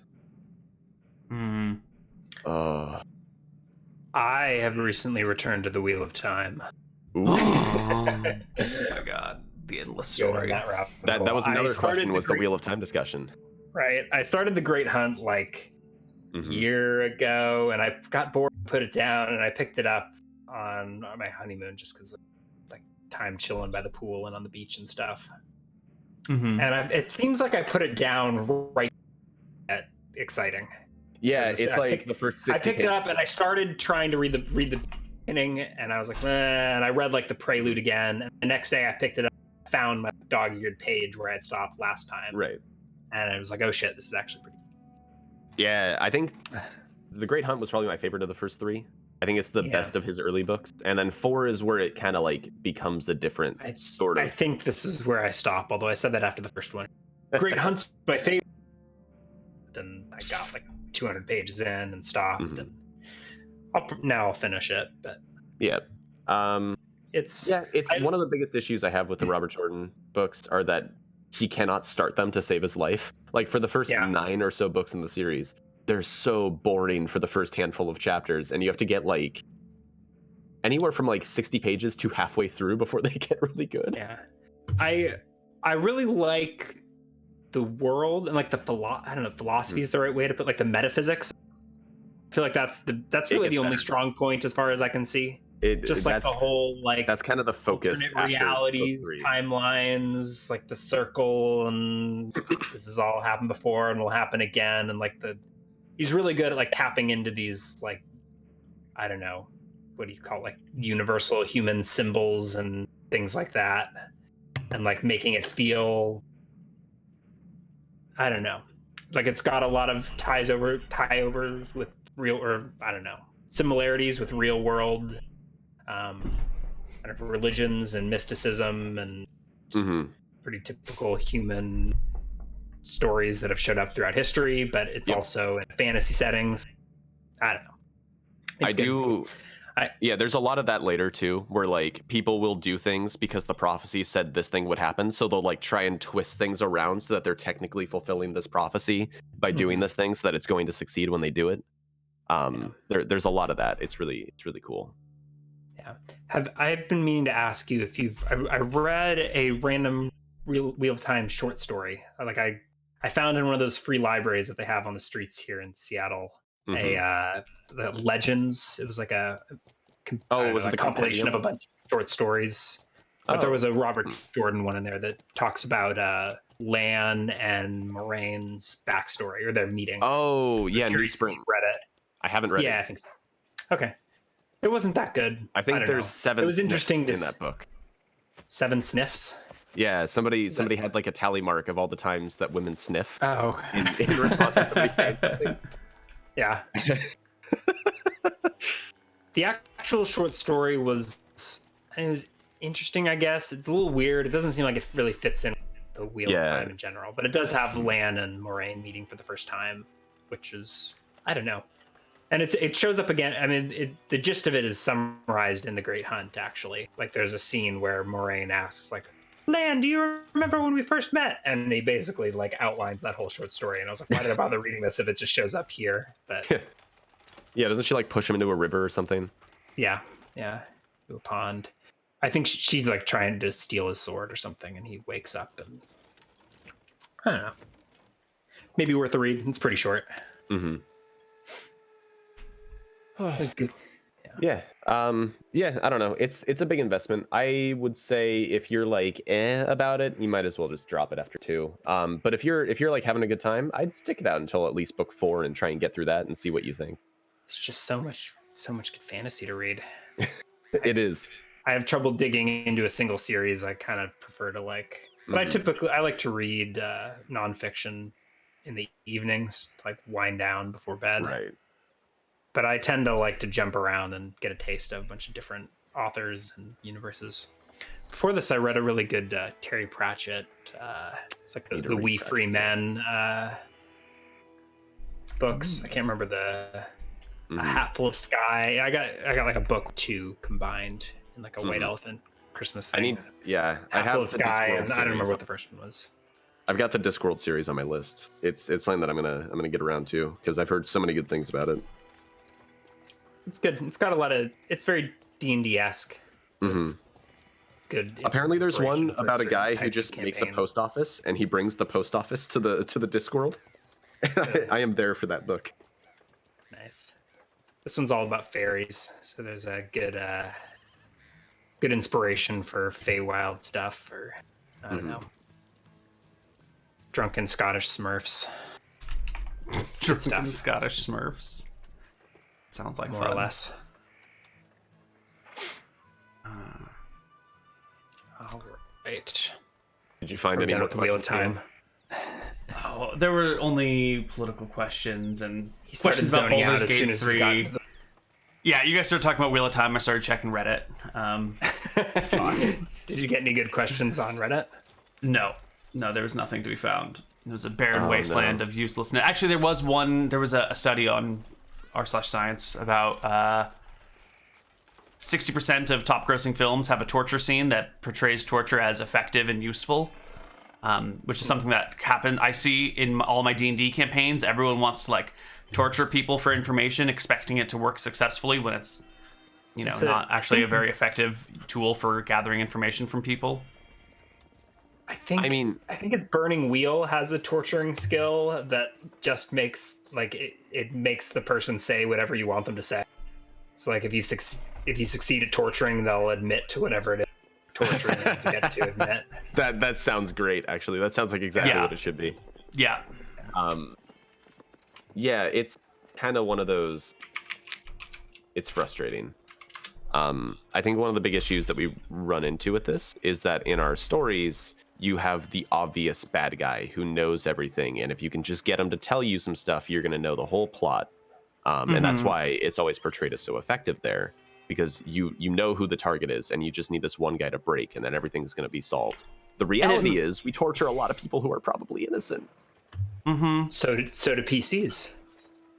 I have recently returned to the Wheel of Time. Oh my God, the endless story. That was another question, was the Wheel of Time discussion. Right. I started the Great Hunt like a year ago, and I got bored, put it down, and I picked it up on my honeymoon just because like time chilling by the pool and on the beach and stuff. And it seems like I put it down right at exciting. Yeah, it's like the first 60 I picked it up and I started trying to read the beginning, and I was like, and I read like the prelude again. And the next day I picked it up, found my dog-eared page where I had stopped last time. Right. And I was like, oh shit, this is actually pretty. Yeah, I think The Great Hunt was probably my favorite of the first three. I think it's the best of his early books. And then 4 is where it kind of like becomes a different sort of. I think this is where I stop, although I said that after the first one. Great Hunt's my favorite. And I got like 200 pages in and stopped, and I'll finish it. But it's one of the biggest issues I have with the Robert Jordan books are that he cannot start them to save his life. Like for the first 9 or so books in the series, they're so boring for the first handful of chapters, and you have to get like anywhere from like 60 pages to halfway through before they get really good. Yeah, I really like the world and like the philosophy is the right way to put, like the metaphysics. I feel like that's really the only strong point as far as I can see. Just like the whole like that's kind of the focus. Realities, timelines, like the circle, and this has all happened before and will happen again, and like he's really good at like tapping into these like, I don't know, what do you call it, like universal human symbols and things like that, and like making it feel, I don't know, like it's got a lot of tie-overs with real, or I don't know, similarities with real world kind of religions and mysticism and pretty typical human stories that have showed up throughout history, but it's also in fantasy settings. I don't know. Yeah, there's a lot of that later too, where like people will do things because the prophecy said this thing would happen, so they'll like try and twist things around so that they're technically fulfilling this prophecy by doing this thing, so that it's going to succeed when they do it. There's a lot of that. It's really cool. Yeah. I've been meaning to ask you if I read a random Wheel of Time short story. I found in one of those free libraries that they have on the streets here in Seattle. The Legends. It was like a compilation of a bunch of short stories. But there was a Robert Jordan one in there that talks about Lan and Moraine's backstory or their meeting. Oh, yeah, Newspring. Read it. I haven't read it. Yeah, I think so. Okay. It wasn't that good. I think there's 7 It was interesting in that book. 7 sniffs? Yeah, somebody had like a tally mark of all the times that women sniff. Oh. In response to somebody saying something. Yeah. The actual short story was interesting, I guess. It's a little weird. It doesn't seem like it really fits in with the Wheel of Time in general, but it does have Lan and Moraine meeting for the first time, which is, I don't know. And it shows up again. I mean, the gist of it is summarized in The Great Hunt, actually. Like, there's a scene where Moraine asks, like, Lan, do you remember when we first met? And he basically, like, outlines that whole short story. And I was like, why did I bother reading this if it just shows up here? But yeah, doesn't she, like, push him into a river or something? Yeah, to a pond. I think she's, like, trying to steal his sword or something, and he wakes up, and I don't know. Maybe worth a read. It's pretty short. Mm-hmm. It was good. Yeah. I don't know. It's a big investment. I would say if you're like about it, you might as well just drop it after 2. But if you're like having a good time, I'd stick it out until at least book 4 and try and get through that and see what you think. It's just so much good fantasy to read. It is. I have trouble digging into a single series. I kind of prefer to like, but I like to read nonfiction in the evenings, like wind down before bed. Right. But I tend to like to jump around and get a taste of a bunch of different authors and universes. Before this, I read a really good Terry Pratchett. It's like the We Free Men books. I can't remember the A Hatful of Sky. I got like a book 2 combined in like a White Elephant Christmas thing. I have Hatful of the Sky, Discworld and I don't remember what the first one was. I've got the Discworld series on my list. It's something that I'm gonna get around to because I've heard so many good things about it. It's good. It's got a lot of. It's very D&D-esque. Good. Apparently, there's one about a guy who just makes a post office and he brings the post office to the Discworld. I am there for that book. Nice. This one's all about fairies, so there's a good inspiration for Feywild stuff, or I don't know, drunken Scottish Smurfs. Drunken Scottish Smurfs. Sounds like more fun. or less. All right. Did you find any more Wheel of Time? Oh, there were only political questions and He started questions about zoning out Baldur's as Gate soon as we 3. got. Yeah, you guys started talking about Wheel of Time. I started checking Reddit. Did you get any good questions on Reddit? No, there was nothing to be found. It was a barren wasteland of uselessness. Actually, there was one. There was a study on r/science about 60% of top-grossing films have a torture scene that portrays torture as effective and useful, which is something that happened. I see in all my D&D campaigns. Everyone wants to like torture people for information, expecting it to work successfully when it's not actually a very effective tool for gathering information from people. I think it's Burning Wheel has a torturing skill that just makes like it makes the person say whatever you want them to say. So like if you succeed at torturing, they'll admit to whatever it is torturing them to get to admit. That sounds great. Actually, that sounds like exactly what it should be. Yeah. Yeah, it's kind of one of those. It's frustrating. I think one of the big issues that we run into with this is that in our stories, you have the obvious bad guy who knows everything, and if you can just get him to tell you some stuff, you're going to know the whole plot. And that's why it's always portrayed as so effective there, because you know who the target is, and you just need this one guy to break, and then everything's going to be solved. The reality is we torture a lot of people who are probably innocent. So do PCs.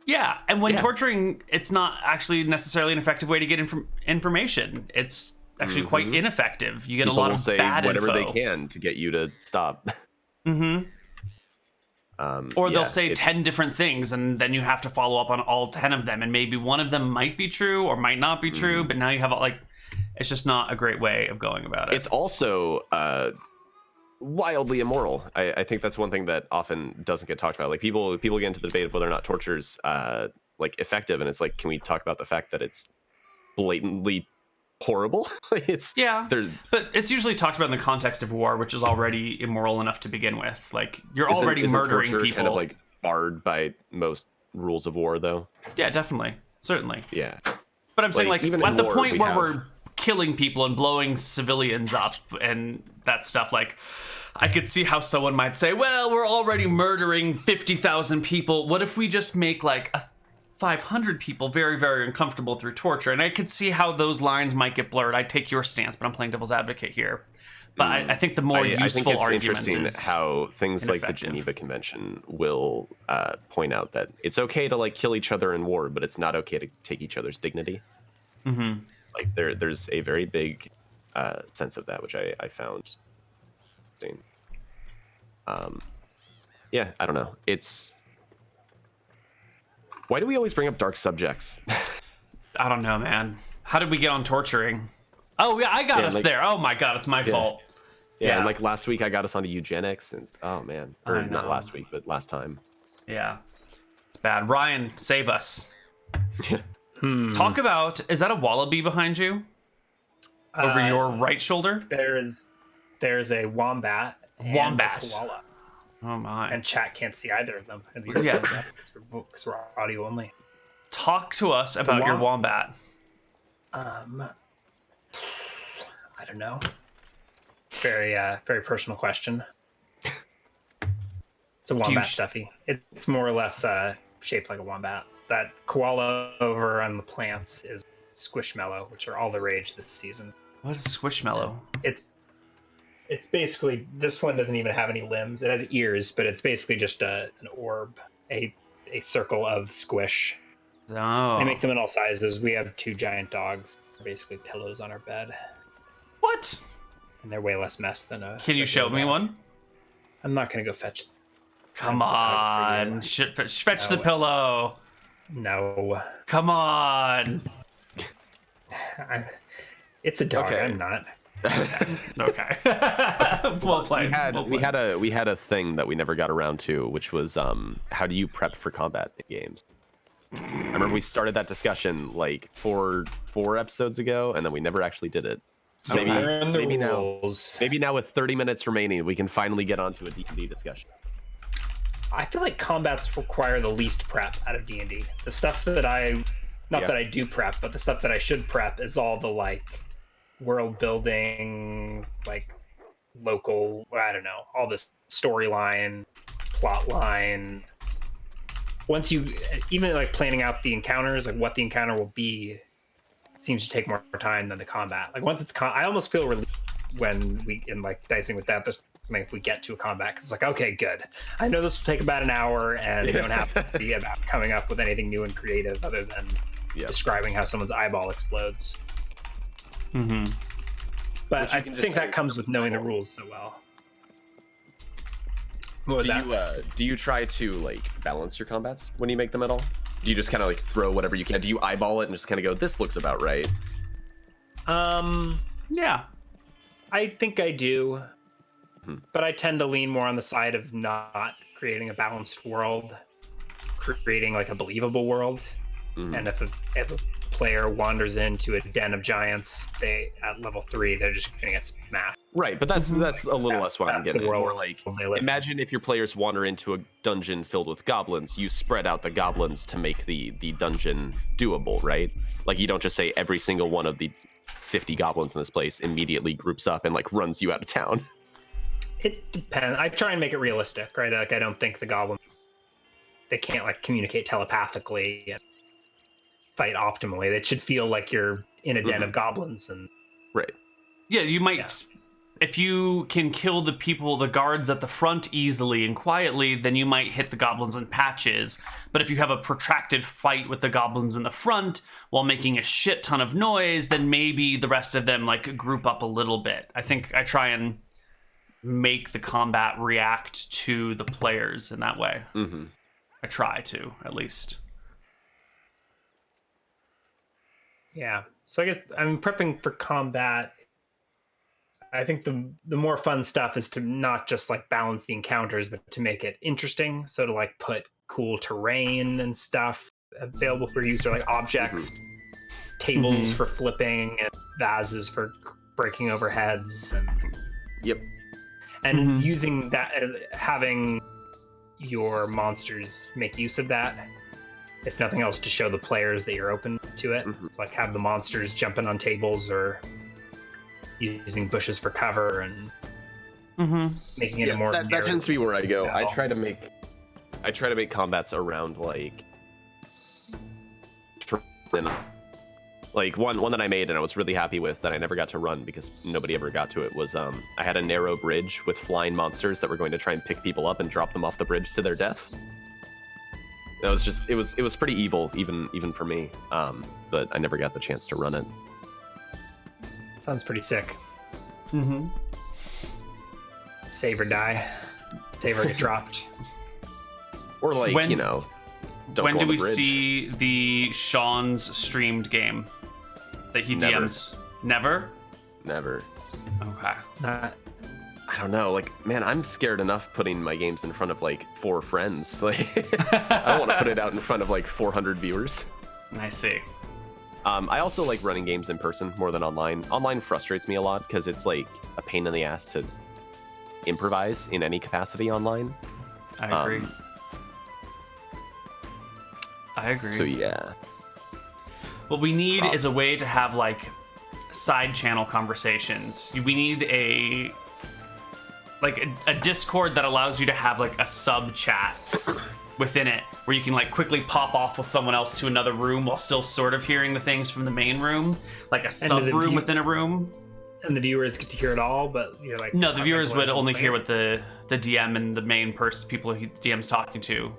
Yeah, and when torturing, it's not actually necessarily an effective way to get information. It's actually quite ineffective. You get People a lot will of say bad whatever info. they can to get you to stop. Or they'll say 10 different things, and then you have to follow up on all 10 of them, and maybe one of them might be true or might not be true, but now you have like, it's just not a great way of going about it. It's also wildly immoral. I think that's one thing that often doesn't get talked about. Like people get into the debate of whether or not torture's like effective, and it's like, can we talk about the fact that it's blatantly horrible? But it's usually talked about in the context of war, which is already immoral enough to begin with. Like you're already murdering people. Kind of like barred by most rules of war, though. Yeah, definitely, certainly. Yeah, but I'm saying like even at the war, point where we're killing people and blowing civilians up and that stuff, like I could see how someone might say, well, we're already murdering 50,000 people. What if we just make like 500 people very, very uncomfortable through torture? And I could see how those lines might get blurred. I take your stance, but I'm playing devil's advocate here. But I think the more useful I think it's argument interesting is how things like the Geneva Convention will point out that it's okay to like kill each other in war, but it's not okay to take each other's dignity. Like there's a very big sense of that, which I found interesting. Yeah, I don't know. It's why do we always bring up dark subjects? I don't know, man. How did we get on torturing? Oh yeah, I got us there. Oh my god, it's my fault. Yeah, and like last week I got us onto eugenics, and oh man, or not last week, but last time. Yeah, it's bad. Ryan, save us. Talk about, is that a wallaby behind you? Over your right shoulder? There's a wombat. Wombat. And a koala. Oh my. And chat can't see either of them. Yeah. Because we're audio only. Talk to us about your wombat. I don't know. It's very very personal question. It's a wombat stuffy. It's more or less shaped like a wombat. That koala over on the plants is Squishmallow, which are all the rage this season. What is Squishmallow? It's basically, this one doesn't even have any limbs. It has ears, but it's basically just an orb, a circle of squish. Oh. They make them in all sizes. We have 2 giant dogs, basically pillows on our bed. What? And they're way less mess than a... Can you show me one? I'm not going to go fetch... Come on. Fetch the pillow. No. Come on. It's a dog. Okay. I'm not. Okay. Well played. We had a thing that we never got around to, which was how do you prep for combat in games? I remember we started that discussion like four episodes ago, and then we never actually did it. So maybe now with 30 minutes remaining, we can finally get onto a D&D discussion. I feel like combats require the least prep out of D&D. The stuff that that I do prep, but the stuff that I should prep is all the like world building, like local, I don't know, all this storyline, plot line. Once you even like planning out the encounters, like what the encounter will be, seems to take more time than the combat. Like once it's I almost feel relieved when we in like dicing with that. There's something if we get to a combat, because it's like, okay, good. I know this will take about an hour, and we don't have to be about coming up with anything new and creative other than describing how someone's eyeball explodes. But I think that comes with knowing the rules so well. What was that? Do you try to like balance your combats when you make them at all? Do you just kind of like throw whatever you can? Do you eyeball it and just kind of go, this looks about right? Yeah. I think I do. But I tend to lean more on the side of not creating a balanced world, creating like a believable world. And if a player wanders into a den of giants, at level 3, they're just gonna get smashed. Right, but that's a little less what I'm getting at. More like, live. Imagine if your players wander into a dungeon filled with goblins, you spread out the goblins to make the dungeon doable, right? Like you don't just say every single one of the 50 goblins in this place immediately groups up and like runs you out of town. It depends. I try and make it realistic, right? Like I don't think the goblins, they can't like communicate telepathically and fight optimally. It should feel like you're in a den of goblins and right. Yeah, you might if you can kill the guards at the front easily and quietly, then you might hit the goblins in patches. But if you have a protracted fight with the goblins in the front while making a shit ton of noise, then maybe the rest of them like group up a little bit. I think I try and make the combat react to the players in that way. Mm-hmm. I try to, at least. Yeah. So I guess I'm prepping for combat. I think the more fun stuff is to not just like balance the encounters, but to make it interesting. So to like put cool terrain and stuff available for use, or like objects, tables for flipping, and vases for breaking over heads, and and using that, having your monsters make use of that, if nothing else, to show the players that you're open to it. Like have the monsters jumping on tables or using bushes for cover and making it more. That tends to be where I go. I try to make combats around like one that I made and I was really happy with that I never got to run because nobody ever got to it was I had a narrow bridge with flying monsters that were going to try and pick people up and drop them off the bridge to their death. That was just it was pretty evil even for me, but I never got the chance to run it. Sounds pretty sick. Save or die. Save or get dropped. Or like, don't when go do on the we bridge. see the Sean's streamed game that he Never. DMs? Never? Never. Okay. I don't know. Like, man, I'm scared enough putting my games in front of like 4 friends. Like, I don't want to put it out in front of like 400 viewers. I see. I also like running games in person more than online. Online frustrates me a lot because it's like a pain in the ass to improvise in any capacity online. I agree. I agree. So yeah. What we need is a way to have like side channel conversations. We need a Discord that allows you to have like a sub chat within it where you can like quickly pop off with someone else to another room while still sort of hearing the things from the main room, like a sub room within a room. And the viewers get to hear it all, but you're like, no, the viewers would only hear what the DM and the main people he DM's talking to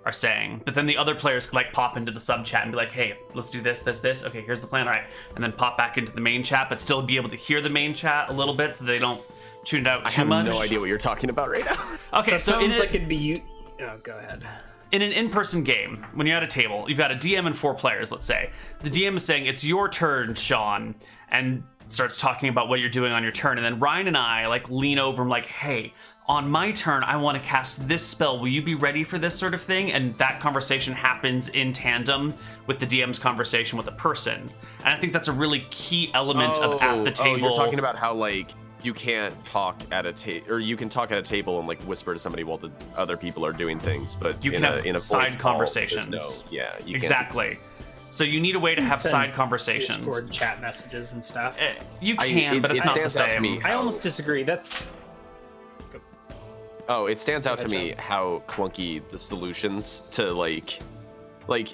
are saying. But then the other players could like pop into the sub chat and be like, hey, let's do this. Okay, here's the plan. All right. And then pop back into the main chat, but still be able to hear the main chat a little bit so they don't tune it out too much. I have no idea what you're talking about right now. Okay, so sounds like it'd be you. Oh, go ahead. In an in-person game, when you're at a table, you've got a DM and 4 players, let's say. The DM is saying, it's your turn, Sean, and starts talking about what you're doing on your turn. And then Ryan and I like lean over and like, hey, on my turn, I want to cast this spell. Will you be ready for this sort of thing? And that conversation happens in tandem with the DM's conversation with a person. And I think that's a really key element of at the table. Oh, you're talking about how like you can't talk at a table, or you can talk at a table and like whisper to somebody while the other people are doing things, but you can have in a side voice call, conversations. you exactly. So you need a way to have side conversations. Discord chat messages and stuff. You can, but it's not the same. I almost disagree. It stands out to me how clunky the solutions to like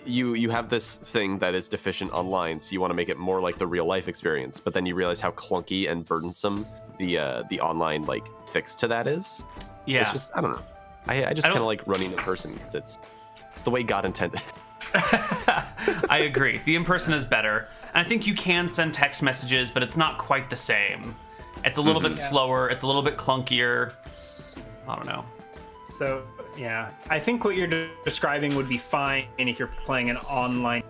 you have this thing that is deficient online, so you want to make it more like the real life experience, but then you realize how clunky and burdensome the online like fix to that is. Yeah, it's just I don't know. I just kind of like running in person because it's the way God intended. I agree. The in-person is better. And I think you can send text messages, but it's not quite the same. It's a little bit slower. It's a little bit clunkier. I don't know. So, yeah. I think what you're describing would be fine if you're playing an online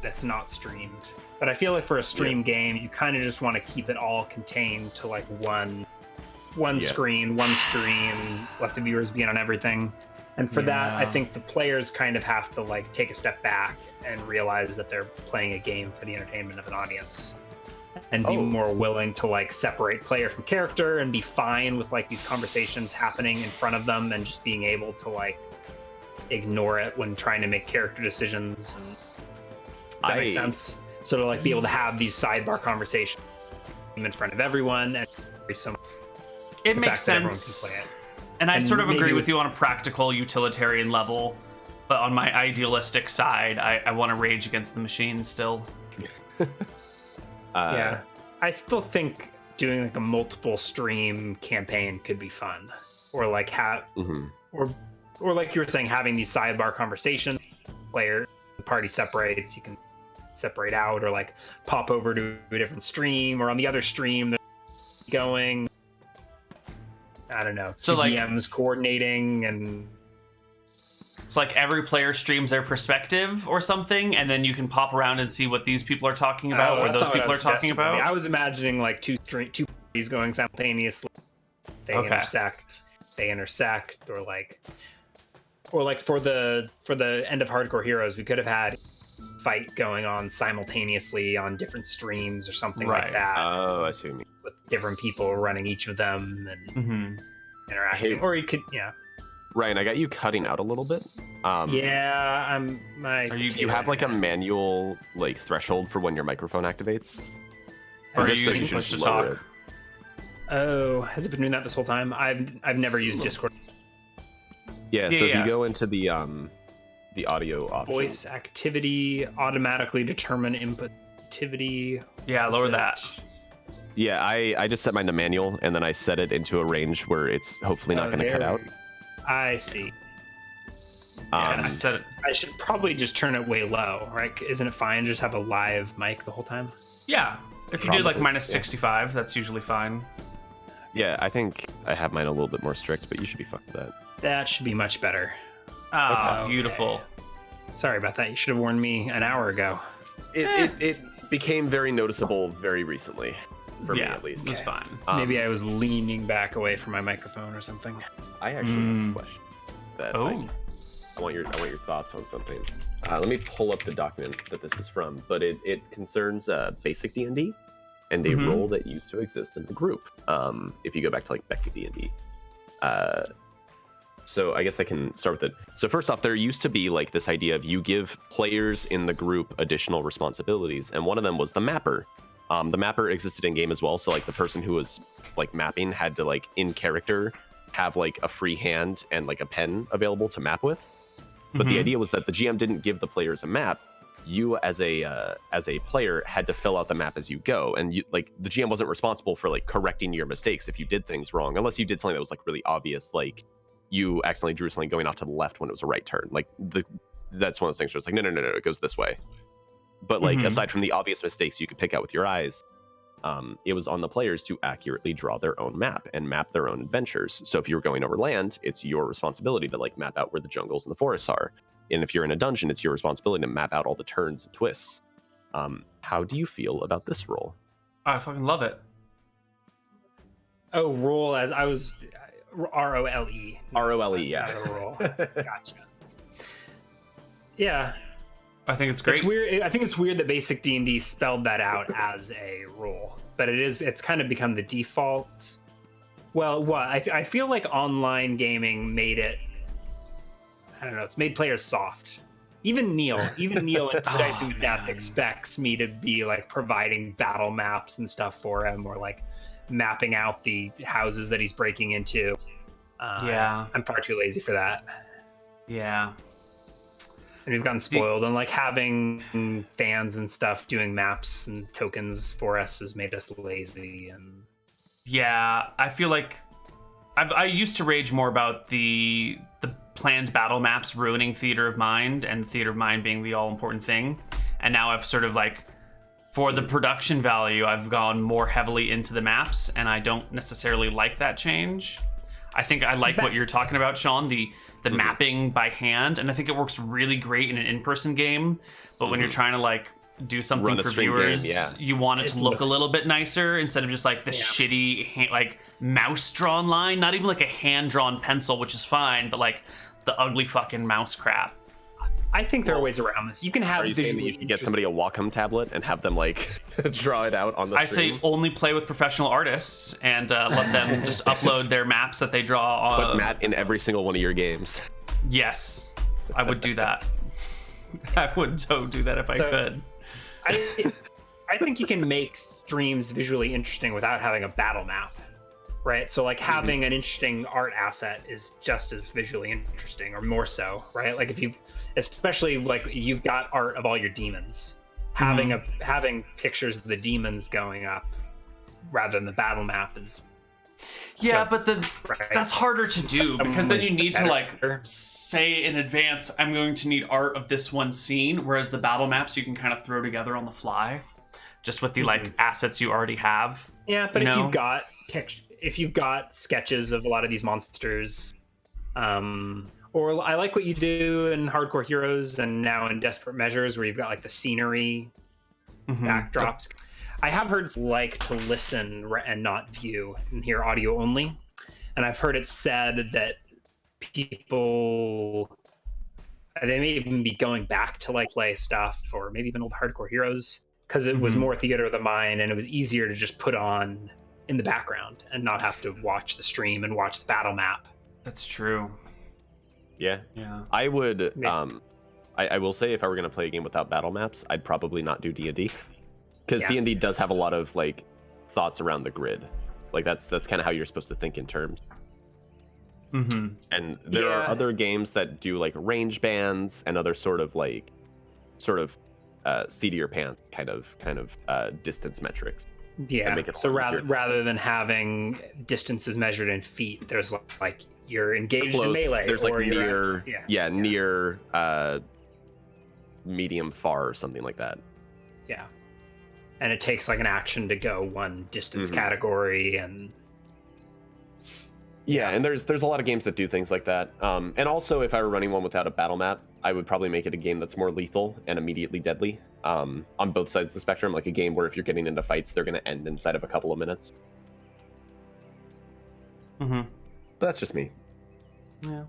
that's not streamed. But I feel like for a stream game, you kind of just want to keep it all contained to like one screen, one stream, let the viewers be in on everything. And for that, I think the players kind of have to like take a step back and realize that they're playing a game for the entertainment of an audience, and be more willing to like separate player from character and be fine with like these conversations happening in front of them and just being able to like ignore it when trying to make character decisions. And does that make sense? So to like be able to have these sidebar conversations in front of everyone and it makes sense. Play it. And I sort of agree with you on a practical utilitarian level, but on my idealistic side, I want to rage against the machine still. I still think doing like a multiple stream campaign could be fun, or like or like you were saying, having these sidebar conversations. Player, the party separates, you can separate out, or like pop over to a different stream, or on the other stream they're going. I don't know. So like DMs coordinating, and it's like every player streams their perspective or something, and then you can pop around and see what these people are talking about, or those people are talking about. I was imagining like two parties going simultaneously. They intersect, or like for the end of Hardcore Heroes, we could have had fight going on simultaneously on different streams or something like that. Oh, I see what you mean. With different people running each of them and interacting. Or you could, Ryan, I got you cutting out a little bit. You have like a manual like threshold for when your microphone activates? Or are you using push to talk? Oh, has it been doing that this whole time? I've never used Discord. Yeah, so if you go into the audio option. Voice activity, automatically determine input activity. Yeah, lower that. Yeah, I just set mine to manual, and then I set it into a range where it's hopefully not going to cut out. I see. I set it. I should probably just turn it way low, right? Isn't it fine to just have a live mic the whole time? Yeah, if you did like minus 65, that's usually fine. Yeah, I think I have mine a little bit more strict, but you should be fine with that. That should be much better. Ah, beautiful. Sorry about that. You should have warned me an hour ago. It became very noticeable very recently, for me at least. It was fine. Maybe I was leaning back away from my microphone or something. I actually have a question that I want your thoughts on something. Let me pull up the document that this is from, but it concerns basic D&D and a role that used to exist in the group. If you go back to like Becky D&D. So I guess I can start with it. So first off, there used to be like this idea of you give players in the group additional responsibilities, and one of them was the mapper. The mapper existed in game as well, so like the person who was like mapping had to like in character have like a free hand and like a pen available to map with. But the idea was that the GM didn't give the players a map. You as a player had to fill out the map as you go, and you like the GM wasn't responsible for like correcting your mistakes if you did things wrong, unless you did something that was like really obvious, like you accidentally drew something going off to the left when it was a right turn. Like that's one of those things where it's like no, it goes this way. But like aside from the obvious mistakes you could pick out with your eyes, it was on the players to accurately draw their own map and map their own adventures. So if you were going over land, it's your responsibility to like map out where the jungles and the forests are. And if you're in a dungeon, it's your responsibility to map out all the turns and twists. How do you feel about this role? I fucking love it. Oh, role as I was ROLE. ROLE, yeah. Role. Gotcha. Yeah. I think it's great. It's weird. I think it's weird that basic D&D spelled that out as a role, but it's kind of become the default. Well, what? I feel like online gaming made it, I don't know, it's made players soft. Even Neal in Dicing with Death expects me to be like providing battle maps and stuff for him, or like mapping out the houses that he's breaking into. I'm far too lazy for that. Yeah. And we've gotten spoiled, and like having fans and stuff doing maps and tokens for us has made us lazy. And yeah, I feel like I used to rage more about the planned battle maps ruining Theater of Mind, and Theater of Mind being the all-important thing. And now I've sort of like, for the production value, I've gone more heavily into the maps, and I don't necessarily like that change. I think I like what you're talking about, Sean, the mapping by hand, and I think it works really great in an in-person game. But when you're trying to like do something for viewers, you want it to look a little bit nicer instead of just like this shitty like mouse drawn line. Not even like a hand drawn pencil, which is fine, but like the ugly fucking mouse crap. I think there are ways around this. You can have. Are you saying that you should get somebody a Wacom tablet and have them like draw it out on the screen? I say only play with professional artists and let them just upload their maps that they draw. Put Matt in every single one of your games. Yes, I would do that. I would do that if I could. I think you can make streams visually interesting without having a battle map, right? So like having an interesting art asset is just as visually interesting, or more so, right? Like especially like you've got art of all your demons, having pictures of the demons going up rather than the battle map is. Yeah, but right. that's harder to do because then you need to like say in advance, I'm going to need art of this one scene, whereas the battle maps you can kind of throw together on the fly, just with the like assets you already have. Yeah, but if you've got sketches of a lot of these monsters, or I like what you do in Hardcore Heroes and now in Desperate Measures, where you've got like the scenery backdrops. I have heard it's like to listen and not view and hear audio only. And I've heard it said that people, they may even be going back to like play stuff or maybe even old Hardcore Heroes because it was more theater of the mind and it was easier to just put on in the background and not have to watch the stream and watch the battle map. That's true. Yeah. I would, I will say if I were going to play a game without battle maps, I'd probably not do D&D. Because D&D does have a lot of like thoughts around the grid, like that's kind of how you're supposed to think in terms. And there are other games that do like range bands and other sort of seat of your pants kind of distance metrics. Yeah. So rather than having distances measured in feet, there's like you're engaged in melee. There's like near, near, near, medium, far, or something like that. Yeah. And it takes like an action to go one distance category and and there's a lot of games that do things like that. And also if I were running one without a battle map, I would probably make it a game that's more lethal and immediately deadly. On both sides of the spectrum, like a game where if you're getting into fights, they're going to end inside of a couple of minutes. But that's just me. Yeah.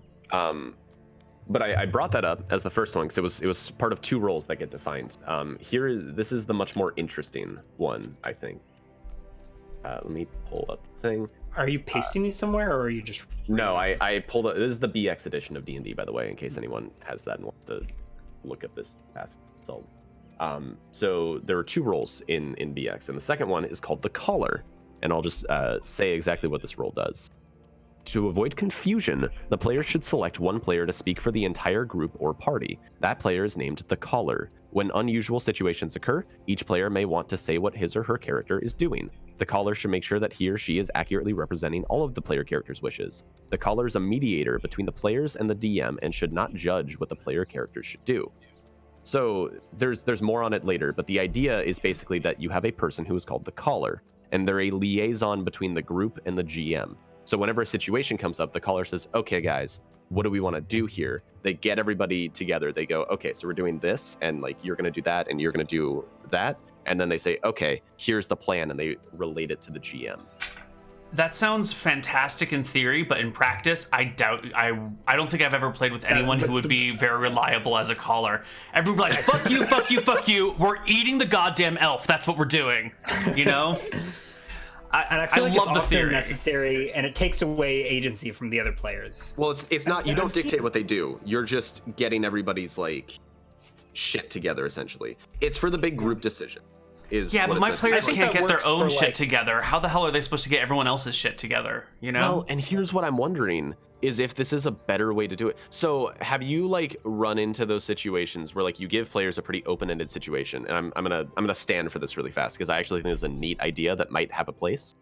But I brought that up as the first one because it was part of two roles that get defined. This is the much more interesting one, I think. Let me pull up the thing. Are you pasting these somewhere, or are you just? No, I pulled it. This is the BX edition of D&D, by the way, in case anyone has that and wants to look at this task. So there are two roles in BX, and the second one is called the Caller, and I'll just say exactly what this role does. To avoid confusion, the player should select one player to speak for the entire group or party. That player is named the Caller. When unusual situations occur, each player may want to say what his or her character is doing. The Caller should make sure that he or she is accurately representing all of the player character's wishes. The Caller is a mediator between the players and the DM and should not judge what the player characters should do. So there's more on it later, but the idea is basically that you have a person who is called the Caller, and they're a liaison between the group and the GM. So whenever a situation comes up, the Caller says, okay, guys, what do we want to do here? They get everybody together. They go, okay, so we're doing this, and like you're going to do that, and you're going to do that. And then they say, okay, here's the plan, and they relate it to the GM. That sounds fantastic in theory, but in practice, I don't think I've ever played with anyone who would be very reliable as a Caller. Everyone would be like, fuck you, fuck you, fuck you. We're eating the goddamn elf. That's what we're doing. You know? I feel like love it's the theory. Necessary, and it takes away agency from the other players. Well, it's not. You don't dictate what they do. You're just getting everybody's like shit together. Essentially, it's for the big group decision. But my players can't get their own shit together. How the hell are they supposed to get everyone else's shit together? You know. Well, and here's what I'm wondering is if this is a better way to do it. So have you like run into those situations where like you give players a pretty open-ended situation, and I'm gonna stand for this really fast because I actually think it's a neat idea that might have a place.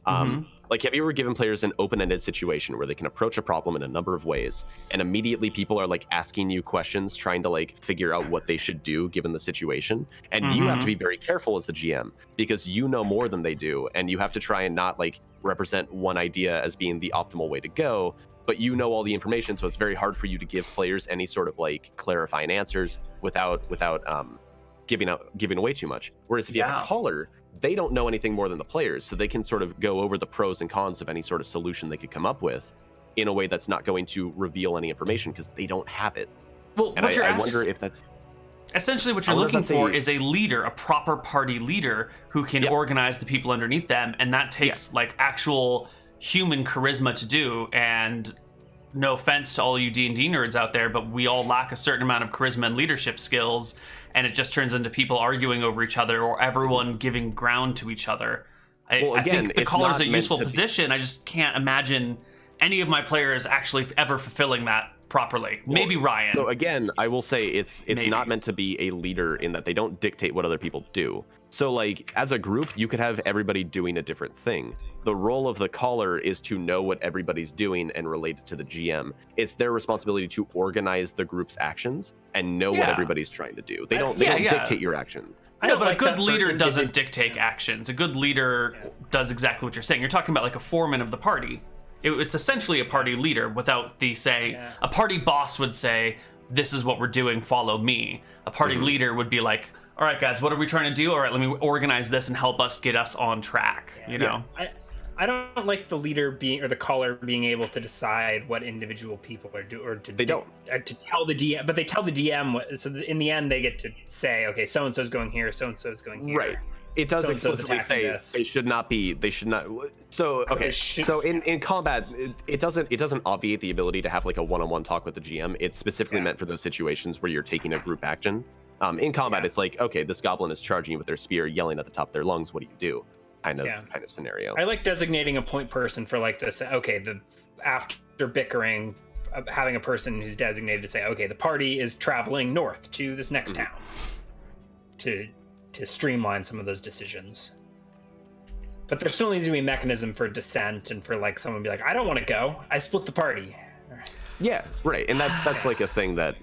Like, have you ever given players an open-ended situation where they can approach a problem in a number of ways, and immediately people are like asking you questions, trying to like figure out what they should do given the situation, and you have to be very careful as the GM because you know more than they do, and you have to try and not like represent one idea as being the optimal way to go, but you know all the information, so it's very hard for you to give players any sort of like clarifying answers without giving away too much. Whereas if you have a Caller, they don't know anything more than the players, so they can sort of go over the pros and cons of any sort of solution they could come up with in a way that's not going to reveal any information because they don't have it. Well, and I wonder if that's essentially what you're looking for is a leader, a proper party leader who can organize the people underneath them, and that takes like actual human charisma to do. And no offense to all you D&D nerds out there, but we all lack a certain amount of charisma and leadership skills, and it just turns into people arguing over each other or everyone giving ground to each other. I think the Caller's a useful position. I just can't imagine any of my players actually ever fulfilling that properly. Maybe Ryan. So again, I will say it's Maybe. not meant to be a leader in that they don't dictate what other people do. So like as a group, you could have everybody doing a different thing. The role of the caller is to know what everybody's doing and relate it to the GM. It's their responsibility to organize the group's actions and know what everybody's trying to do. They don't dictate your actions. No, but a good leader doesn't dictate actions. A good leader does exactly what you're saying. You're talking about like a foreman of the party. It's essentially a party leader without the say. A party boss would say, "This is what we're doing. Follow me." A party leader would be like, "All right, guys, what are we trying to do? All right, let me organize this and help us get us on track." You know. I don't like the leader being or the caller being able to decide what individual people are doing, or to to tell the DM, but they tell the DM what. So in the end, they get to say, "Okay, so and so's going here, so and so's going here." Right. It does explicitly say they should not be. They should not. So okay. So in combat, it doesn't obviate the ability to have like a one-on-one talk with the GM. It's specifically meant for those situations where you're taking a group action. In combat, it's like, okay, this goblin is charging you with their spear, yelling at the top of their lungs. What do you do? Kind of scenario. I like designating a point person for like this. Okay, after bickering, having a person who's designated to say, okay, the party is traveling north to this next town, to streamline some of those decisions. But there still needs to be a mechanism for dissent and for like someone to be like, I don't want to go. I split the party. Yeah, right. And that's like a thing that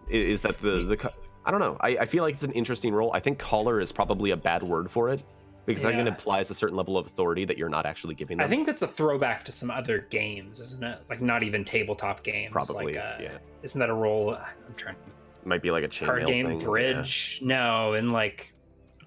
is that the I don't know. I feel like it's an interesting role. I think caller is probably a bad word for it. Because that implies a certain level of authority that you're not actually giving them. I think that's a throwback to some other games, isn't it? Like not even tabletop games. Probably, like, isn't that a role? I'm trying. Might be like a chainmail card game, thing. bridge. Yeah. No, and like.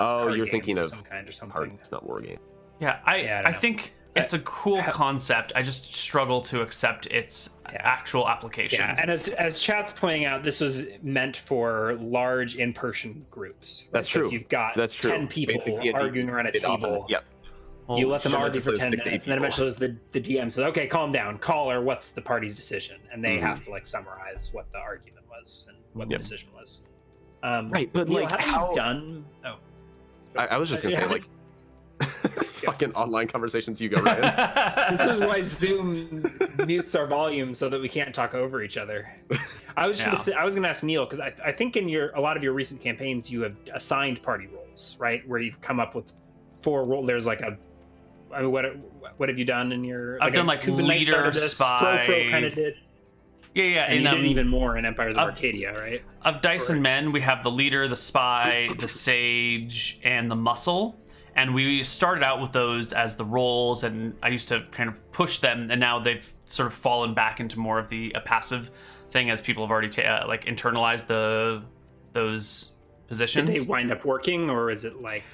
Oh, you're thinking of some kind or something. Card, it's not war game. Yeah, I think it's a cool concept. I just struggle to accept its actual application. Yeah, and as chat's pointing out, this was meant for large in-person groups. Right? That's true. If you've got 10 people arguing around a table, you let them argue for 10 minutes, and then eventually the DM says, okay, calm down, caller, what's the party's decision? And they have to like summarize what the argument was and what the decision was. Right, but Neal, like how you done? Oh, I was just gonna say like. Fucking online conversations, you go, Ryan. This is why Zoom mutes our volume so that we can't talk over each other. I was gonna ask Neal because I think in a lot of your recent campaigns you have assigned party roles, right? Where you've come up with 4 roles. There's like what have you done in your? I've done like leader, spy. Fro kind of did. Yeah, and you did even more in Empires of Arcadia, right? Of Dice and Men, we have the leader, the spy, the sage, and the muscle. And we started out with those as the roles, and I used to kind of push them, and now they've sort of fallen back into more of a passive thing as people have already internalized those positions. Did they wind up working, or is it like...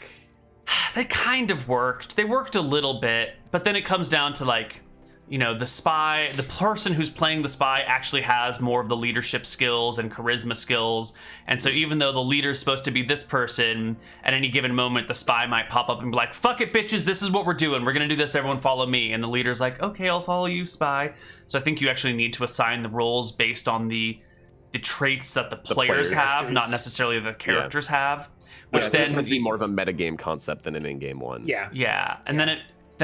They kind of worked. They worked a little bit, but then it comes down to like, you know, the spy, the person who's playing the spy actually has more of the leadership skills and charisma skills. And so even though the leader's supposed to be this person, at any given moment, the spy might pop up and be like, fuck it, bitches, this is what we're doing. We're going to do this. Everyone follow me. And the leader's like, okay, I'll follow you, spy. So I think you actually need to assign the roles based on the traits that the players have, not necessarily the characters have. Which then it's meant to be more of a metagame concept than an in-game one. Yeah. And then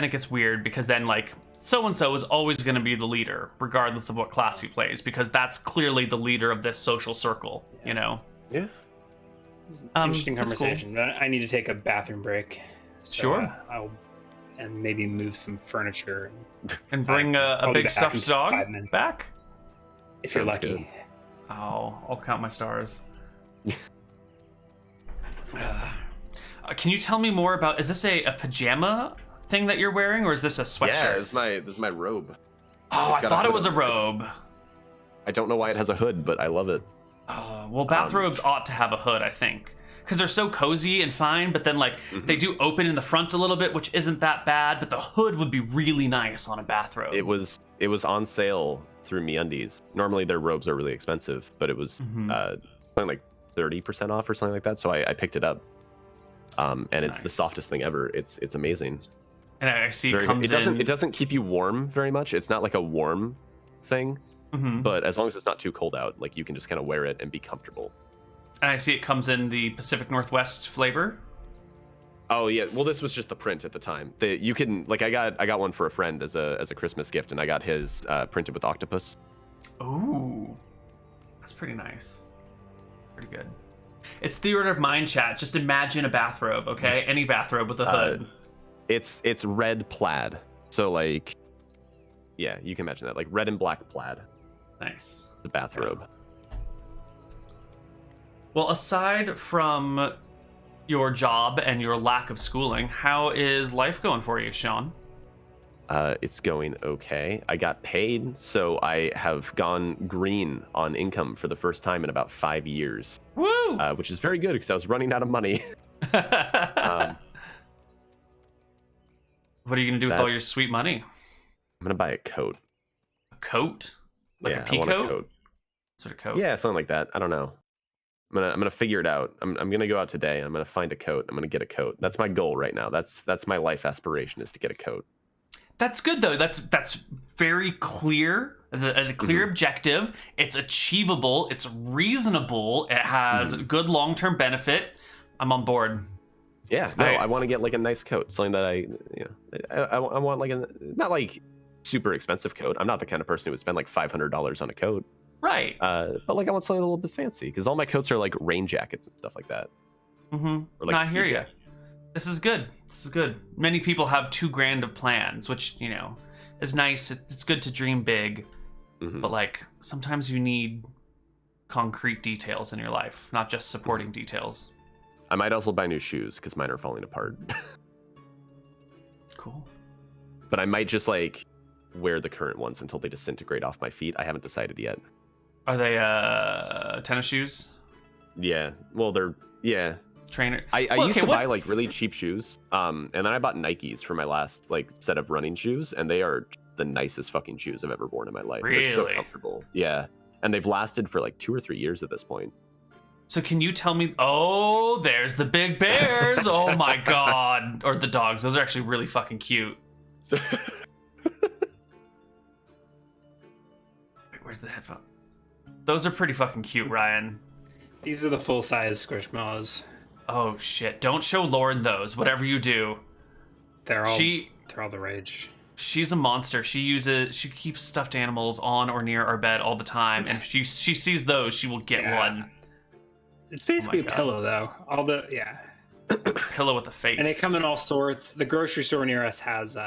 it gets weird because then like so-and-so is always going to be the leader regardless of what class he plays because that's clearly the leader of this social circle, you know? Yeah. Interesting conversation. Cool. I need to take a bathroom break. So, sure. I'll maybe move some furniture. And bring a big stuffed dog back? If you're lucky. Good. Oh, I'll count my stars. Can you tell me more about, is this a pajama thing that you're wearing, or is this a sweatshirt? Yeah, this is my robe. Oh, I thought it was a robe. I don't know why it has a hood, but I love it. Well, bathrobes ought to have a hood, I think, because they're so cozy and fine. But then, like, they do open in the front a little bit, which isn't that bad. But the hood would be really nice on a bathrobe. It was on sale through MeUndies. Normally, their robes are really expensive, but it was something like 30% off or something like that. So I picked it up, and it's the softest thing ever. It's amazing. And I see it doesn't keep you warm very much. It's not like a warm thing, but as long as it's not too cold out, like you can just kind of wear it and be comfortable. And I see it comes in the Pacific Northwest flavor. Oh yeah, well this was just the print at the time. You can like I got one for a friend as a Christmas gift, and I got his printed with octopus. Ooh. That's pretty nice. Pretty good. It's theater of mind, chat. Just imagine a bathrobe, okay? Any bathrobe with a hood. It's red plaid. So like, yeah, you can imagine that, like red and black plaid. Nice. The bathrobe. Well, aside from your job and your lack of schooling, how is life going for you, Sean? It's going okay. I got paid, so I have gone green on income for the first time in about 5 years. Woo! Which is very good because I was running out of money. What are you gonna do with all your sweet money? I'm gonna buy a coat. A coat? Like yeah, a pea I want coat? a coat? What sort of coat? Yeah, something like that. I don't know. I'm gonna figure it out. I'm gonna go out today. I'm gonna find a coat. I'm gonna get a coat. That's my goal right now. That's my life aspiration, is to get a coat. That's good though. That's very clear. It's a clear objective. It's achievable. It's reasonable. It has good long-term benefit. I'm on board. Yeah, no, I want to get like a nice coat, something that I want like a not like super expensive coat. I'm not the kind of person who would spend like $500 on a coat. Right. But like I want something a little bit fancy because all my coats are like rain jackets and stuff like that. Mm-hmm. Or like I hear you. This is good. This is good. Many people have too grand of plans, which, you know, is nice. It's good to dream big, but like sometimes you need concrete details in your life, not just supporting details. I might also buy new shoes because mine are falling apart. Cool. But I might just like wear the current ones until they disintegrate off my feet. I haven't decided yet. Are they tennis shoes? Yeah. Well, they're Trainer. I used to buy like really cheap shoes. And then I bought Nikes for my last like set of running shoes, and they are the nicest fucking shoes I've ever worn in my life. Really? They're so comfortable. Yeah. And they've lasted for like 2 or 3 years at this point. So can you tell me? Oh, there's the big bears. Oh my god. Or the dogs. Those are actually really fucking cute. Wait, where's the headphone? Those are pretty fucking cute, Ryan. These are the full-size Squishmallows. Oh shit! Don't show Lauren those. Whatever you do, They're all the rage. She's a monster. She keeps stuffed animals on or near our bed all the time, and if she sees those, she will get one. It's basically a pillow, though. Pillow with a face. And they come in all sorts. The grocery store near us has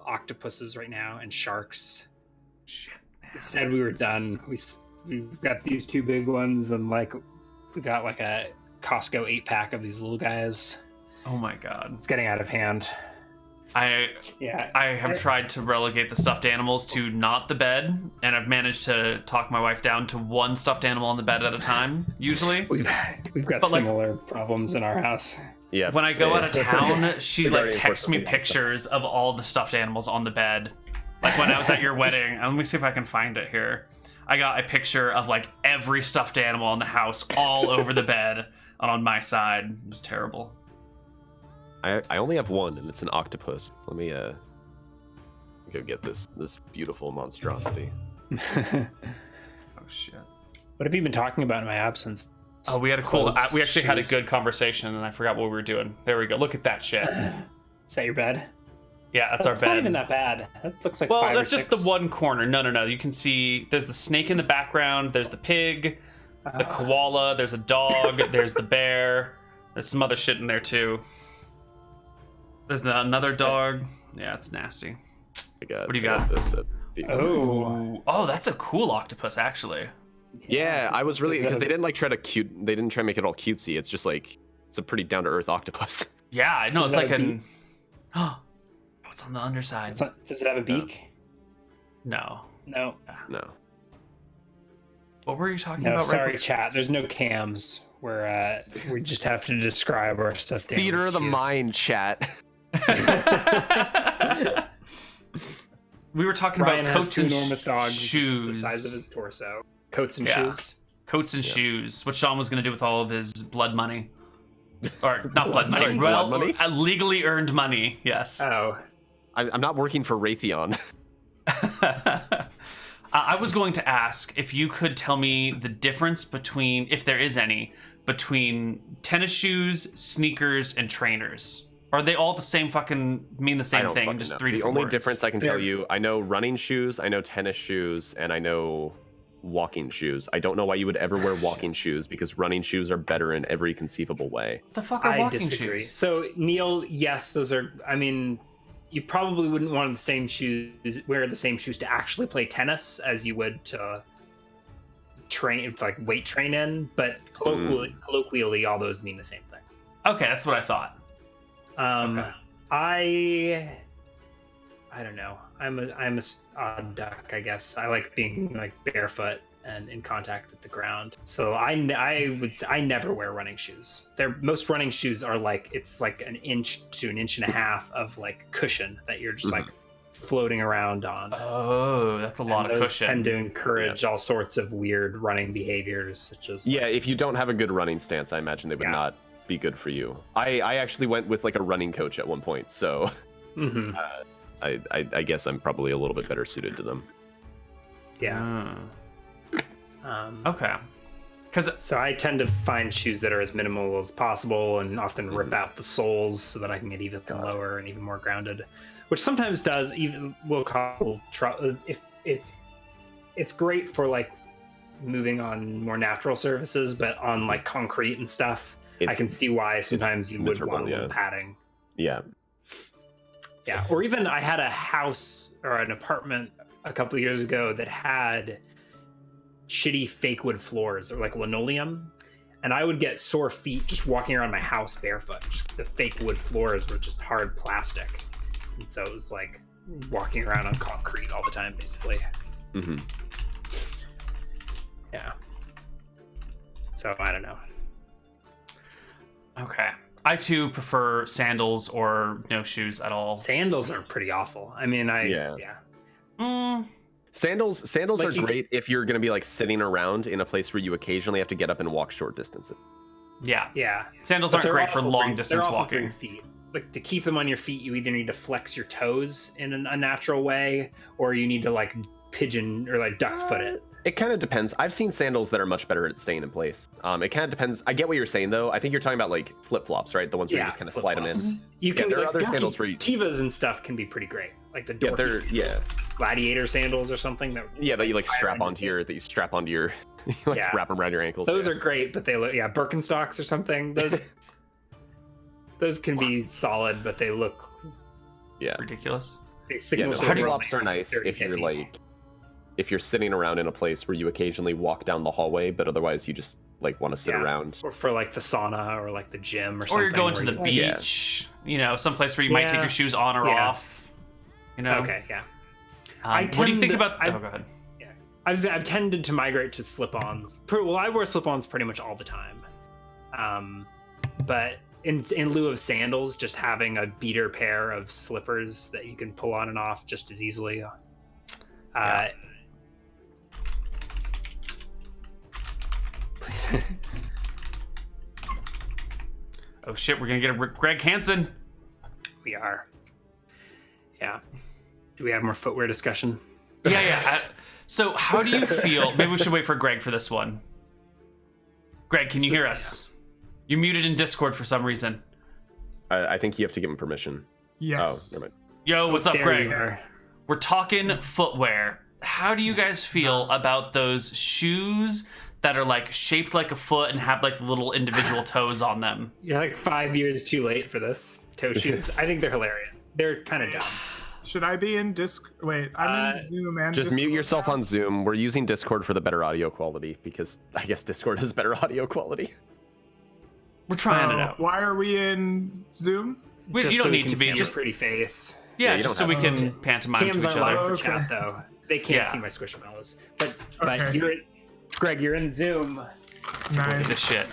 octopuses right now and sharks. Shit. Man. Said we were done. We've got these 2 big ones, and like we got like a Costco 8-pack of these little guys. Oh my god. It's getting out of hand. I have tried to relegate the stuffed animals to not the bed, and I've managed to talk my wife down to 1 stuffed animal on the bed at a time, usually. We've got similar problems in our house. Yeah. When I go out of town, she like texts me pictures of all the stuffed animals on the bed. Like when I was at your wedding, let me see if I can find it here. I got a picture of like every stuffed animal in the house all over the bed and on my side. It was terrible. I only have one, and it's an octopus. Let me go get this beautiful monstrosity. Oh shit! What have you been talking about in my absence? Oh, we had we actually had a good conversation, and I forgot what we were doing. There we go. Look at that shit. Is that your bed? Yeah, that's our bed. Not even that bad. That looks like 5 or 6. Well, that's just the one corner. No. You can see there's the snake in the background. There's the pig, the koala. There's a dog. There's the bear. There's some other shit in there too. There's another dog. Yeah, it's nasty. What do you got? Oh, that's a cool octopus, actually. Yeah, I was really because they didn't try to make it all cutesy. It's just like it's a pretty down to earth octopus. Yeah, I know. It's like oh, what's on the underside? Does it have a beak? No. No. What were you talking about? Sorry, chat. There's no cams where we just have to describe our stuff. Theater of the mind, chat. We were talking about coats and enormous dogs, shoes, the size of his torso. Coats and shoes. Coats and shoes. What Sean was going to do with all of his blood money, or not blood money? Sorry, well, blood money? Legally earned money. Yes. Oh, I'm not working for Raytheon. I was going to ask if you could tell me the difference between, if there is any, between tennis shoes, sneakers, and trainers. Are they all the same mean the same thing? Just 3 different The only words? difference I can tell you, I know running shoes, I know tennis shoes, and I know walking shoes. I don't know why you would ever wear walking shoes, because running shoes are better in every conceivable way. What the fuck are walking disagree. shoes? So Neal, yes, those are. I mean, you probably wouldn't want wear the same shoes to actually play tennis as you would to train, like weight train in. But colloquially, all those mean the same thing. Okay, that's what I thought. Okay. I don't know. I'm a odd duck, I guess. I like being like barefoot and in contact with the ground. So I never wear running shoes. Most running shoes are like, it's like an inch to an inch and a half of like cushion that you're just like floating around on. Oh, that's a lot of cushion. Tend to encourage all sorts of weird running behaviors, such as if you don't have a good running stance, I imagine they would not be good for you. I actually went with like a running coach at one point, so I guess I'm probably a little bit better suited to them. Yeah. Okay. So I tend to find shoes that are as minimal as possible, and often rip out the soles so that I can get even lower and even more grounded, which sometimes does even it's great for like moving on more natural surfaces, but on like concrete and stuff, I can see why sometimes you would want a little padding. Yeah. Yeah. Or even I had a house or an apartment a couple of years ago that had shitty fake wood floors or like linoleum, and I would get sore feet just walking around my house barefoot. Just the fake wood floors were just hard plastic, and so it was like walking around on concrete all the time, basically. Yeah. So I don't know. Okay. I too prefer sandals or no shoes at all. Sandals are pretty awful. I mean, Sandals like are great if you're going to be like sitting around in a place where you occasionally have to get up and walk short distances. Yeah. Sandals aren't great for long distance walking. For your feet. Like to keep them on your feet, you either need to flex your toes in an unnatural way, or you need to like pigeon or like duck foot it. It kind of depends. I've seen sandals that are much better at staying in place. It kind of depends. I get what you're saying though. I think you're talking about like flip-flops, right? The ones where you just kind of slide them in. You can. There are like, other sandals where Tivas and stuff can be pretty great. Like the dorky gladiator sandals or something that you like strap onto your you like wrap them around your ankles. Those are great, but they look Birkenstocks or something. Those can be solid, but they look ridiculous. They signal flip-flops are nice if you're sitting around in a place where you occasionally walk down the hallway, but otherwise you just like want to sit around. Or for like the sauna or like the gym or something. Or you're going to the beach, someplace where you might take your shoes on or off. Okay, yeah. What do you think about... go ahead. Yeah. I've tended to migrate to slip-ons. Well, I wear slip-ons pretty much all the time. But in lieu of sandals, just having a beater pair of slippers that you can pull on and off just as easily. Oh shit, we're gonna get a Greg Hansen. We are. Yeah. Do we have more footwear discussion? Yeah. So how do you feel? Maybe we should wait for Greg for this one. Greg, can you hear us? You're muted in Discord for some reason. I think you have to give him permission. Yes. Oh, never mind. Yo, what's up, Greg? We're talking footwear. How do you guys feel about those shoes that are like shaped like a foot and have like little individual toes on them? You're like 5 years too late for this. Toe shoes. I think they're hilarious. They're kind of dumb. Should I be in Wait, I'm in Zoom and just Discord mute yourself now? on Zoom. We're using Discord for the better audio quality because I guess Discord has better audio quality. We're trying it out. Why are we in Zoom? You don't need to be. Just pretty face. Yeah, just so we can pantomime to each other. Live for chat though. They can't see my squishmallows. But Greg, you're in Zoom. Nice. This shit.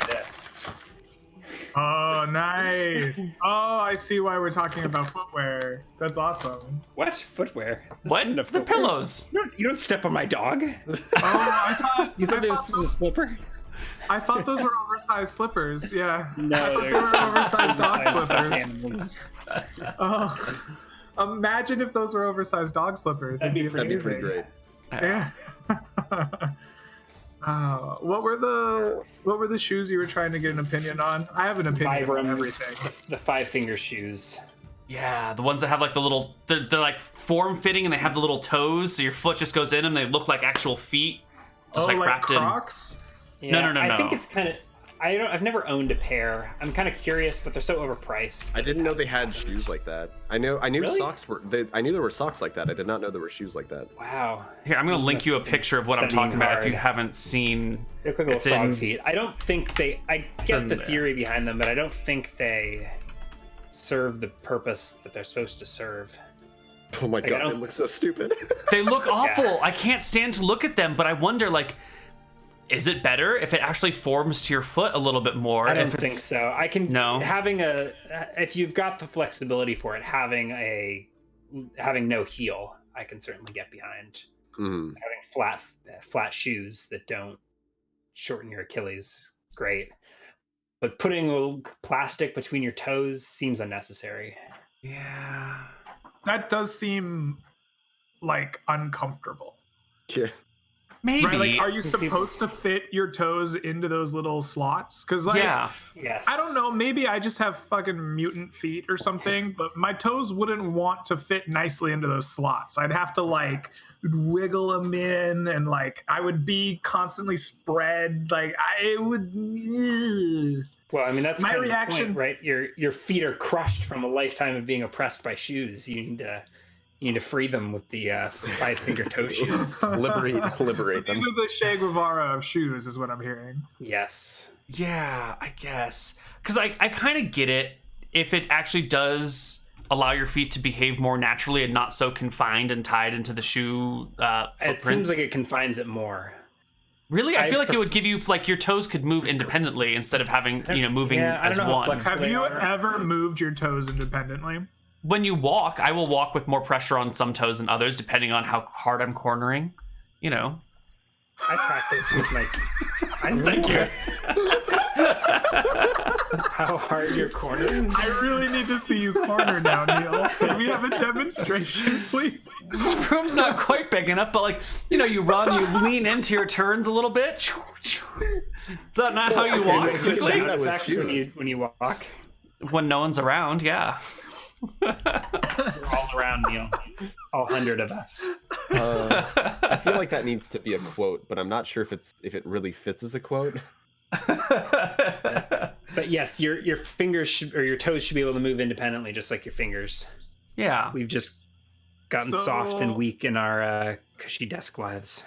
Oh, nice. Oh, I see why we're talking about footwear. That's awesome. What? Footwear? The pillows. You don't step on my dog. Oh, I thought this was a slipper. I thought those were oversized slippers. Yeah. No, they were oversized dog slippers. Oh, imagine if those were oversized dog slippers. That'd be pretty great. Yeah. What were the shoes you were trying to get an opinion on? I have an opinion on everything. The 5-finger shoes. Yeah, the ones that have like the little, they're like form fitting and they have the little toes, so your foot just goes in them. They look like actual feet. just like wrapped in. Crocs? Yeah, No. I think it's kind of. I've never owned a pair. I'm kind of curious, but they're so overpriced. I didn't know they had shoes like that. I knew Really? socks were. I knew there were socks like that. I did not know there were shoes like that. Wow. Here, I'm gonna link you a picture of what I'm talking about if you hard. haven't seen. They look like It's little frog in- feet. I don't think they. I get in the there. theory behind them, but I don't think they serve the purpose that they're supposed to serve. Oh my I god, don't- they look so stupid. They look awful. I can't stand to look at them, but I wonder, like, is it better if it actually forms to your foot a little bit more? I don't if think it's... so. I can No? if you've got the flexibility for it, having no heel, I can certainly get behind. Mhm. Having flat shoes that don't shorten your Achilles, great. But putting a little plastic between your toes seems unnecessary. Yeah. That does seem like uncomfortable. Yeah. Maybe. Right? Like, are you supposed to fit your toes into those little slots? Because, like, Yeah. Yes. I don't know, maybe I just have fucking mutant feet or something, but my toes wouldn't want to fit nicely into those slots. I'd have to, like, wiggle them in, and, like, I would be constantly spread. Like, it would. Well, I mean, that's My kind reaction- of the point, right? Your feet are crushed from a lifetime of being oppressed by shoes. You need to free them with the 5-finger toe shoes. Liberate So them. these are the Che Guevara of shoes, is what I'm hearing. Yes. Yeah, I guess. Because I kind of get it if it actually does allow your feet to behave more naturally and not so confined and tied into the shoe It footprint. seems like it confines it more. Really? I I feel like it pref- would give you, like, your toes could move independently instead of having, moving Yeah, I as don't know how one. flexible- Have you They are. ever moved your toes independently? When you walk, I will walk with more pressure on some toes than others, depending on how hard I'm cornering. You know. I practice with my. Thank you. How hard you're cornering? I really need to see you corner now, Neal. Can we have a demonstration, please? This room's not quite big enough, but, like, you run, you lean into your turns a little bit. Is that not how you walk Make good quickly? sound that with effects when you walk. When no one's around, yeah. We're all around, Neal. All 100 of us. I feel like that needs to be a quote, but I'm not sure if it really fits as a quote. But yes, your fingers or your toes should be able to move independently, just like your fingers. Yeah. We've just gotten So- soft and weak in our cushy desk lives.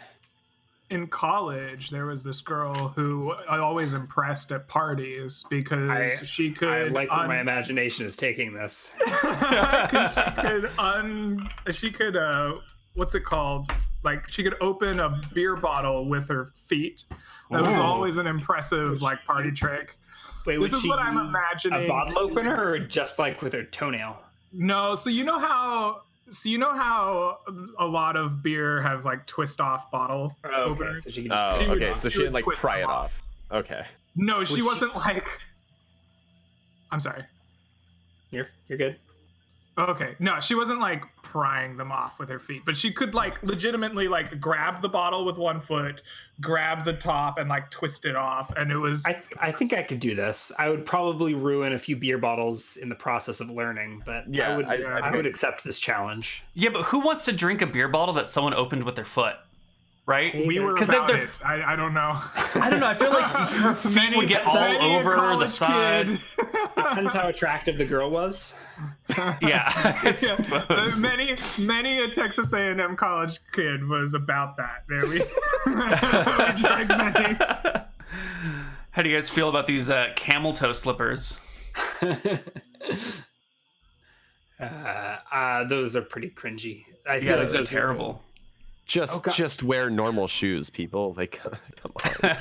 In college, there was this girl who I always impressed at parties because she could. I like where my imagination is taking this. she could what's it called? Like, she could open a beer bottle with her feet. That was Ooh. always an impressive, like, party trick. Wait, This would is she what I'm use imagining. A bottle opener, or just like with her toenail? No, so you know how a lot of beer have, like, twist off bottle Oh, okay, openers? so she can just. Oh, would- okay. So she she would had like twist pry them it off. off. Okay. No, she Would she- wasn't like. I'm sorry. You're good. Okay, no, she wasn't like prying them off with her feet, but she could, like, legitimately, like, grab the bottle with one foot, grab the top, and, like, twist it off, and it was. I think I could do this. I would probably ruin a few beer bottles in the process of learning, but Yeah, I would accept this challenge. Yeah, but who wants to drink a beer bottle that someone opened with their foot? Right? We were 'Cause about they're- it. I don't know. I don't know. I feel like her feet would get all Many a over the college side. kid. Depends how attractive the girl was. Yeah. I Yeah, suppose. many a Texas A&M college kid was about that. There we, we drank many. How do you guys feel about these camel toe slippers? Those are pretty cringy. I feel Yeah, like those are those terrible. Just God. just wear normal shoes, people. Like, come on.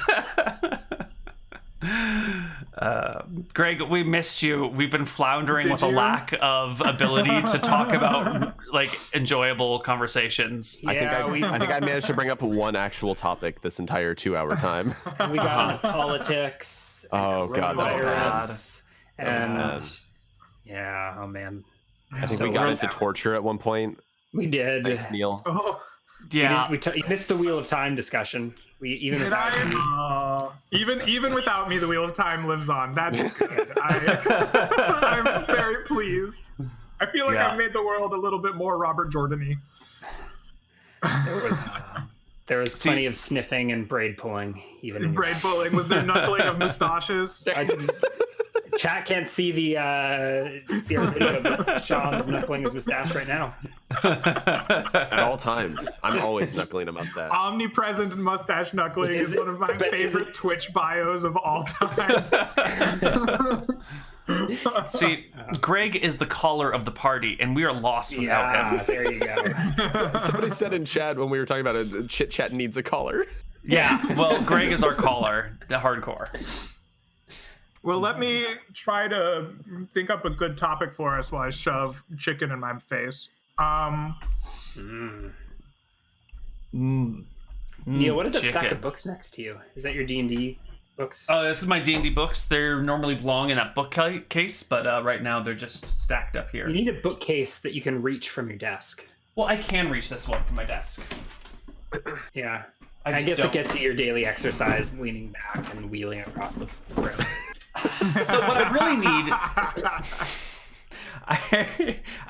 Greg, we missed you. We've been floundering Did with a you? lack of ability to talk about, like, enjoyable conversations. Yeah, I think I we managed to bring up one actual topic this entire 2-hour time. we got into politics. And Oh, God, that was coronavirus, That was and yeah, oh man, I think So we got we're- into torture at one point. we did. Thanks, Neal. Oh, Yeah. You missed the Wheel of Time discussion. We even did without you, I? Even without me, the Wheel of Time lives on. That's good. I'm very pleased. I feel like Yeah. I've made the world a little bit more Robert Jordan-y. there was There was plenty of sniffing and braid pulling. Even braid pulling. Was there knuckling of mustaches? Chat can't see the video, but Sean's knuckling his mustache right now. At all times. I'm always knuckling a mustache. Omnipresent mustache knuckling is one of my favorite Twitch bios of all time. See, Greg is the caller of the party, and we are lost without him. There you go. Somebody said in chat when we were talking about it, Chit Chat needs a caller. Yeah, well, Greg is our caller, the hardcore. Well, let me try to think up a good topic for us while I shove chicken in my face. Neal, what is that chicken. stack of books next to you? Is that your D&D books? Oh, this is my D&D books. They're normally belong in that bookcase, but right now they're just stacked up here. You need a bookcase that you can reach from your desk. Well, I can reach this one from my desk. Yeah. I guess don't. it gets you your daily exercise, leaning back and wheeling across the room. So what I really need,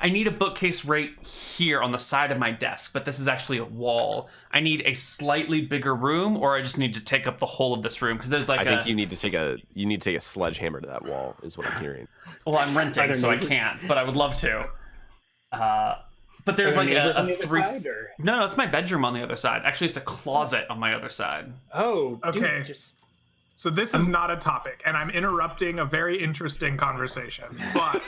I need a bookcase right here on the side of my desk, but this is actually a wall. I need a slightly bigger room, or I just need to take up the whole of this room because there's like I think you need to take a sledgehammer to that wall, is what I'm hearing. Well, I'm renting, so I can't, but I would love to. But there's like a three. No, it's my bedroom on the other side. Actually, it's a closet on my other side. Oh, okay. Dude, So this is not a topic, and I'm interrupting a very interesting conversation. But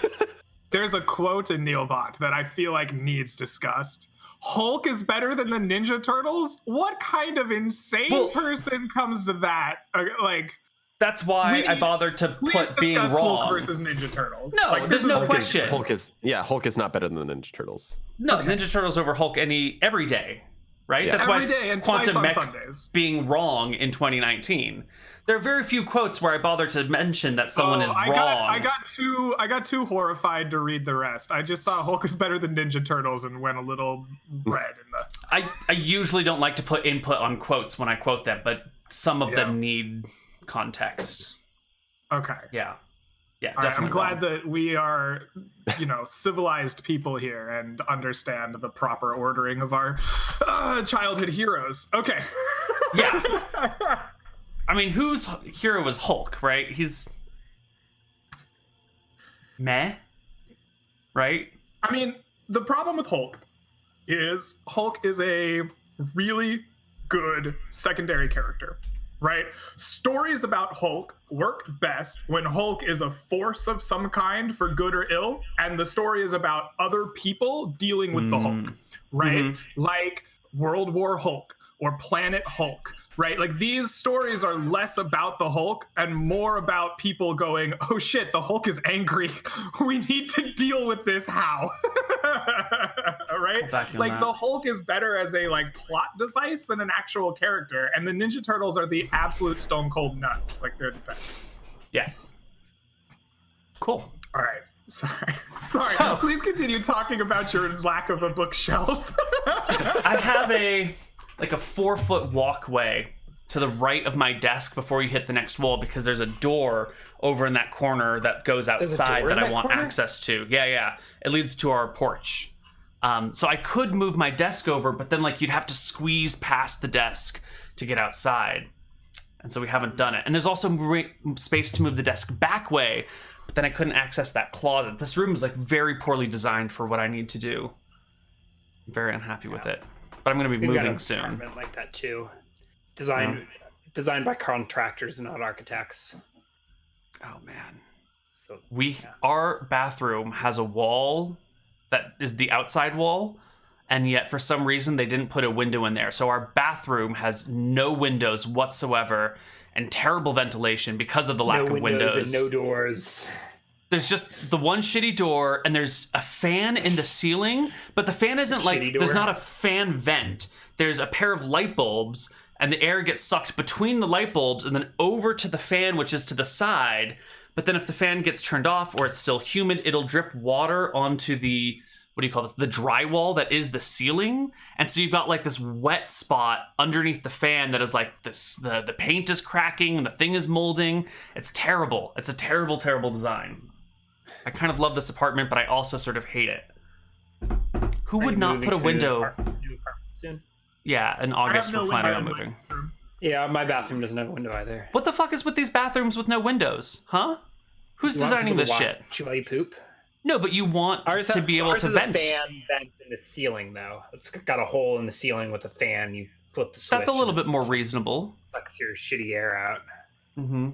there's a quote in Nealbot that I feel like needs discussed. Hulk is better than the Ninja Turtles? What kind of insane person comes to that? That's why I bothered to put being wrong. Hulk versus Ninja Turtles. No, there's no question. Hulk is not better than the Ninja Turtles. No, Ninja Turtles over Hulk every day, right? Yeah. That's every why it's day and Quantum twice on Mech Sundays. being wrong in 2019. There are very few quotes where I bother to mention that someone is wrong. I got too horrified to read the rest. I just saw Hulk is better than Ninja Turtles and went a little red in the. I usually don't like to put input on quotes when I quote them, but some of them need context. Okay. Yeah, All right, definitely. I'm glad that we are, civilized people here and understand the proper ordering of our childhood heroes. Okay. Yeah. I mean, whose hero was Hulk, right? He's meh, right? I mean, the problem with Hulk is a really good secondary character, right? Stories about Hulk work best when Hulk is a force of some kind for good or ill, and the story is about other people dealing with the Hulk, right? Like World War Hulk or Planet Hulk, right? Like these stories are less about the Hulk and more about people going, oh shit, the Hulk is angry. We need to deal with this how? Right? Like the Hulk is better as a plot device than an actual character. And the Ninja Turtles are the absolute stone cold nuts. Like they're the best. Yeah. Cool. All right. Sorry. So, please continue talking about your lack of a bookshelf. I have a 4-foot walkway to the right of my desk before you hit the next wall because there's a door over in that corner that goes outside that I want access to. Yeah. It leads to our porch. So I could move my desk over, but then you'd have to squeeze past the desk to get outside. And so we haven't done it. And there's also space to move the desk back way, but then I couldn't access that closet. This room is very poorly designed for what I need to do. I'm very unhappy with it. But I'm going to be moving soon. Apartment like that too. Designed by contractors, not architects. Oh man. So our bathroom has a wall that is the outside wall, and yet for some reason they didn't put a window in there. So our bathroom has no windows whatsoever and terrible ventilation because of the lack of windows and no doors. There's just the one shitty door, and there's a fan in the ceiling, but the fan isn't there's not a fan vent. There's a pair of light bulbs, and the air gets sucked between the light bulbs and then over to the fan, which is to the side. But then if the fan gets turned off or it's still humid, it'll drip water onto the, the drywall that is the ceiling. And so you've got this wet spot underneath the fan that is the paint is cracking and the thing is molding. It's terrible. It's a terrible, terrible design. I kind of love this apartment, but I also sort of hate it. Who would not put a window? New apartment soon? Yeah, in August we're planning on moving. Yeah, my bathroom doesn't have a window either. What the fuck is with these bathrooms with no windows, huh? Who's designing this shit? While you poop? No, but you want to be able to vent. Ours is a fan vent in the ceiling, though. It's got a hole in the ceiling with a fan. You flip the switch. That's a little bit more reasonable. Sucks your shitty air out. Mm-hmm.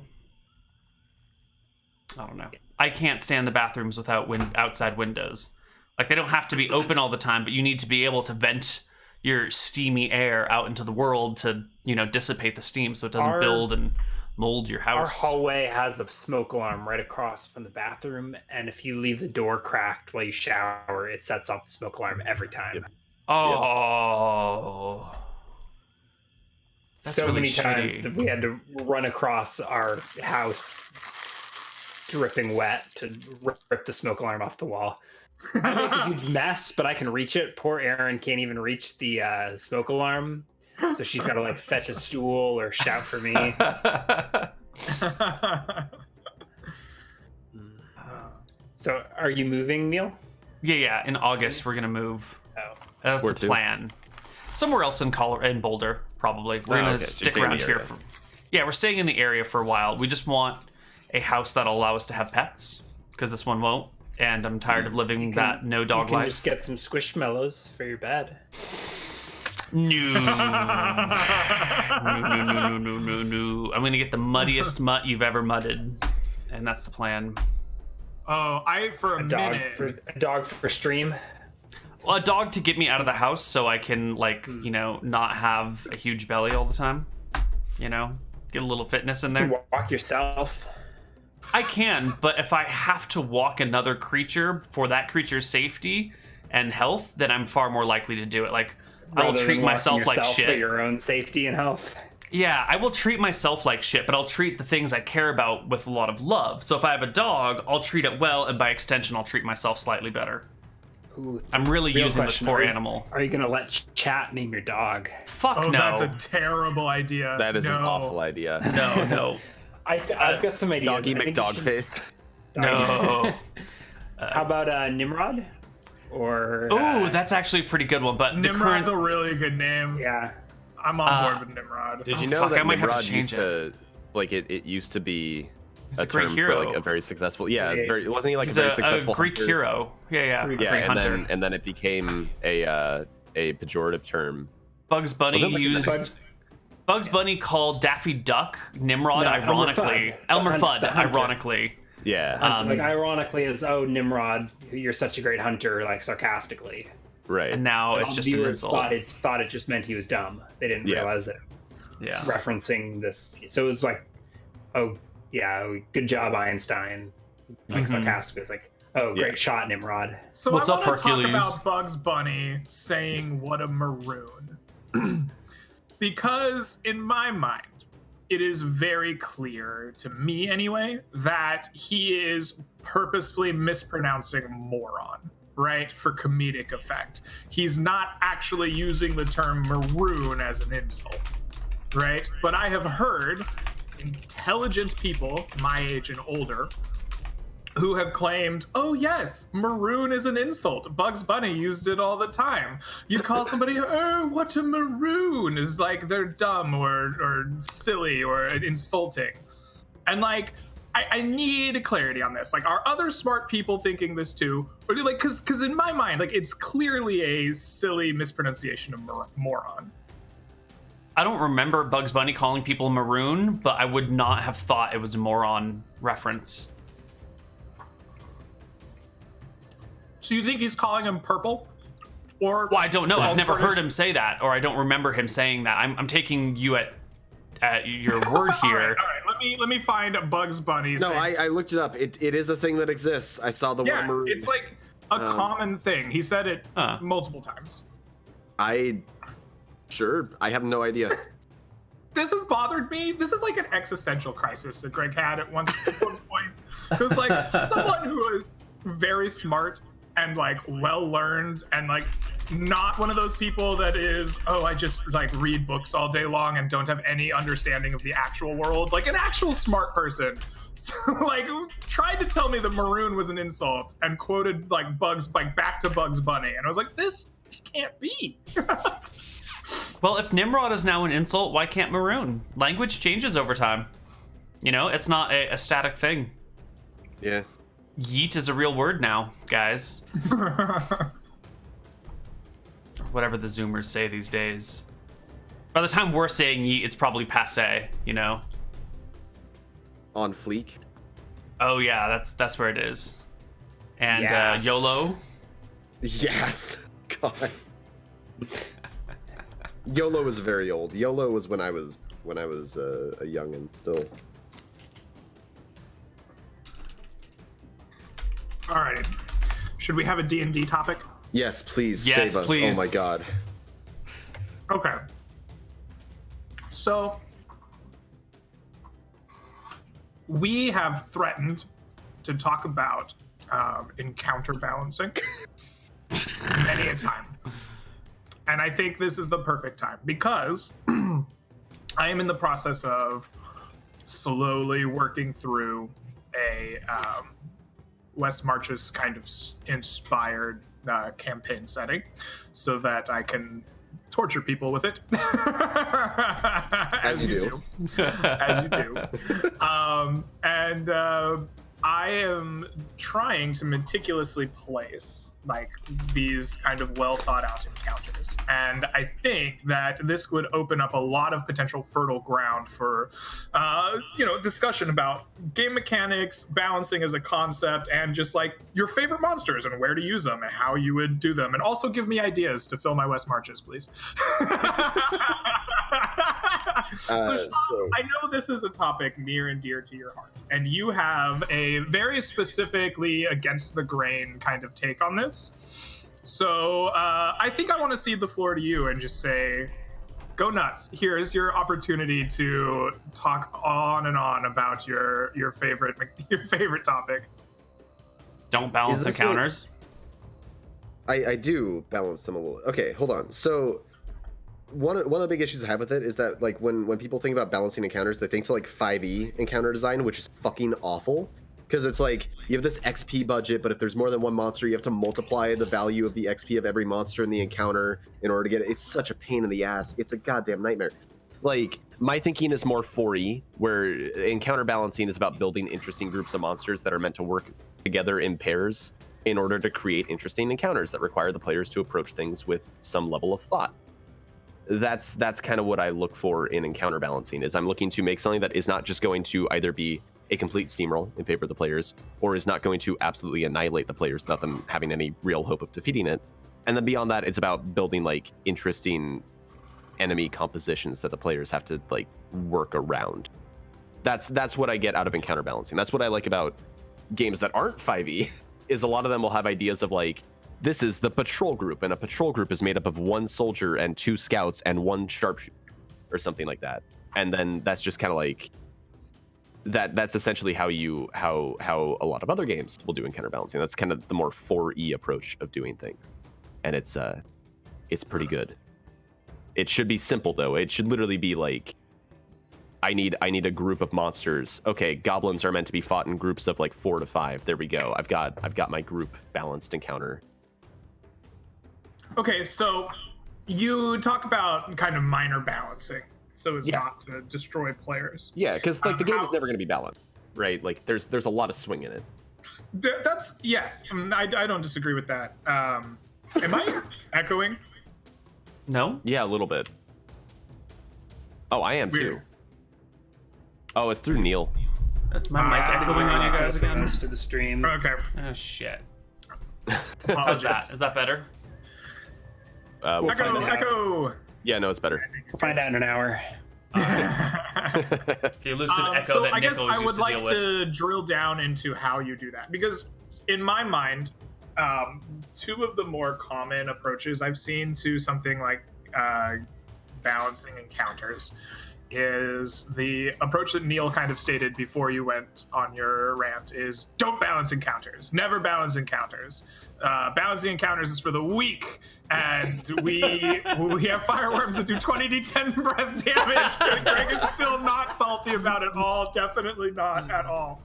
I don't know. I can't stand the bathrooms without outside windows. Like, they don't have to be open all the time, but you need to be able to vent your steamy air out into the world to, dissipate the steam so it doesn't build and mold your house. Our hallway has a smoke alarm right across from the bathroom, and if you leave the door cracked while you shower, it sets off the smoke alarm every time. Yep. Oh. That's so really many shitty. times we had to run across our house dripping wet to rip the smoke alarm off the wall. I make a huge mess, but I can reach it. Poor Erin can't even reach the smoke alarm, so she's got to fetch a stool or shout for me. So, are you moving, Neal? Yeah. In August, we're gonna move. Oh, That's the plan. Somewhere else in Boulder, probably. We're gonna stick around here. We're staying in the area for a while. We just want a house that'll allow us to have pets, because this one won't. And I'm tired of living that no dog life. Just get some squishmallows for your bed. No. No. I'm gonna get the muddiest mutt you've ever mudded, and that's the plan. Oh, a dog for stream. Well, a dog to get me out of the house so I can not have a huge belly all the time. Get a little fitness in there. You can walk yourself. I can, but if I have to walk another creature for that creature's safety and health, then I'm far more likely to do it. I will treat myself like shit. For your own safety and health. Yeah, I will treat myself like shit, but I'll treat the things I care about with a lot of love. So if I have a dog, I'll treat it well, and by extension, I'll treat myself slightly better. Ooh, I'm really using this poor animal. Are you going to let Chat name your dog? Fuck no. That's a terrible idea. That is an awful idea. No. I've got some ideas. Doggy McDogface. No. How about Nimrod? Or that's actually a pretty good one. But Nimrod's a really good name. Yeah, I'm on board with Nimrod. Did you know that I might Nimrod have to change it used to be a great term hero. for a very successful. Yeah, wasn't he a very successful Greek hunter? hero? Yeah, Greek hunter. And then it became a pejorative term. Bugs Bunny Bugs Bunny called Daffy Duck Nimrod, ironically. Elmer Fudd, ironically. Yeah. Ironically is, Nimrod, you're such a great hunter, sarcastically. Right. And now it's just an insult. Thought it just meant he was dumb. They didn't realize it. Yeah. Referencing this. So it was good job, Einstein. Sarcastic. It's great shot, Nimrod. So What's I up, want to talk Hercules? about Bugs Bunny saying what a maroon. Because in my mind, it is very clear, to me anyway, that he is purposefully mispronouncing moron, right? For comedic effect. He's not actually using the term maroon as an insult, right? But I have heard intelligent people, my age and older, who have claimed, oh yes, maroon is an insult. Bugs Bunny used it all the time. You call somebody, oh, what a maroon, is they're dumb or silly or insulting. And I need clarity on this. Are other smart people thinking this too? Or because in my mind, it's clearly a silly mispronunciation of moron. I don't remember Bugs Bunny calling people maroon, but I would not have thought it was a moron reference. So you think he's calling him purple? Or I don't know. I've never heard him say that, or I don't remember him saying that. I'm taking you at your word here. All right. Let me find Bugs Bunny. No, I looked it up. It is a thing that exists. I saw the word maroon. It's a common thing. He said it multiple times. I have no idea. This has bothered me. This is an existential crisis that Greg had at one point. Because someone who is very smart and well learned and not one of those people that is, I just read books all day long and don't have any understanding of the actual world, an actual smart person. So tried to tell me that maroon was an insult and quoted Bugs back to Bugs Bunny, and I was this can't be. Well, if Nimrod is now an insult, why can't Maroon? Language changes over time. You know, it's not a static thing. Yeah. Yeet is a real word now, guys. Whatever the Zoomers say these days. By the time we're saying yeet, it's probably passé, you know? On fleek. Oh yeah, that's where it is. And Yes. YOLO. Yes. God. YOLO is very old. YOLO was when I was a youngin' still. Alrighty. Should we have a D&D topic? Yes, please Yes, save us. please. Oh my god. Okay. So we have threatened to talk about encounter balancing many a time. And I think this is the perfect time because I am in the process of slowly working through a West Marches kind of inspired campaign setting so that I can torture people with it. As you do. As you do. And I am trying to meticulously place like these kind of well thought out encounters. And I think that this would open up a lot of potential fertile ground for, discussion about game mechanics, balancing as a concept, and just like your favorite monsters and where to use them and how you would do them. And also give me ideas to fill my West Marches, please. So, Sean, I know this is a topic near and dear to your heart, and you have a very specifically against the grain kind of take on this. So I think I want to cede the floor to you and just say, go nuts. Here's your opportunity to talk on and on about your favorite topic. Don't balance Is this encounters. I do balance them a little. Okay, hold on. So one of the big issues I have with it is that like when people think about balancing encounters, they think to like 5e encounter design, which is fucking awful. Because it's like you have this XP budget, but if there's more than one monster, you have to multiply the value of the XP of every monster in the encounter in order to get it. It's such a pain in the ass. It's a goddamn nightmare. Like, my thinking is more 4e, where encounter balancing is about building interesting groups of monsters that are meant to work together in pairs in order to create interesting encounters that require the players to approach things with some level of thought. That's kind of what I look for in encounter balancing, is I'm looking to make something that is not just going to either be a complete steamroll in favor of the players, or is not going to absolutely annihilate the players without them having any real hope of defeating it. And then beyond that, it's about building like interesting enemy compositions that the players have to like work around. That's what I get out of encounter balancing. That's what I like about games that aren't 5e, is a lot of them will have ideas of like, this is the patrol group, and a patrol group is made up of 1 soldier and 2 scouts and 1 sharpshooter, or something like that. And then that's just kind of like that's essentially how a lot of other games will do encounter balancing. That's kind of the more 4e approach of doing things, and it's pretty good. It should be simple though. It should literally be like, I need a group of monsters. Okay, goblins are meant to be fought in groups of like 4 to 5. There we go. I've got my group balanced encounter. Okay, so you talk about kind of minor balancing, so as not to destroy players. Yeah, because like the game is never going to be balanced, right? Like there's a lot of swing in it. That's yes. I don't disagree with that. Am I echoing? No? Yeah, a little bit. Oh, I am Weird. too. Oh, it's through Neal. That's my mic echoing on you guys again. To the stream. Okay. Oh shit. How's Apologies. that? Is that better? We'll Echo, find out. echo. Yeah, no, it's better. We'll find out in an hour. The elusive echo So that I guess Nichols I used would to deal like with. to drill down into how you do that, because in my mind, 2 of the more common approaches I've seen to something like balancing encounters is the approach that Neal kind of stated before you went on your rant, is don't balance encounters, never balance encounters. Balancing encounters is for the weak, and we have fireworms that do 20d10 breath damage. Greg is still not not salty about it all. Definitely not at all.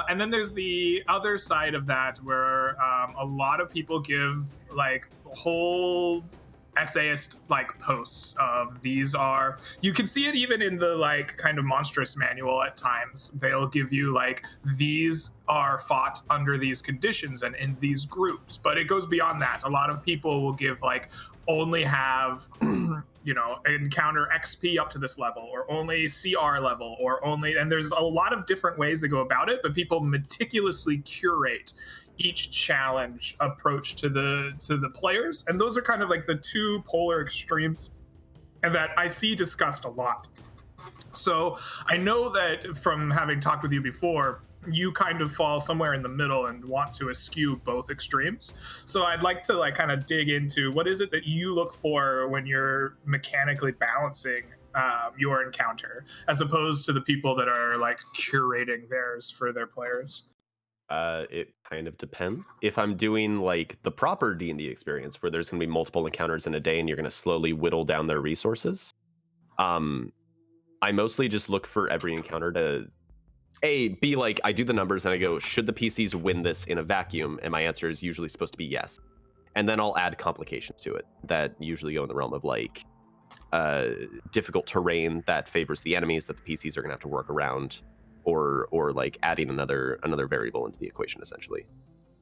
And then there's the other side of that where a lot of people give like whole essayist like posts of these are, you can see it even in the like kind of monstrous manual at times. They'll give you like, these are fought under these conditions and in these groups, but it goes beyond that. A lot of people will give like, only have you know, encounter XP up to this level, or only CR level, or only, and there's a lot of different ways to go about it, but people meticulously curate each challenge approach to the players, and those are kind of like the two polar extremes and that I see discussed a lot. So I know that from having talked with you before, you kind of fall somewhere in the middle and want to eschew both extremes. So I'd like to like kind of dig into what is it that you look for when you're mechanically balancing your encounter, as opposed to the people that are like curating theirs for their players. It kind of depends. If I'm doing like the proper D&D experience where there's going to be multiple encounters in a day and you're going to slowly whittle down their resources, I mostly just look for every encounter to be like, I do the numbers and I go, should the PCs win this in a vacuum? And my answer is usually supposed to be yes. And then I'll add complications to it that usually go in the realm of like difficult terrain that favors the enemies that the PCs are going to have to work around, or like adding another variable into the equation, essentially.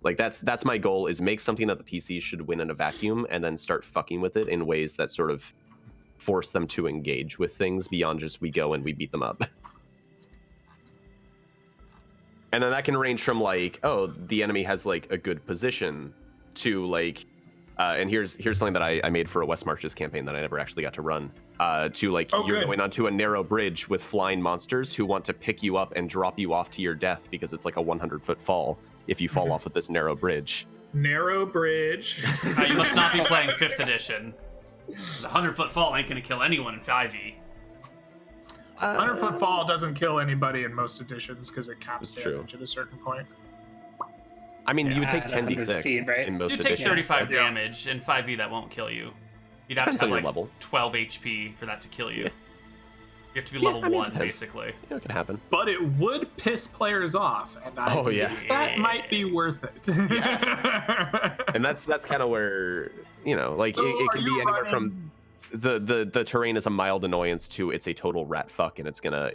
Like that's my goal, is make something that the PCs should win in a vacuum and then start fucking with it in ways that sort of force them to engage with things beyond just we go and we beat them up. And then that can range from like, oh, the enemy has like a good position, to like, and here's something that I made for a West Marches campaign that I never actually got to run, to like, you're going onto a narrow bridge with flying monsters who want to pick you up and drop you off to your death because it's like a 100-foot fall if you fall off of this narrow bridge. Narrow bridge. You must not be playing 5th edition. A 100-foot fall ain't gonna kill anyone in 5e. 100-foot fall doesn't kill anybody in most editions because it caps That's damage at a certain point. I mean, you would take at 10d6 feet, right? in most You editions. take 35 damage. In 5e, that won't kill you. You'd have Depends to on have your like level. 12 HP for that to kill you. Yeah. You have to be Yeah, level I mean, it 1, depends. basically. You know, it can happen. But it would piss players off, and Oh, yeah. that might be worth it. And that's kind of where, you know, like So it are can you be anywhere running- from the terrain is a mild annoyance to it's a total rat fuck, and it's gonna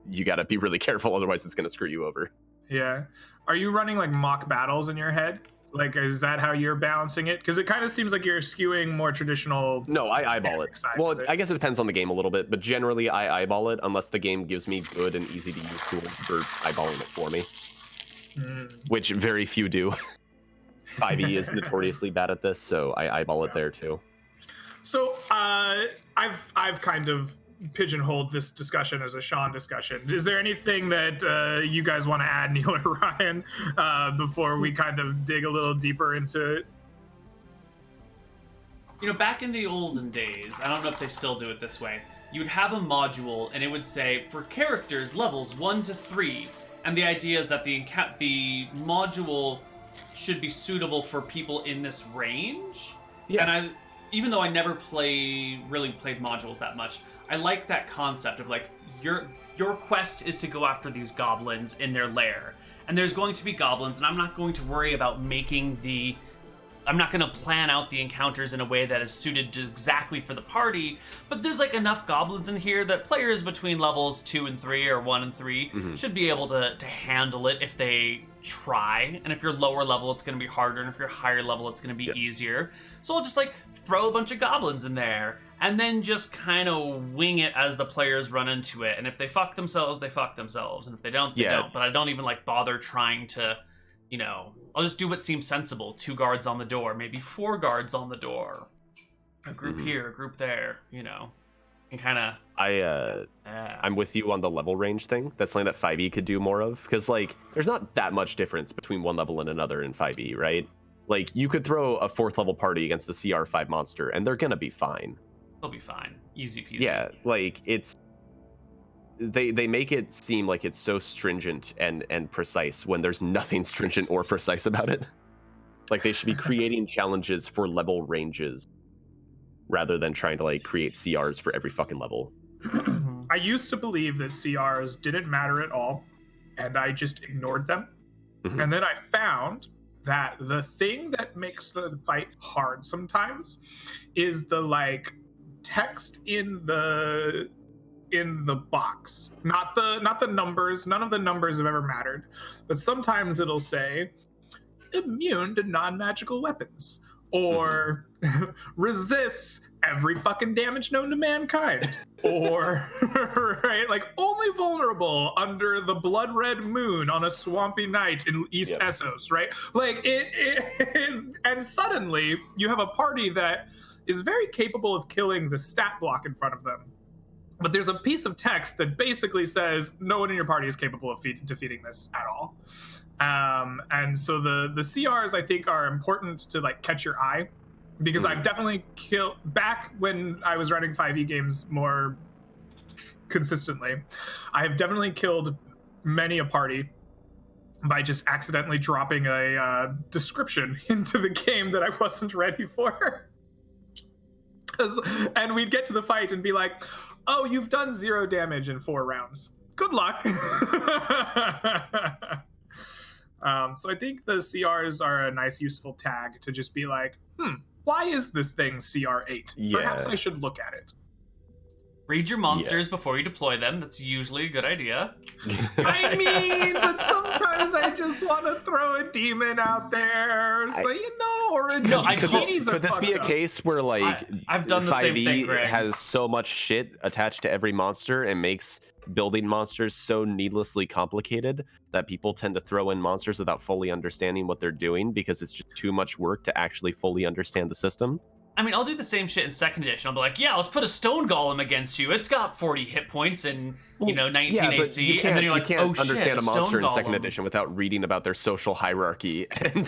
you gotta be really careful, otherwise it's gonna screw you over. Yeah. Are you running like mock battles in your head? Like, is that how you're balancing it? Because it kind of seems like you're skewing more traditional. No, I eyeball it. sides Well, of it. I guess it depends on the game a little bit, but generally I eyeball it unless the game gives me good and easy to use tools for eyeballing it for me, which very few do. 5e is notoriously bad at this, so I eyeball it there too. So I've kind of pigeonholed this discussion as a Sean discussion. Is there anything that you guys want to add, Neal or Ryan, before we kind of dig a little deeper into it? You know, back in the olden days, I don't know if they still do it this way, you'd have a module and it would say, for characters levels 1 to 3, and the idea is that the module should be suitable for people in this range. Yeah. And even though I never really played modules that much, I like that concept of like, your quest is to go after these goblins in their lair. And there's going to be goblins, and I'm not going to worry about I'm not going to plan out the encounters in a way that is suited just exactly for the party, but there's like enough goblins in here that players between levels 2 and 3 or 1 and 3 should be able to handle it if they try. And if you're lower level, it's going to be harder, and if you're higher level, it's going to be easier. So I'll just like throw a bunch of goblins in there and then just kind of wing it as the players run into it. And if they fuck themselves, they fuck themselves, and if they don't, they don't. But I don't even like bother trying to, you know, I'll just do what seems sensible. 2 guards on the door, maybe 4 guards on the door. A group here, a group there, you know. And kind of... I'm with you on the level range thing. That's something that 5e could do more of. Because, like, there's not that much difference between one level and another in 5e, right? Like, you could throw a 4th level party against the CR5 monster, and they're gonna be fine. They'll be fine. Easy peasy. Yeah, like, it's... They make it seem like it's so stringent and precise when there's nothing stringent or precise about it. Like, they should be creating challenges for level ranges rather than trying to like create CRs for every fucking level. I used to believe that CRs didn't matter at all, and I just ignored them. Mhm. And then I found that the thing that makes the fight hard sometimes is the like text in the box, not the numbers. None of the numbers have ever mattered, but sometimes it'll say immune to non-magical weapons, or resists every fucking damage known to mankind, or right, like only vulnerable under the blood red moon on a swampy night in East Essos, right? Like and suddenly you have a party that is very capable of killing the stat block in front of them. But there's a piece of text that basically says no one in your party is capable of defeating this at all. And so the CRs, I think, are important to like catch your eye, because I've definitely killed, back when I was running 5e games more consistently, I have definitely killed many a party by just accidentally dropping a description into the game that I wasn't ready for. And we'd get to the fight and be like, oh, you've done 0 damage in 4 rounds. Good luck. So I think the CRs are a nice, useful tag to just be like, why is this thing CR8? Yeah. Perhaps I should look at it. Read your monsters before you deploy them. That's usually a good idea. I mean, but sometimes I just want to throw a demon out there, so or a genies are could this be a fucked up. case where like I've done the same 5e thing, Greg. has so much shit attached to every monster and makes building monsters so needlessly complicated that people tend to throw in monsters without fully understanding what they're doing because it's just too much work to actually fully understand the system? I mean, I'll do the same shit in 2nd edition. I'll be like, yeah, let's put a stone golem against you. It's got 40 hit points and, 19 AC. And then you're like, you can't oh shit, understand a monster in 2nd golem. edition without reading about their social hierarchy and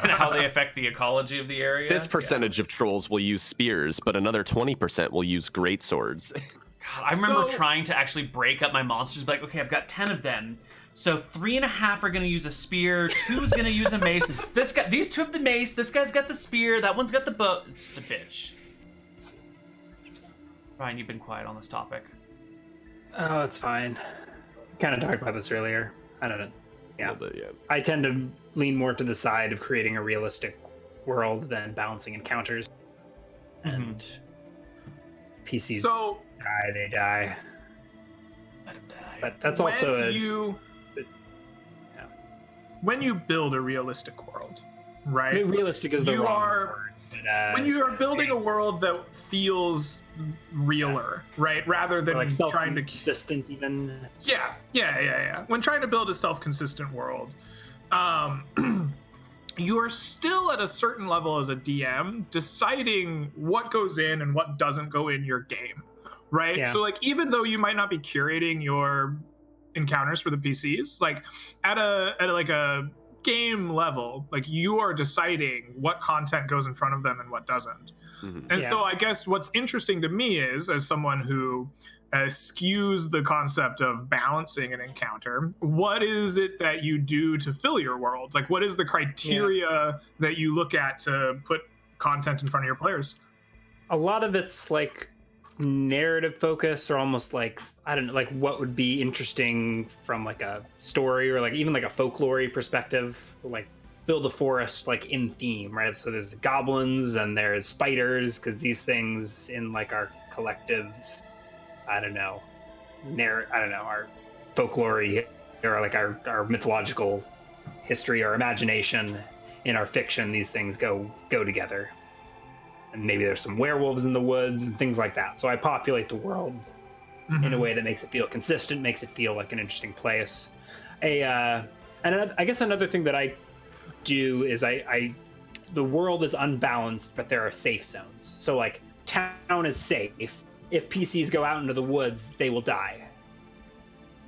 And how they affect the ecology of the area. this percentage of trolls will use spears, but another 20% will use great swords. God, I remember trying to actually break up my monsters. Like, okay, I've got 10 of them. So 3.5 are going to use a spear. 2 is going to use a mace. These 2 have the mace. This guy's got the spear. That one's got the bow. It's just a bitch. Ryan, you've been quiet on this topic. Oh, it's fine. Kind of talked about this earlier. I don't know. Yeah. A little bit, yeah. I tend to lean more to the side of creating a realistic world than balancing encounters. And PCs die, they die. Let him die. But that's also when you build a realistic world, right? I mean, realistic is the wrong word. But, when you are building a world that feels realer, right? Rather than like trying to consistent even. Yeah. When trying to build a self-consistent world, you are still at a certain level as a DM deciding what goes in and what doesn't go in your game, right? Yeah. So like, even though you might not be curating your encounters for the PCs, like at a game level, like you are deciding what content goes in front of them and what doesn't. And so I guess what's interesting to me is, as someone who skews the concept of balancing an encounter, what is it that you do to fill your world? Like, what is the criteria that you look at to put content in front of your players? A lot of it's like narrative focus, or almost like, I don't know, like what would be interesting from like a story or like even like a folklore perspective. Like build a forest like in theme, right? So there's goblins and there's spiders, because these things in like our collective, our folklore or like our mythological history or imagination in our fiction, these things go together. And maybe there's some werewolves in the woods and things like that. So I populate the world in a way that makes it feel consistent, makes it feel like an interesting place. And I guess another thing that I do is the world is unbalanced, but there are safe zones. So like town is safe. If PCs go out into the woods, they will die.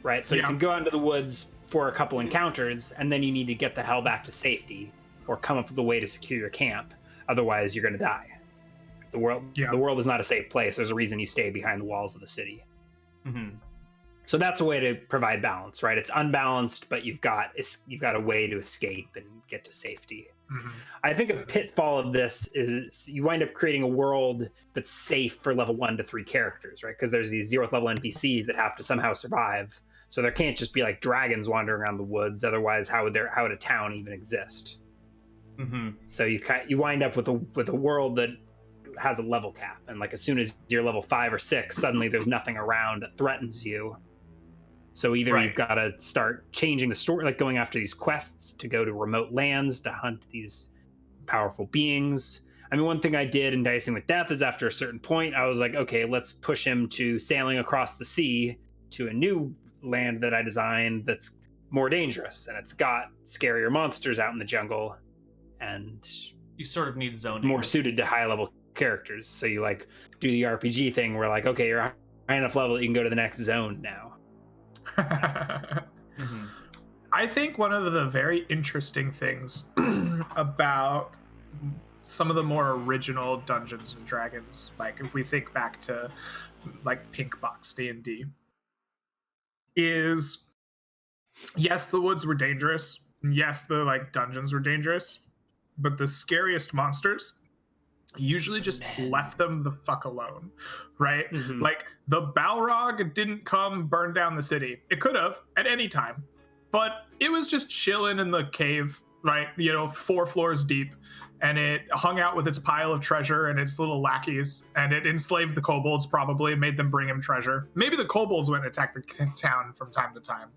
Right? So you can go out into the woods for a couple encounters, and then you need to get the hell back to safety or come up with a way to secure your camp. Otherwise, you're going to die. The world is not a safe place. There's a reason you stay behind the walls of the city. So that's a way to provide balance, right? It's unbalanced, but you've got a way to escape and get to safety. I think a pitfall of this is you wind up creating a world that's safe for level 1 to 3 characters, right? Because there's these 0th level NPCs that have to somehow survive. So there can't just be like dragons wandering around the woods. Otherwise, how would a town even exist? So you wind up with a world that has a level cap, and like as soon as you're level 5 or 6, suddenly there's nothing around that threatens you. So either you've got to start changing the story, like going after these quests to go to remote lands to hunt these powerful beings. I mean, one thing I did in Dicing with Death is after a certain point, I was like, okay, let's push him to sailing across the sea to a new land that I designed that's more dangerous, and it's got scarier monsters out in the jungle, and you sort of need zoning more suited to high level characters. So you like do the RPG thing where like, okay, you're high enough level that you can go to the next zone now. I think one of the very interesting things about some of the more original Dungeons and Dragons, like if we think back to like Pink Box D&D, is yes, the woods were dangerous. Yes, the like dungeons were dangerous, but the scariest monsters usually just left them the fuck alone, right? Like the Balrog didn't come burn down the city. It could have at any time, but it was just chilling in the cave, right? 4 floors deep, and it hung out with its pile of treasure and its little lackeys, and it enslaved the kobolds, probably made them bring him treasure. Maybe the kobolds went and attacked the town from time to time.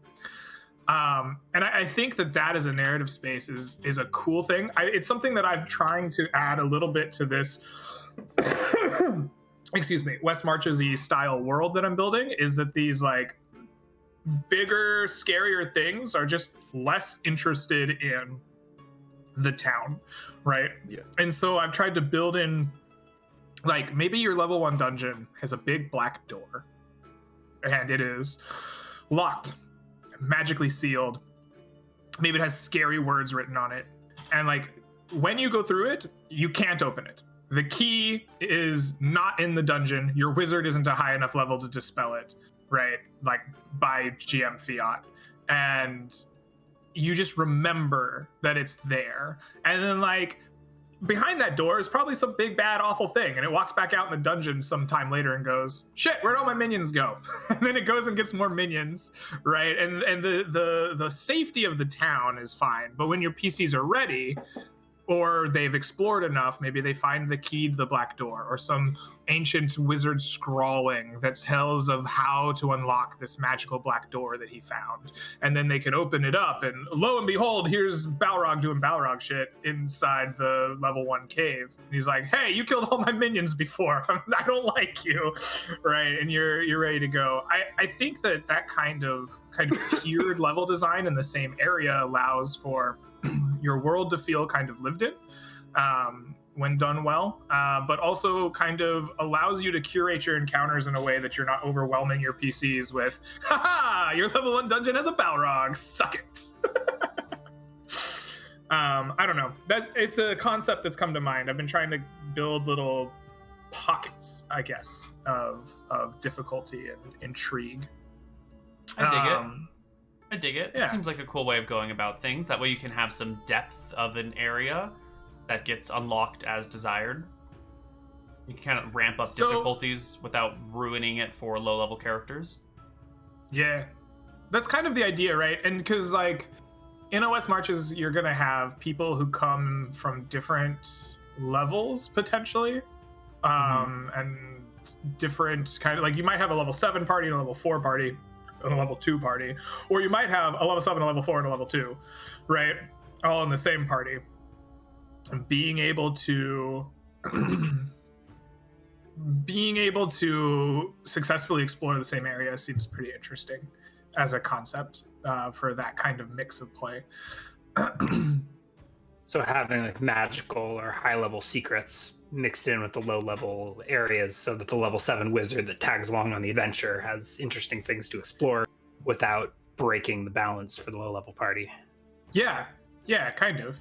And I think that as a narrative space is a cool thing. It's something that I'm trying to add a little bit to this, excuse me, West Marches-y style world that I'm building, is that these like bigger, scarier things are just less interested in the town, right? Yeah. And so I've tried to build in, like, maybe your level 1 dungeon has a big black door, and it is locked, magically sealed. Maybe it has scary words written on it, and like when you go through it, you can't open it. The key is not in the dungeon. Your wizard isn't a high enough level to dispel it, right? Like by GM fiat. And you just remember that it's there. And then like behind that door is probably some big bad awful thing, and it walks back out in the dungeon sometime later and goes, shit, where'd all my minions go? And then it goes and gets more minions, right? And the safety of the town is fine, but when your PCs are ready, or they've explored enough, maybe they find the key to the black door, or some ancient wizard scrawling that tells of how to unlock this magical black door that he found. And then they can open it up, and lo and behold, here's Balrog doing Balrog shit inside the level 1 cave. And he's like, hey, you killed all my minions before. I don't like you, right? And you're ready to go. I think that kind of tiered level design in the same area allows for your world to feel kind of lived in when done well, but also kind of allows you to curate your encounters in a way that you're not overwhelming your PCs with, haha, your level 1 dungeon has a Balrog, suck it. I don't know. It's a concept that's come to mind. I've been trying to build little pockets, I guess, of difficulty and intrigue. I dig it. Yeah. It seems like a cool way of going about things. That way you can have some depth of an area that gets unlocked as desired. You can kind of ramp up difficulties without ruining it for low-level characters. Yeah. That's kind of the idea, right? And because, like, in OS Marches, you're going to have people who come from different levels, potentially. And different kind of, like, you might have a level 7 party and a level 4 party, and a level 2 party, or you might have a level 7, a level 4, and a level 2, right? All in the same party. And being able to successfully explore the same area seems pretty interesting as a concept for that kind of mix of play. So having like magical or high level secrets mixed in with the low level areas, so that the level 7 wizard that tags along on the adventure has interesting things to explore without breaking the balance for the low level party. Yeah, kind of.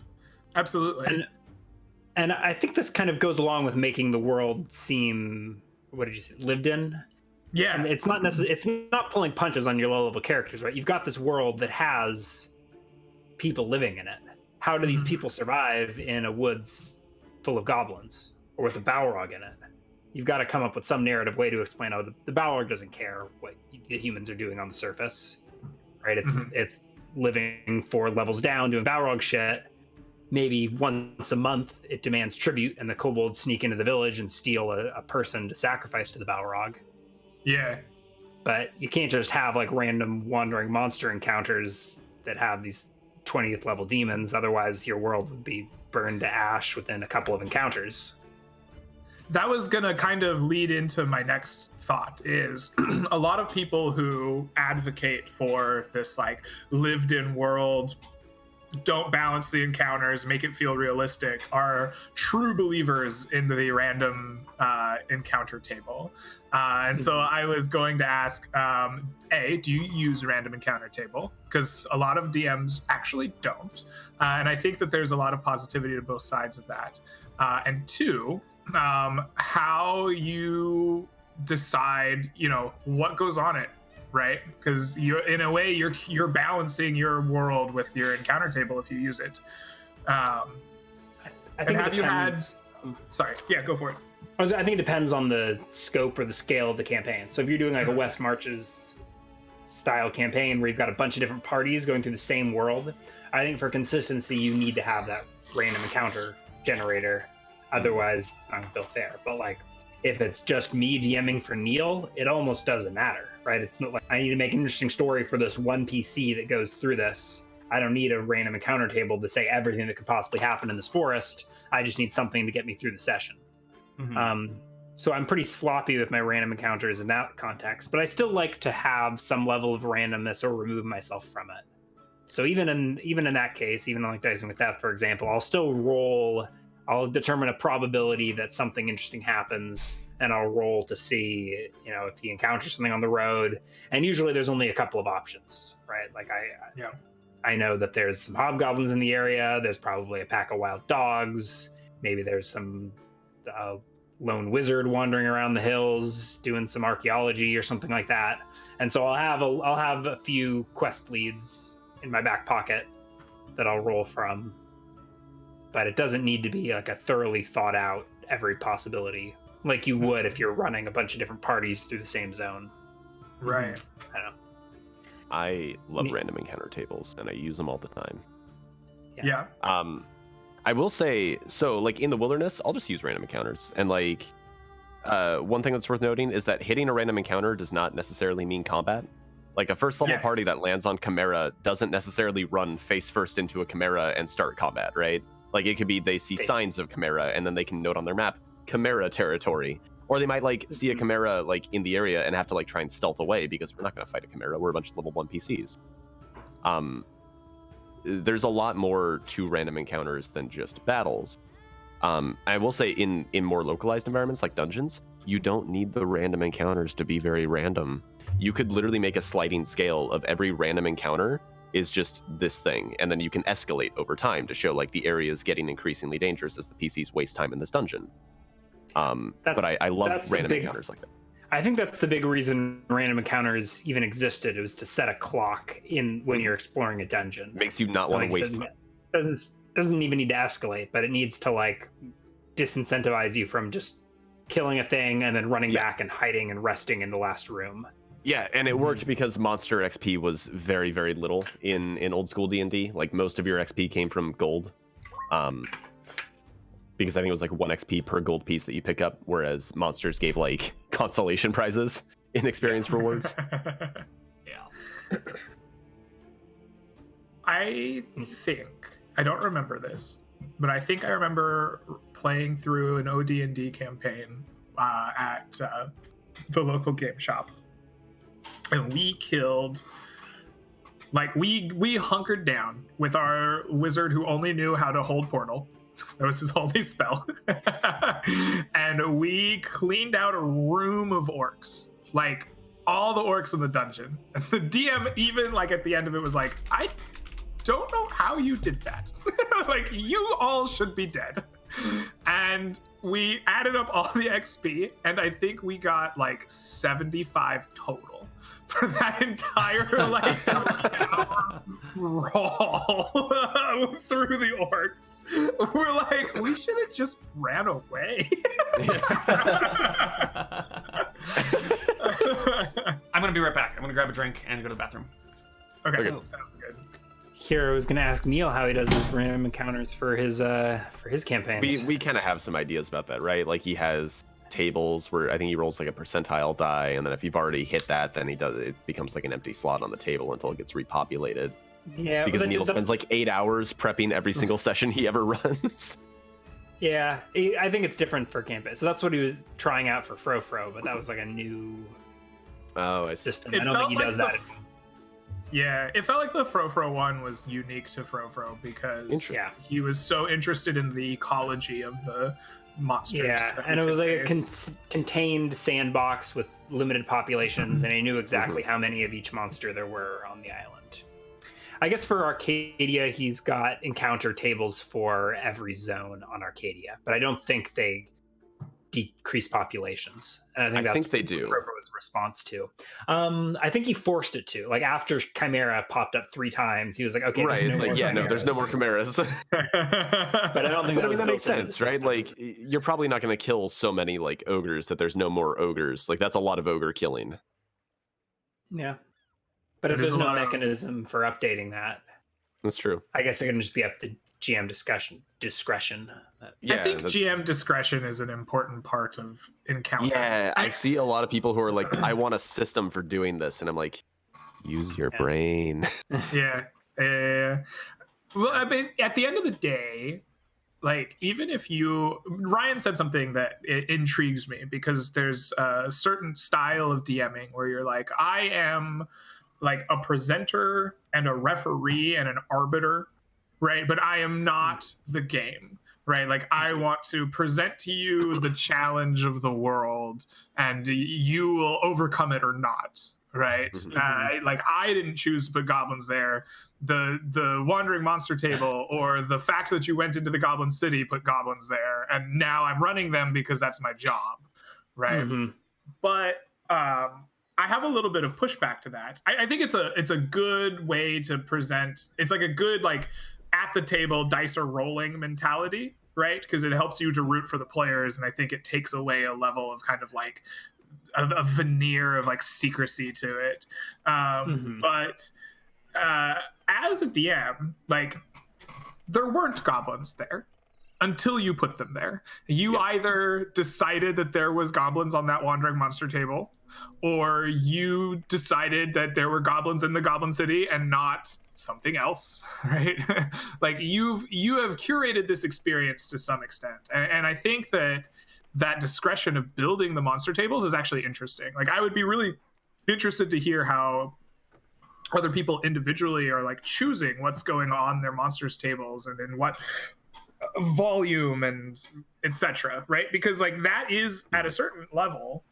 Absolutely. And I think this kind of goes along with making the world seem, what did you say, lived in? Yeah. And it's not necessarily, it's not pulling punches on your low level characters, right? You've got this world that has people living in it. how do these people survive in a woods full of goblins or with a Balrog in it? You've got to come up with some narrative way to explain how the Balrog doesn't care what the humans are doing on the surface, right? It's living 4 levels down doing Balrog shit. Maybe once a month it demands tribute, and the kobolds sneak into the village and steal a person to sacrifice to the Balrog. Yeah. But you can't just have like random wandering monster encounters that have these 20th level demons. Otherwise, your world would be burned to ash within a couple of encounters. That was gonna kind of lead into my next thought is a lot of people who advocate for this like lived in world, don't balance the encounters, make it feel realistic, are true believers in the random encounter table. And so I was going to ask, A, do you use random encounter table? Because a lot of DMs actually don't. And I think that there's a lot of positivity to both sides of that. And 2, how you decide, what goes on it, right? Because you're in a way you're balancing your world with your encounter table if you use it. I think have you had? Sorry, yeah, go for it. I think it depends on the scope or the scale of the campaign. So if you're doing like a West Marches style campaign where you've got a bunch of different parties going through the same world, I think for consistency you need to have that random encounter generator. Otherwise, it's not gonna feel fair. But like, if it's just me DMing for Neal, it almost doesn't matter, right? It's not like I need to make an interesting story for this one PC that goes through this. I don't need a random encounter table to say everything that could possibly happen in this forest. I just need something to get me through the session. So I'm pretty sloppy with my random encounters in that context, but I still like to have some level of randomness or remove myself from it. So even in that case, even like Dicing with Death, for example, I'll still roll. I'll determine a probability that something interesting happens, and I'll roll to see, if he encounters something on the road. And usually there's only a couple of options, right? Like I know that there's some hobgoblins in the area. There's probably a pack of wild dogs. Maybe there's some lone wizard wandering around the hills doing some archaeology or something like that. And so I'll have a few quest leads in my back pocket that I'll roll from. But it doesn't need to be like a thoroughly thought out every possibility like you would if you're running a bunch of different parties through the same zone. Right. I don't know. I love random encounter tables, and I use them all the time. Yeah. I will say, so like in the wilderness, I'll just use random encounters. And like, one thing that's worth noting is that hitting a random encounter does not necessarily mean combat. Like a first level party that lands on Chimera doesn't necessarily run face first into a Chimera and start combat, right? Like it could be they see signs of Chimera and then they can note on their map Chimera territory, or they might like see a Chimera like in the area and have to like try and stealth away because we're not going to fight a Chimera. We're a bunch of level 1 PCs. There's a lot more to random encounters than just battles. I will say in more localized environments like dungeons, you don't need the random encounters to be very random. You could literally make a sliding scale of every random encounter is just this thing, and then you can escalate over time to show like the area is getting increasingly dangerous as the PCs waste time in this dungeon. But I love random encounters like that. I think that's the big reason random encounters even existed. It was to set a clock in when you're exploring a dungeon. Makes you not want to waste time. Doesn't even need to escalate, but it needs to like disincentivize you from just killing a thing and then running back and hiding and resting in the last room. Yeah, and it worked because monster XP was very, very little in old school D&D. Like most of your XP came from gold. Because I think it was like 1 XP per gold piece that you pick up, whereas monsters gave like consolation prizes in experience rewards. Yeah. I don't remember this, but I think I remember playing through an OD&D campaign at the local game shop. And we killed, like we hunkered down with our wizard who only knew how to hold portal. That was his only spell. And we cleaned out a room of orcs, like all the orcs in the dungeon. And the DM even like at the end of it was like, I don't know how you did that. Like you all should be dead. And we added up all the XP and I think we got like 75 total. for that entire like hour brawl through the orcs. We're like, we should have just ran away. I'm gonna be right back. I'm gonna grab a drink and go to the bathroom. Okay. Sounds good. Here, I was going to ask Neal how he does his random encounters for his campaigns. We kind of have some ideas about that, right? Like he has tables where I think he rolls like a percentile die, and then if you've already hit that, then it becomes like an empty slot on the table until it gets repopulated. Yeah, because Neal spends like 8 hours prepping every single session he ever runs. Yeah, I think it's different for campaign. So that's what he was trying out for Frofro, but that was like a new system. I don't think he does that. Yeah, it felt like the Frofro one was unique to Frofro because he was so interested in the ecology of the monsters. Yeah, and it was like a contained sandbox with limited populations, and he knew exactly how many of each monster there were on the island. I guess for Arcadia, he's got encounter tables for every zone on Arcadia, but I don't think they decrease populations. And I think they do. Frofro's response to. I think he forced it to. Like after Chimera popped up 3 times, he was like, "Okay, right." It's like, there's no more chimeras. But I don't think that makes sense, right? Like you're probably not going to kill so many like ogres that there's no more ogres. Like that's a lot of ogre killing. Yeah, but if there's no mechanism for updating that, that's true. I guess it can just be up to GM discretion. I think GM discretion is an important part of encounter. Yeah, I see a lot of people who are like, I want a system for doing this, and I'm like, use your brain. Yeah. Well, I mean, at the end of the day, like, even if Ryan said something that intrigues me, because there's a certain style of DMing where you're like, I am like a presenter and a referee and an arbiter, right? But I am not the game, right? Like I want to present to you the challenge of the world and you will overcome it or not, right? Like I didn't choose to put goblins there. The wandering monster table or the fact that you went into the goblin city put goblins there, and now I'm running them because that's my job, right? But I have a little bit of pushback to that. I think it's a good way to present. It's like a good like at the table dice are rolling mentality, right? Because it helps you to root for the players, and I think it takes away a level of kind of like a veneer of like secrecy to it. But as a DM, like there weren't goblins there until you put them there. You either decided that there was goblins on that wandering monster table, or you decided that there were goblins in the Goblin City and not something else, right? Like you have curated this experience to some extent, and I think that discretion of building the monster tables is actually interesting. Like I would be really interested to hear how other people individually are like choosing what's going on their monsters tables and in what volume and etc., right? Because like that is at a certain level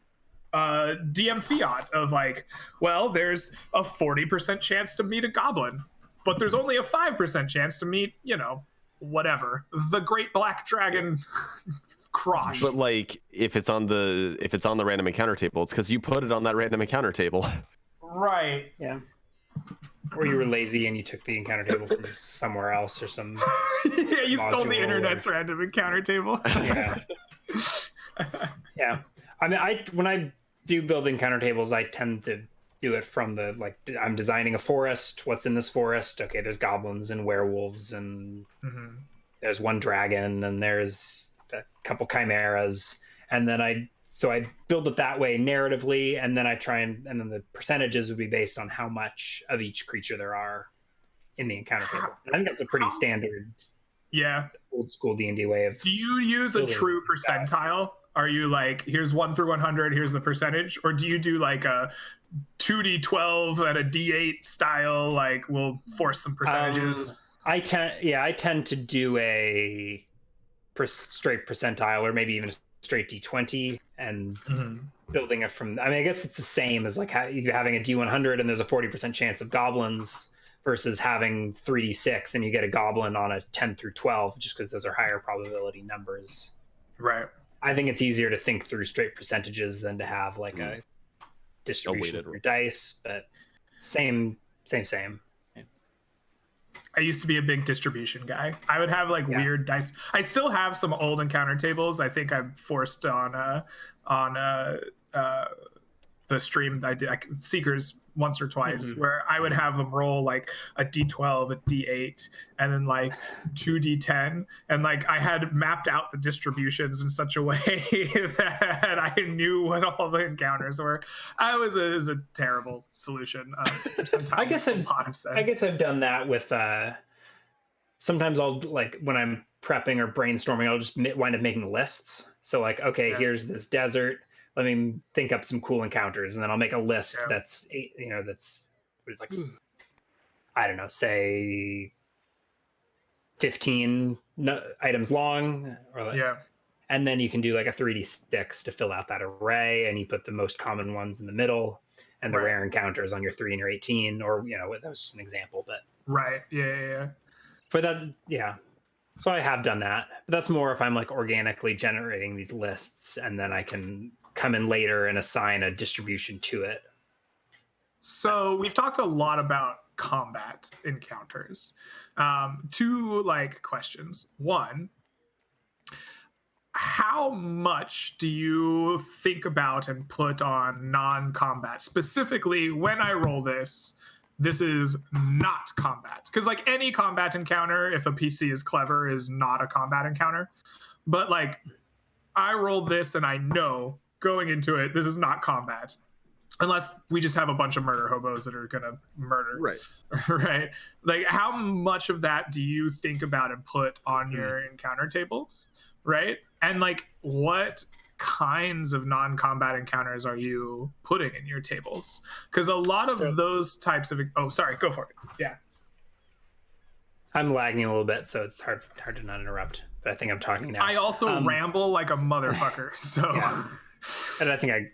DM fiat of like, well, there's a 40% chance to meet a goblin, but there's only a 5% chance to meet, whatever, the great black dragon Krob. But like if it's on the random encounter table, it's because you put it on that random encounter table. Right. Yeah. Or you were lazy and you took the encounter table from somewhere else or some yeah, you stole the internet's random encounter table. Yeah. Yeah. I mean, when I do build encounter tables, I tend to do it from the, like, I'm designing a forest. What's in this forest? Okay, there's goblins and werewolves and there's one dragon and there's a couple chimeras. And then I build it that way narratively, and then I try and then the percentages would be based on how much of each creature there are in the encounter table. And I think that's a pretty standard, old school D&D way of. Do you use a true percentile? Are you like, here's 1 through 100, here's the percentage, or do you do like a 2d12 and a d8 style? Like, we'll force some percentages. I tend to do a straight percentile, or maybe even a straight d20, and building it from. I mean, I guess it's the same as like you having a d100 and there's a 40% chance of goblins versus having 3d6 and you get a goblin on a 10 through 12, just because those are higher probability numbers. Right. I think it's easier to think through straight percentages than to have like a distribution of your dice, but same. I used to be a big distribution guy. I would have like weird dice. I still have some old encounter tables. I think I'm forced on the stream I did Seekers once or twice, where I would have them roll like a D12, a D8, and then like 2D10, and like I had mapped out the distributions in such a way that I knew what all the encounters were. It was a terrible solution. Sometimes I guess a lot of sense. I guess I've done that with. Sometimes I'll like when I'm prepping or brainstorming, I'll just wind up making lists. So like, okay, here's this desert. Let me think up some cool encounters, and then I'll make a list that's like I don't know, say 15 items long, or like, and then you can do like a 3d6 to fill out that array, and you put the most common ones in the middle, and the rare encounters on your 3 and your 18, or that was just an example, but for that, so I have done that, but that's more if I'm like organically generating these lists, and then I can come in later and assign a distribution to it. So we've talked a lot about combat encounters. 2 like questions. 1, how much do you think about and put on non-combat? Specifically, when I roll this is not combat. Because like any combat encounter, if a PC is clever, is not a combat encounter. But like I rolled this and I know going into it, this is not combat. Unless we just have a bunch of murder hobos that are gonna murder. Right. Like how much of that do you think about and put on your encounter tables? Right. And like what kinds of non-combat encounters are you putting in your tables? Because a lot of those types of sorry, go for it. Yeah. I'm lagging a little bit, so it's hard to not interrupt. But I think I'm talking now. I also ramble like a motherfucker. So and I think I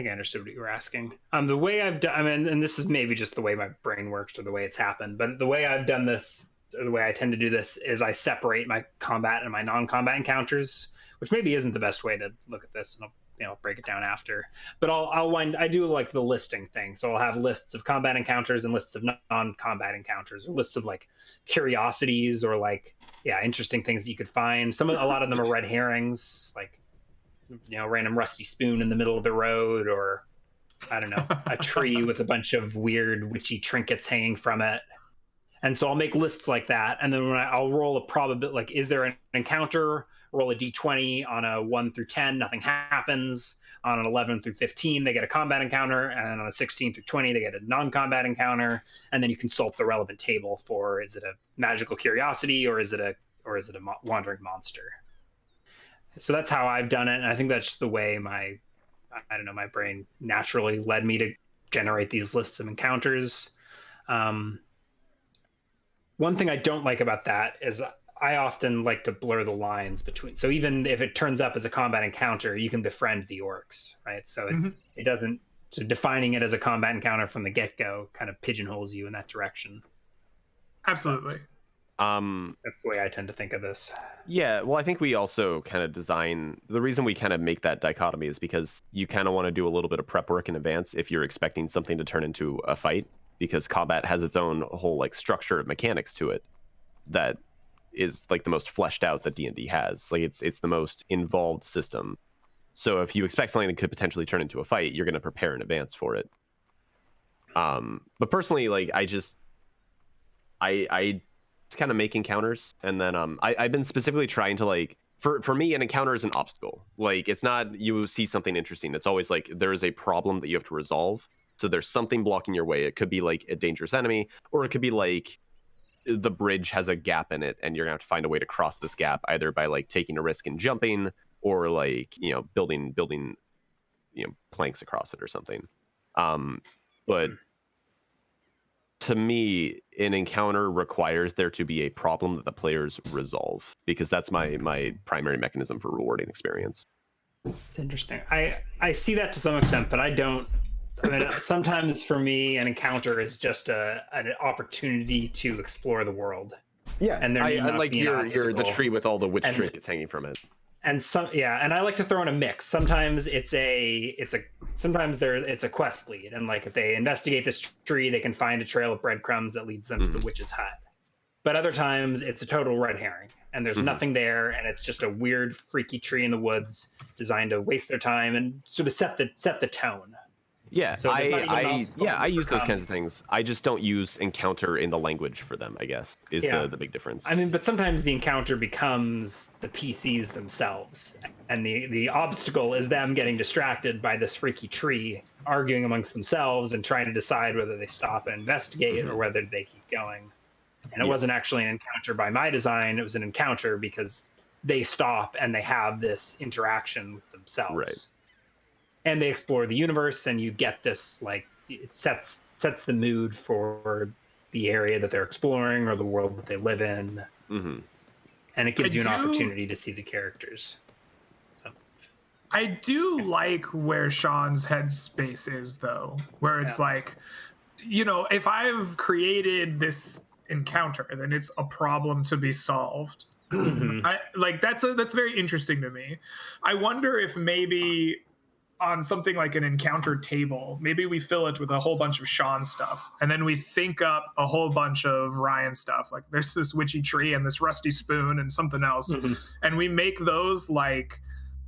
understood what you were asking. The way I've done, and this is maybe just the way my brain works or the way it's happened, but the way I've done this, or the way I tend to do this, is I separate my combat and my non-combat encounters, which maybe isn't the best way to look at this, and I'll break it down after. But I do like the listing thing, so I'll have lists of combat encounters and lists of non-combat encounters, or lists of like curiosities or like interesting things that you could find. A lot of them are red herrings, like random rusty spoon in the middle of the road, or I don't know, a tree with a bunch of weird witchy trinkets hanging from it. And so I'll make lists like that, and then when I'll roll a probability, like is there an encounter, roll a d20 on a 1 through 10, nothing happens. On an 11 through 15, they get a combat encounter, and on a 16 through 20, they get a non-combat encounter. And then you consult the relevant table for, is it a magical curiosity or is it a wandering monster? So that's how I've done it, and I think that's just the way my brain naturally led me to generate these lists of encounters. One thing I don't like about that is I often like to blur the lines between. So even if it turns up as a combat encounter, you can befriend the orcs, right? So it doesn't. So defining it as a combat encounter from the get-go kind of pigeonholes you in that direction. Absolutely. That's the way I tend to think of this. Yeah, well, I think we also kind of design, the reason we kind of make that dichotomy is because you kind of want to do a little bit of prep work in advance if you're expecting something to turn into a fight, because combat has its own whole like structure of mechanics to it that is like the most fleshed out that D&D has. Like it's the most involved system. So if you expect something that could potentially turn into a fight, you're going to prepare in advance for it. But personally, like I kind of make encounters, and then I've been specifically trying to like, for me, an encounter is an obstacle. Like it's not you see something interesting. It's always like there is a problem that you have to resolve. So there's something blocking your way. It could be like a dangerous enemy, or it could be like the bridge has a gap in it and you're gonna have to find a way to cross this gap, either by like taking a risk and jumping, or like building planks across it or something. But to me, an encounter requires there to be a problem that the players resolve, because that's my primary mechanism for rewarding experience. It's interesting. I see that to some extent, but I don't. I mean, sometimes for me, an encounter is just an opportunity to explore the world. Yeah, and I like you're the tree with all the witch trinkets hanging from it. And and I like to throw in a mix. Sometimes it's a quest lead, and like if they investigate this tree, they can find a trail of breadcrumbs that leads them to the witch's hut. But other times it's a total red herring, and there's nothing there, and it's just a weird, freaky tree in the woods designed to waste their time and sort of set the tone. Yeah, So I use those kinds of things. I just don't use encounter in the language for them, I guess, is the big difference. I mean, but sometimes the encounter becomes the PCs themselves, and the obstacle is them getting distracted by this freaky tree, arguing amongst themselves and trying to decide whether they stop and investigate or whether they keep going. And it wasn't actually an encounter by my design, it was an encounter because they stop and they have this interaction with themselves. Right. And they explore the universe, and you get this, like, it sets the mood for the area that they're exploring or the world that they live in. And it gives you an opportunity to see the characters. So. I do like where Sean's headspace is, though, where it's like, you know, if I've created this encounter, then it's a problem to be solved. That's very interesting to me. I wonder if maybe on something like an encounter table, maybe we fill it with a whole bunch of Sean stuff, and then we think up a whole bunch of Ryan stuff. Like there's this witchy tree and this rusty spoon and something else, and we make those like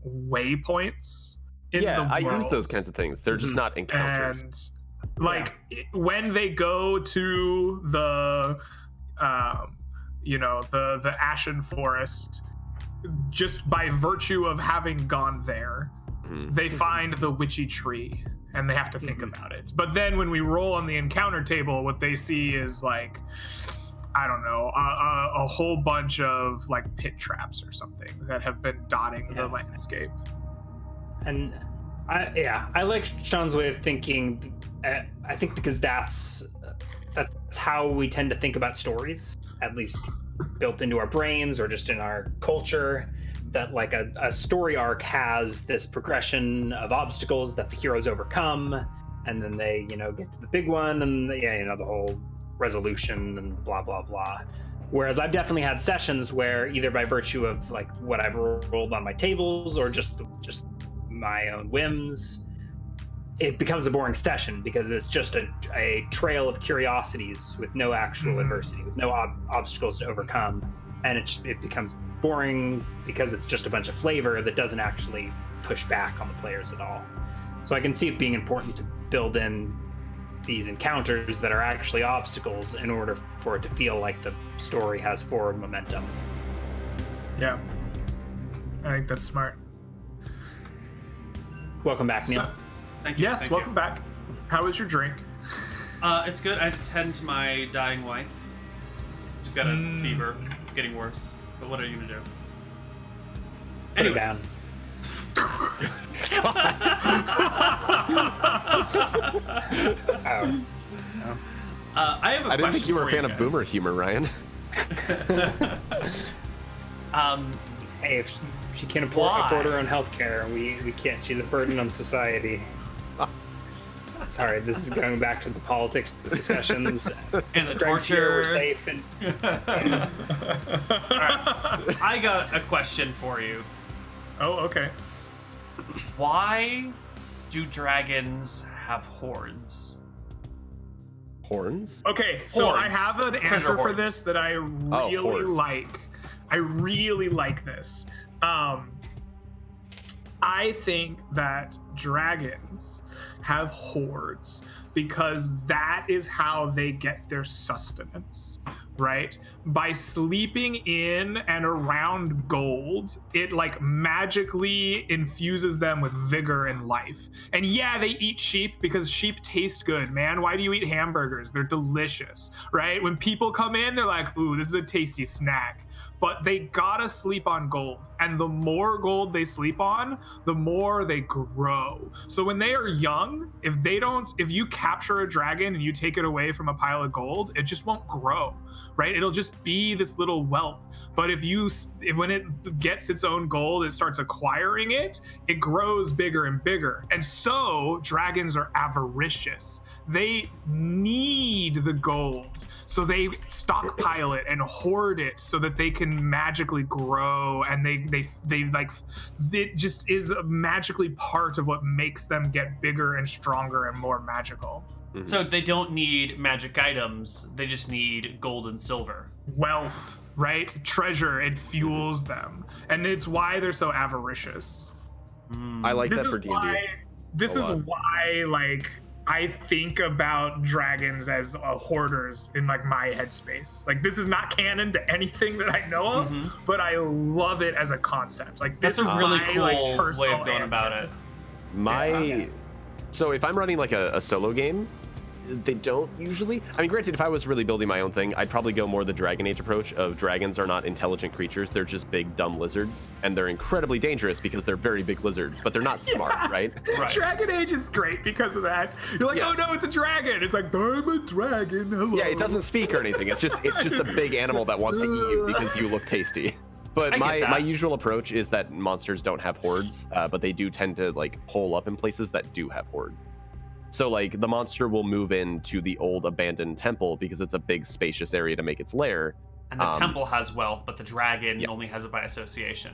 waypoints in the world. I use those kinds of things. They're just not encounters. And like when they go to the the Ashen Forest, just by virtue of having gone there, they find the witchy tree and they have to think about it. But then when we roll on the encounter table, what they see is like, I don't know, a whole bunch of like pit traps or something that have been dotting the landscape. And I like Sean's way of thinking. I think because that's how we tend to think about stories, at least built into our brains or just in our culture. That like a story arc has this progression of obstacles that the heroes overcome, and then they get to the big one, and the whole resolution and blah blah blah. Whereas I've definitely had sessions where either by virtue of like what I've rolled on my tables or just my own whims, it becomes a boring session because it's just a trail of curiosities with no actual adversity, with no obstacles to overcome. And it becomes boring because it's just a bunch of flavor that doesn't actually push back on the players at all. So I can see it being important to build in these encounters that are actually obstacles in order for it to feel like the story has forward momentum. Yeah, I think that's smart. Welcome back, Neal. Thank you. Yes, welcome back. How was your drink? It's good. I just heading to my dying wife. She's got a fever. It's getting worse. But what are you gonna do? Put her down. I have a question. I didn't think you were a fan guys. of boomer humor, Ryan. Hey, if she can't afford her own healthcare, we can't. She's a burden on society. Sorry, this is going back to the politics discussions. And the Greg's torture. here, we're safe. And... Right. I got a question for you. Oh, okay. Why do dragons have horns? Horns? Okay, so Horns. I have an Treasure answer for horns. this that I really like. I really like this. I think that dragons have hordes because that is how they get their sustenance, right? By sleeping in and around gold, it like magically infuses them with vigor and life. And yeah, they eat sheep because sheep taste good, man. Why do you eat hamburgers? They're delicious, right? When people come in, they're like, ooh, this is a tasty snack. But they gotta sleep on gold. And the more gold they sleep on, the more they grow. So when they are young, if you capture a dragon and you take it away from a pile of gold, it just won't grow, right? It'll just be this little whelp. But if when it gets its own gold, it starts acquiring it, it grows bigger and bigger. And so dragons are avaricious. They need the gold. So they stockpile it and hoard it so that they can fucking magically grow, and they like, it just is magically part of what makes them get bigger and stronger and more magical. Mm-hmm. So they don't need magic items, they just need gold and silver. Wealth, right? Treasure, it fuels them. And it's why they're so avaricious. I like that for D&D. This is why, like, I think about dragons as hoarders in, like, my headspace. Like, this is not canon to anything that I know of, but I love it as a concept. Like, this that's is a really my, cool like, personal way of going about it. So if I'm running like a solo game, they don't usually. I mean, granted, if I was really building my own thing, I'd probably go more the Dragon Age approach of dragons are not intelligent creatures. They're just big, dumb lizards. And they're incredibly dangerous because they're very big lizards, but they're not smart, right? Dragon Age is great because of that. You're like, oh no, it's a dragon. It's like, I'm a dragon. Hello. Yeah, it doesn't speak or anything. It's just a big animal that wants to eat you because you look tasty. But my usual approach is that monsters don't have hordes, but they do tend to like hole up in places that do have hordes. So like the monster will move into the old abandoned temple because it's a big spacious area to make its lair. And the temple has wealth, but the dragon only has it by association.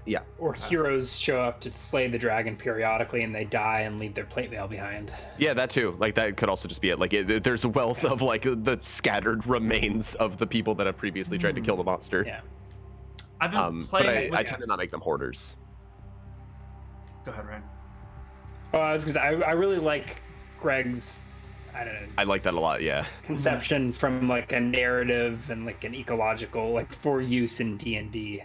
Yeah. Or heroes show up to slay the dragon periodically and they die and leave their plate mail behind. Yeah, that too. Like that could also just be it. Like there's a wealth of like the scattered remains of the people that have previously tried to kill the monster. Yeah. I've been playing. But I tend to not make them hoarders. Go ahead, Ryan. Well, I was gonna say, I really like Greg's, I don't know. I like that a lot, yeah. Conception from like a narrative and like an ecological, like for use in D&D.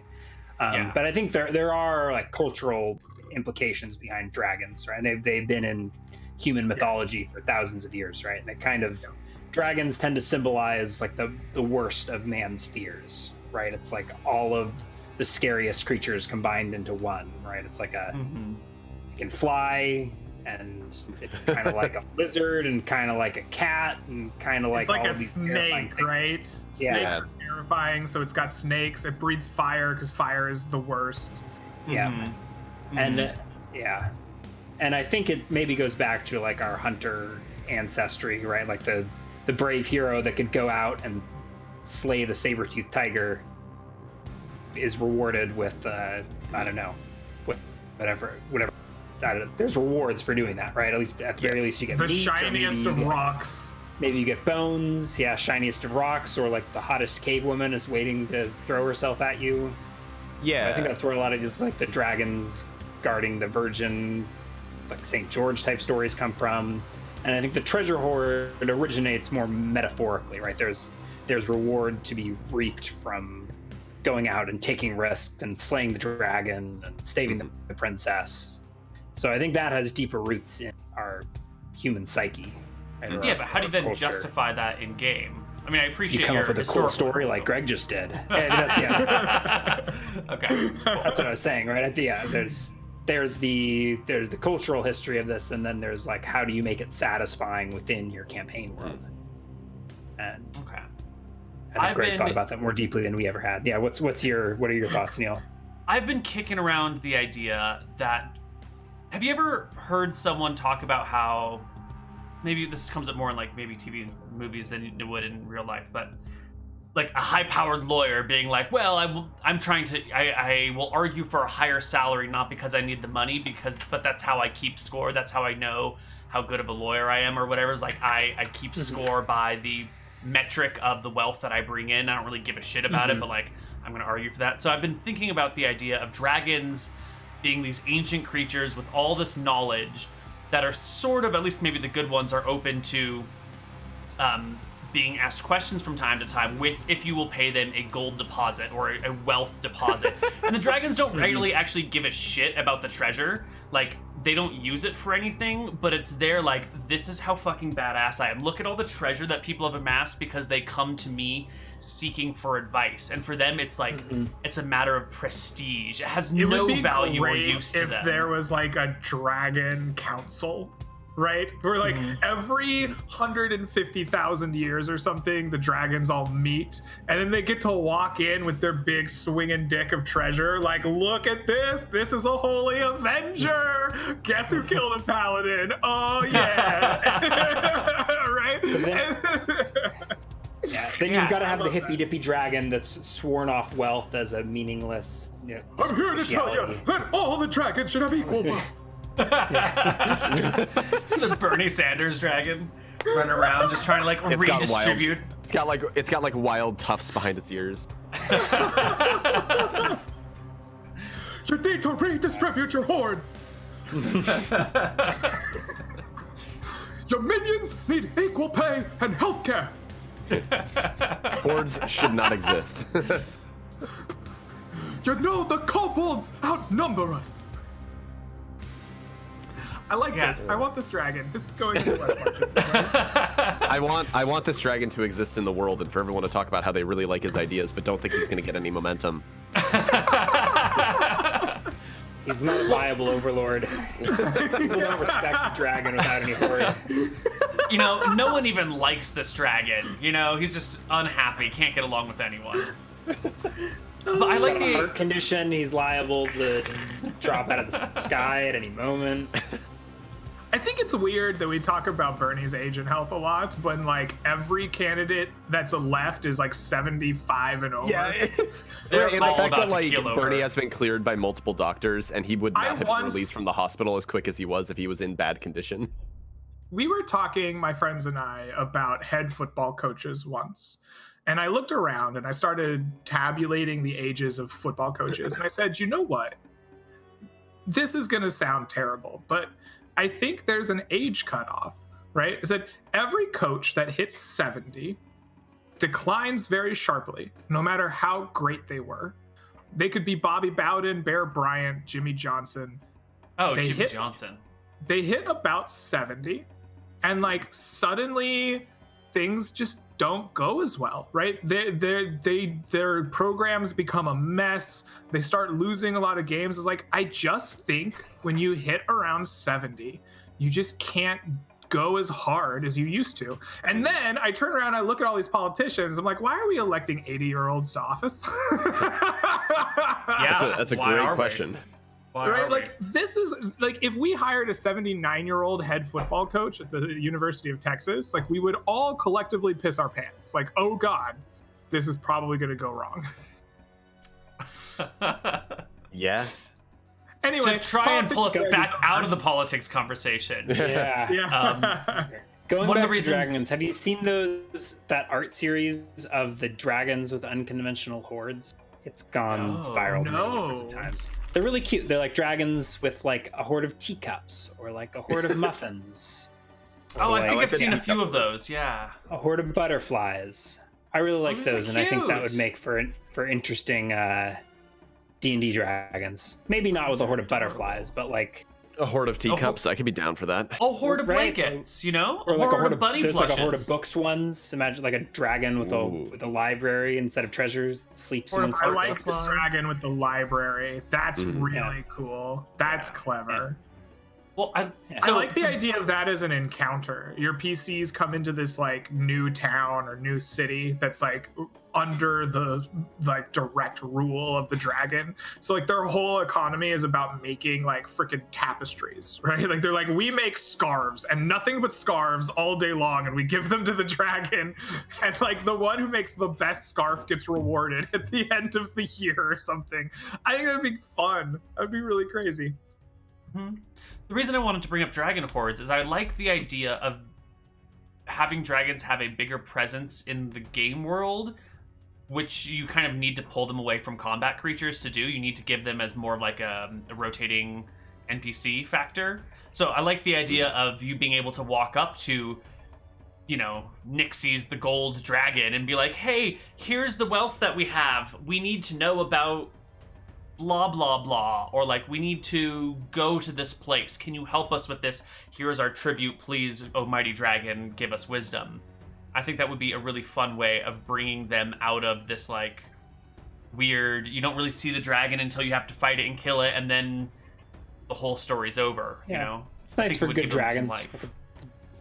But I think there are like cultural implications behind dragons, right? They've been in human mythology for thousands of years, right? And it kind of, dragons tend to symbolize like the worst of man's fears, right? It's like all of the scariest creatures combined into one, right? It's like a, it can fly, and it's kind of like a lizard, and kind of like a cat, and kind of like, it's like all a these snake, right? Snakes are terrifying, so it's got snakes. It breathes fire because fire is the worst. And and I think it maybe goes back to like our hunter ancestry, right? Like the brave hero that could go out and slay the saber-toothed tiger is rewarded with I don't know, whatever. I don't know. There's rewards for doing that, right? At least at the very least, you get the meat, shiniest of rocks. Maybe you get bones, shiniest of rocks, or like the hottest cave woman is waiting to throw herself at you. Yeah, So I think that's where a lot of these like the dragons guarding the virgin, like St. George type stories come from. And I think the treasure hoard originates more metaphorically, right? There's reward to be reaped from going out and taking risks and slaying the dragon and saving the princess. So I think that has deeper roots in our human psyche. And but how do you then culture. justify that in game? I mean, I appreciate you come your up with a cool story like Greg just did. Okay. That's what I was saying, right? There's the cultural history of this, and then there's like how do you make it satisfying within your campaign world? And I think Greg thought about that more deeply than we ever had. Yeah, what are your thoughts, Neal? I've been kicking around the idea that, have you ever heard someone talk about how, maybe this comes up more in like maybe TV and movies than it would in real life, but like a high-powered lawyer being like, well, I will argue for a higher salary, not because I need the money, but that's how I keep score. That's how I know how good of a lawyer I am or whatever. It's like I keep score by the metric of the wealth that I bring in. I don't really give a shit about it, but like I'm going to argue for that. So I've been thinking about the idea of dragons being these ancient creatures with all this knowledge that are sort of, at least maybe the good ones, are open to being asked questions from time to time with, if you will pay them a gold deposit or a wealth deposit. And the dragons don't regularly actually give a shit about the treasure. Like, they don't use it for anything, but it's there like, this is how fucking badass I am. Look at all the treasure that people have amassed because they come to me seeking for advice. And for them, it's like, it's a matter of prestige. It has no value or use to them. If there was like a dragon council, right? Where like every 150,000 years or something, the dragons all meet, and then they get to walk in with their big swinging dick of treasure. Like, look at this! This is a holy avenger. Guess who killed a paladin? Oh yeah, right. Then you've got to have the hippy dippy dragon that's sworn off wealth as a meaningless. I'm here to tell you that all the dragons should have equal wealth. The Bernie Sanders dragon running around just trying to like redistribute. It's got like wild tufts behind its ears. You need to redistribute your hordes. Your minions need equal pay and healthcare. Hordes should not exist. You know the kobolds outnumber us. I like this. I want this dragon. This is going into West Marches. I want this dragon to exist in the world and for everyone to talk about how they really like his ideas, but don't think he's going to get any momentum. He's not a viable overlord. People don't respect the dragon without any horde. You know, no one even likes this dragon. You know, he's just unhappy, can't get along with anyone. But I like the heart condition. He's liable to drop out of the sky at any moment. I think it's weird that we talk about Bernie's age and health a lot, but like every candidate that's left is like 75 and over. Yeah, They're and the all fact about that to keel like Bernie over. has been cleared by multiple doctors and he would not have been released from the hospital as quick as he was if he was in bad condition. We were talking, my friends and I, about head football coaches once. And I looked around and I started tabulating the ages of football coaches. And I said, you know what? This is going to sound terrible, but I think there's an age cutoff, right? I said every coach that hits 70 declines very sharply, no matter how great they were. They could be Bobby Bowden, Bear Bryant, Jimmy Johnson. Oh, Jimmy Johnson. They hit about 70, and like suddenly things just don't go as well, right? Their programs become a mess. They start losing a lot of games. It's like, I just think when you hit around 70, you just can't go as hard as you used to. And then I turn around and I look at all these politicians. I'm like, why are we electing 80-year-olds to office? Yeah, that's a great question. Right? Like, this is like, if we hired a 79-year-old head football coach at the University of Texas, like, we would all collectively piss our pants. Like, oh God, this is probably going to go wrong. Yeah. Anyway, to try and pull us back out of the politics conversation. Yeah. Going one back of the to reasons... dragons, have you seen that art series of the dragons with unconventional hordes? It's gone viral numbers of times. They're really cute. They're like dragons with like a horde of teacups or like a horde of muffins. Oh, I think like I've seen a teacup few of those. Yeah. A horde of butterflies. I really like those, and I think that would cute. make for interesting D&D dragons. Maybe not with a horde of butterflies, but like A horde of teacups. I could be down for that. A horde of Right. blankets, you know? or like a horde of bunny there's plushes. like a horde of books ones. Imagine like a dragon with a library instead of treasures. Sleeps Horde of amongst I art like supplies. the dragon with the library. That's really Yeah. cool. That's clever. Well, I like the idea of that as an encounter. Your PCs come into this like new town or new city that's like under the like direct rule of the dragon. So like their whole economy is about making like freaking tapestries, right? Like they're like, we make scarves and nothing but scarves all day long, and we give them to the dragon, and like the one who makes the best scarf gets rewarded at the end of the year or something. I think that'd be fun. That'd be really crazy. Mm-hmm. The reason I wanted to bring up dragon hordes is I like the idea of having dragons have a bigger presence in the game world, which you kind of need to pull them away from combat creatures to do. You need to give them as more of like a rotating NPC factor. So I like the idea of you being able to walk up to, you know, Nixie's the gold dragon and be like, hey, here's the wealth that we have. We need to know about blah blah blah, or like, we need to go to this place, can you help us with this? Here's our tribute, please, oh mighty dragon, give us wisdom. I think that would be a really fun way of bringing them out of this like weird, you don't really see the dragon until you have to fight it and kill it, and then the whole story's over. You know, it's nice for good dragons. Life.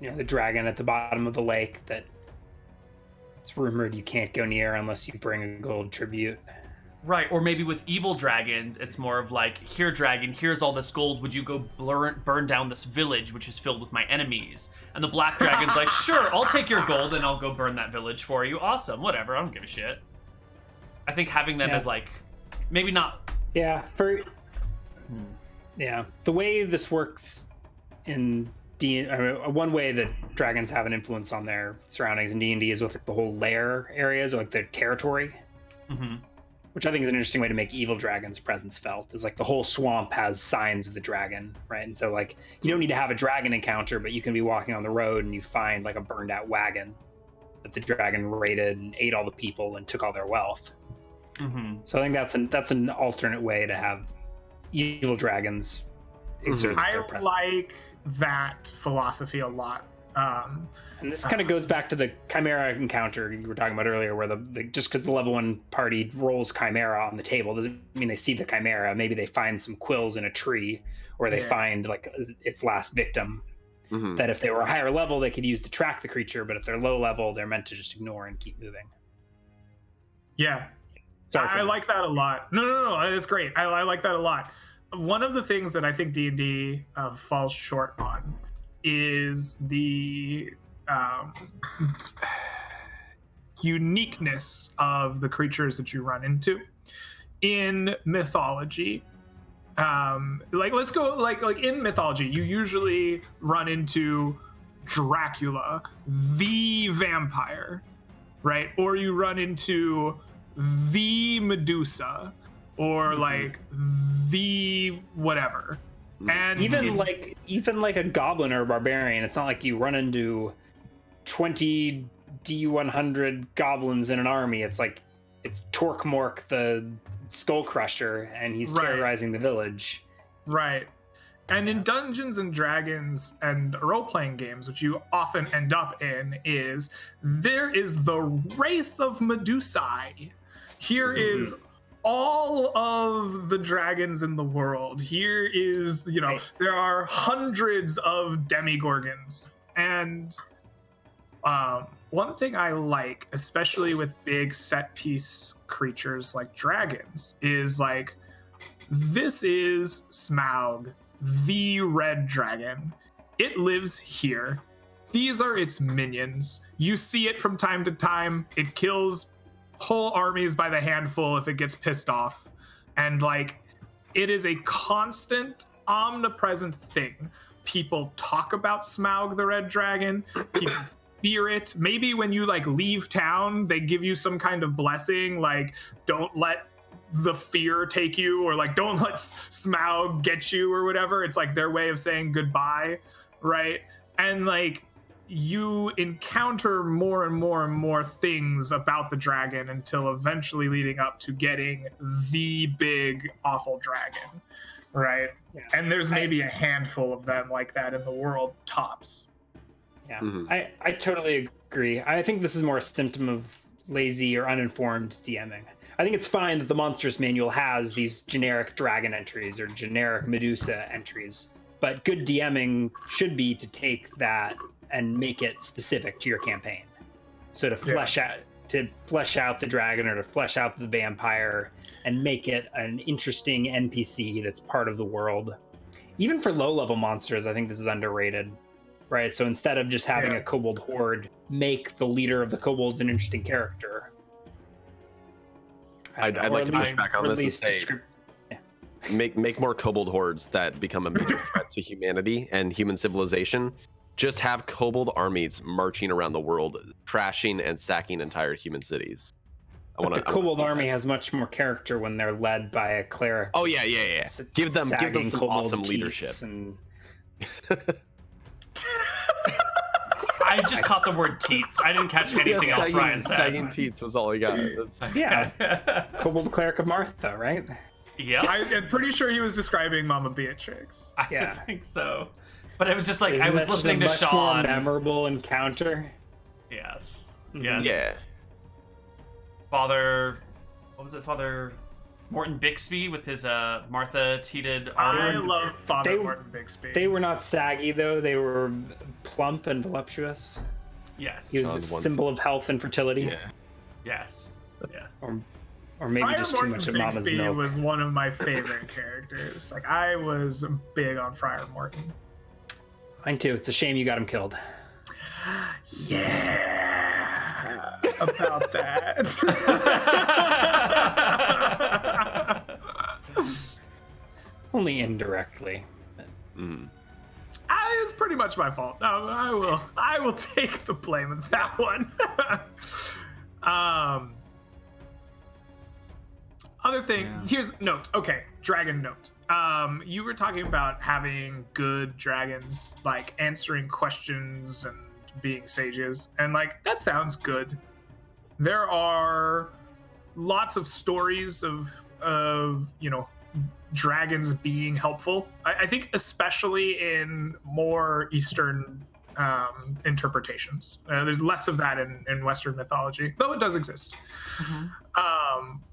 You know, the dragon at the bottom of the lake that it's rumored you can't go near unless you bring a gold tribute. Right, or maybe with evil dragons, it's more of like, here, dragon, here's all this gold. Would you go burn down this village, which is filled with my enemies? And the black dragon's like, sure, I'll take your gold and I'll go burn that village for you. Awesome, whatever, I don't give a shit. I think having them as like, maybe not. Yeah, yeah, the way this works in one way that dragons have an influence on their surroundings in D&D is with like, the whole lair areas, or like their territory. Mm-hmm. Which I think is an interesting way to make evil dragon's presence felt. Is like the whole swamp has signs of the dragon, right? And so like you don't need to have a dragon encounter, but you can be walking on the road and you find like a burned out wagon that the dragon raided and ate all the people and took all their wealth. Mm-hmm. So I think that's an alternate way to have evil dragons exert their presence. I like that philosophy a lot. And this kind of goes back to the Chimera encounter you were talking about earlier, where just because the level 1 party rolls Chimera on the table doesn't mean they see the Chimera. Maybe they find some quills in a tree, or they find like its last victim. Mm-hmm. That if they were a higher level, they could use to track the creature, but if they're low level, they're meant to just ignore and keep moving. Yeah, I like that a lot. No, it's great. I like that a lot. One of the things that I think D&D falls short on is the uniqueness of the creatures that you run into in mythology. Let's go like in mythology, you usually run into Dracula, the vampire, right? Or you run into the Medusa, or like the whatever. And even like a goblin or a barbarian, it's not like you run into 20 D100 goblins in an army. It's like it's Torquemork the Skull Crusher, and he's terrorizing the village. Right. And in Dungeons and Dragons and role-playing games, which you often end up in, is there is the race of Medusae. Here is all of the dragons in the world. Here is, there are hundreds of demigorgons. And one thing I like, especially with big set piece creatures like dragons, is like, this is Smaug, the red dragon. It lives here. These are its minions. You see it from time to time. It kills whole armies by the handful if it gets pissed off. And like, it is a constant, omnipresent thing. People talk about Smaug the red dragon. People fear it. Maybe when you like leave town, they give you some kind of blessing, like don't let the fear take you, or like don't let Smaug get you, or whatever. It's like their way of saying goodbye, right? And like, you encounter more and more and more things about the dragon until eventually leading up to getting the big awful dragon, right? Yeah. And there's maybe a handful of them like that in the world, tops. Yeah, I totally agree. I think this is more a symptom of lazy or uninformed DMing. I think it's fine that the Monsters Manual has these generic dragon entries or generic Medusa entries, but good DMing should be to take that and make it specific to your campaign. So to flesh out the dragon, or to flesh out the vampire, and make it an interesting NPC that's part of the world. Even for low-level monsters, I think this is underrated, right? So instead of just having a kobold horde, make the leader of the kobolds an interesting character. I'd like to push back on this and say, make more kobold hordes that become a major threat to humanity and human civilization. Just have kobold armies marching around the world, trashing and sacking entire human cities. The kobold army has much more character when they're led by a cleric. Oh yeah. Give them some awesome leadership. And... I just caught the word teats. I didn't catch anything else Ryan said. Sagging teats was all I got. Kobold cleric of Martha, right? Yeah. I'm pretty sure he was describing Mama Beatrix. I think so. But it was just like, Isn't I was listening to much Sean. More memorable encounter. Yes. Mm-hmm. Yes. Yeah. Father Morton Bixby with his Martha teated armor. I love Father Morton Bixby. They were not saggy though. They were plump and voluptuous. Yes. He was the symbol of health and fertility. Yeah. Yes. Or Or maybe Friar just Morton too much of Mama's Bixby milk. was one of my favorite characters. Like, I was big on Friar Morton. Mine too. It's a shame you got him killed. Yeah, about that. Only indirectly. It's pretty much my fault. No, I will take the blame of that one. Other thing, here's note. Okay, dragon note. You were talking about having good dragons, like answering questions and being sages, and like that sounds good. There are lots of stories of dragons being helpful. I think especially in more Eastern interpretations. There's less of that in Western mythology, though it does exist.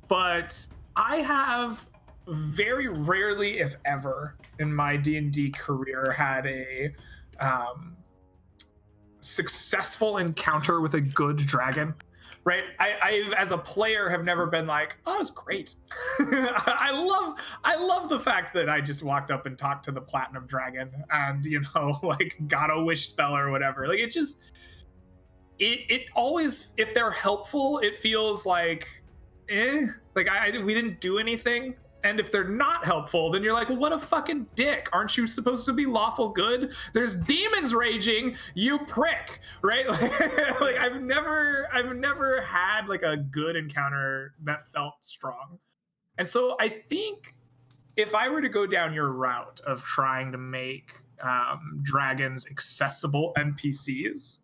But I have very rarely, if ever, in my D&D career had a successful encounter with a good dragon. Right, I as a player have never been like, oh, it's great. I love the fact that I just walked up and talked to the platinum dragon and like got a wish spell or whatever. Like it always, if they're helpful, it feels like, like we didn't do anything. And if they're not helpful, then you're like, well, what a fucking dick. Aren't you supposed to be lawful good? There's demons raging, you prick, right? Like I've never had like a good encounter that felt strong. And so I think if I were to go down your route of trying to make dragons accessible NPCs,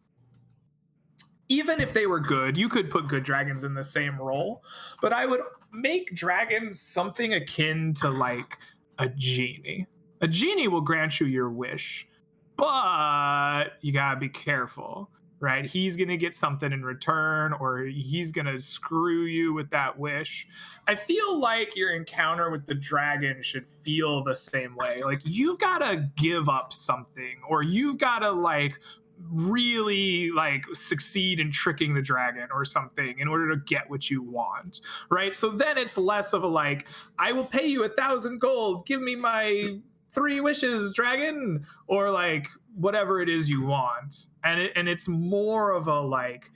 even if they were good, you could put good dragons in the same role, but I would make dragons something akin to like a genie. A genie will grant you your wish, but you gotta be careful, right? He's gonna get something in return, or he's gonna screw you with that wish. I feel like your encounter with the dragon should feel the same way. Like you've gotta give up something, or you've gotta like really like succeed in tricking the dragon or something in order to get what you want, right? So then it's less of a like, I will pay you 1,000 gold, give me my 3 wishes, dragon, or like whatever it is you want. And it's more of a like,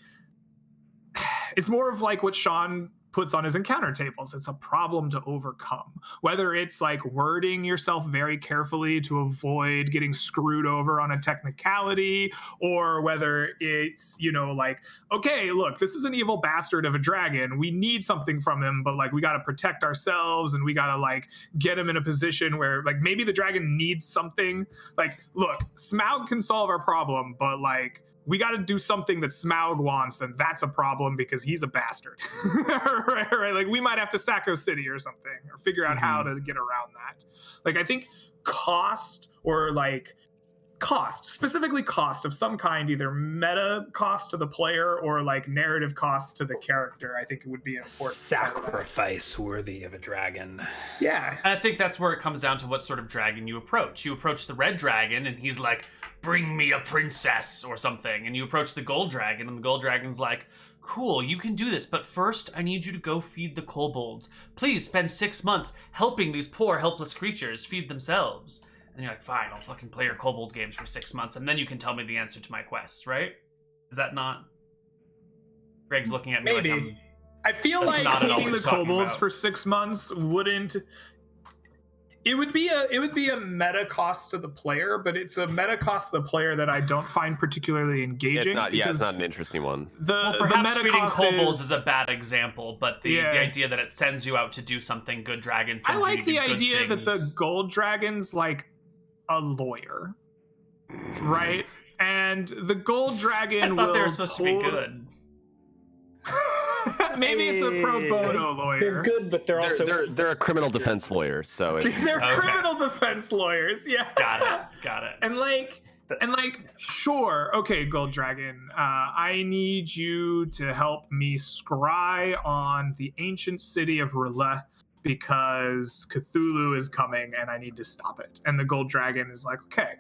it's more of like what Sean puts on his encounter tables. It's a problem to overcome, whether it's like wording yourself very carefully to avoid getting screwed over on a technicality, or whether it's, like, okay, look, this is an evil bastard of a dragon. We need something from him, but like we got to protect ourselves and we got to like get him in a position where like maybe the dragon needs something. Like, look, Smaug can solve our problem, but like we got to do something that Smaug wants, and that's a problem because he's a bastard. right? Like we might have to sack a city or something, or figure out how to get around that. Like I think cost, or like specifically cost of some kind, either meta cost to the player or like narrative cost to the character, I think it would be important. Sacrifice worthy of a dragon. Yeah. And I think that's where it comes down to what sort of dragon you approach. You approach the red dragon and he's like, bring me a princess or something. And you approach the gold dragon and the gold dragon's like, cool, you can do this, but first I need you to go feed the kobolds. Please spend 6 months helping these poor helpless creatures feed themselves. And you're like, fine, I'll fucking play your kobold games for 6 months and then you can tell me the answer to my quest, right? Is that not? Greg's looking at me Maybe. like I feel like feeding the kobolds for 6 months wouldn't. It would be a meta cost to the player, but it's a meta cost to the player that I don't find particularly engaging. It's not an interesting one. Perhaps the meta feeding cost kobolds is a bad example, but the idea that it sends you out to do something good dragon. I like the idea that the gold dragon's like a lawyer, right? And the gold dragon will. They're supposed to be good. Maybe it's a pro bono lawyer. They're good, but they're also they're a criminal defense lawyer, so it's they're criminal defense lawyers. Yeah, got it. And like, sure, okay, Gold Dragon, I need you to help me scry on the ancient city of Relais because Cthulhu is coming and I need to stop it. And the Gold Dragon is like, okay,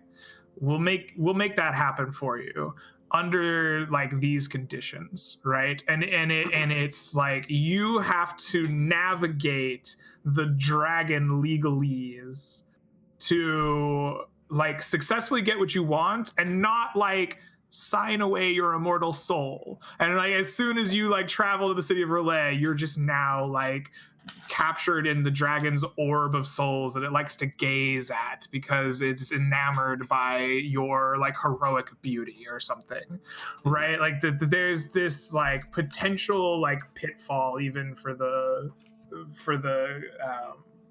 we'll make that happen for you. under like these conditions, right? And it's like you have to navigate the dragon legalese to like successfully get what you want and not like sign away your immortal soul. And like as soon as you like travel to the city of Relay, you're just now like captured in the dragon's orb of souls that it likes to gaze at because it's enamored by your like heroic beauty or something, right? Like there's this like potential like pitfall even for the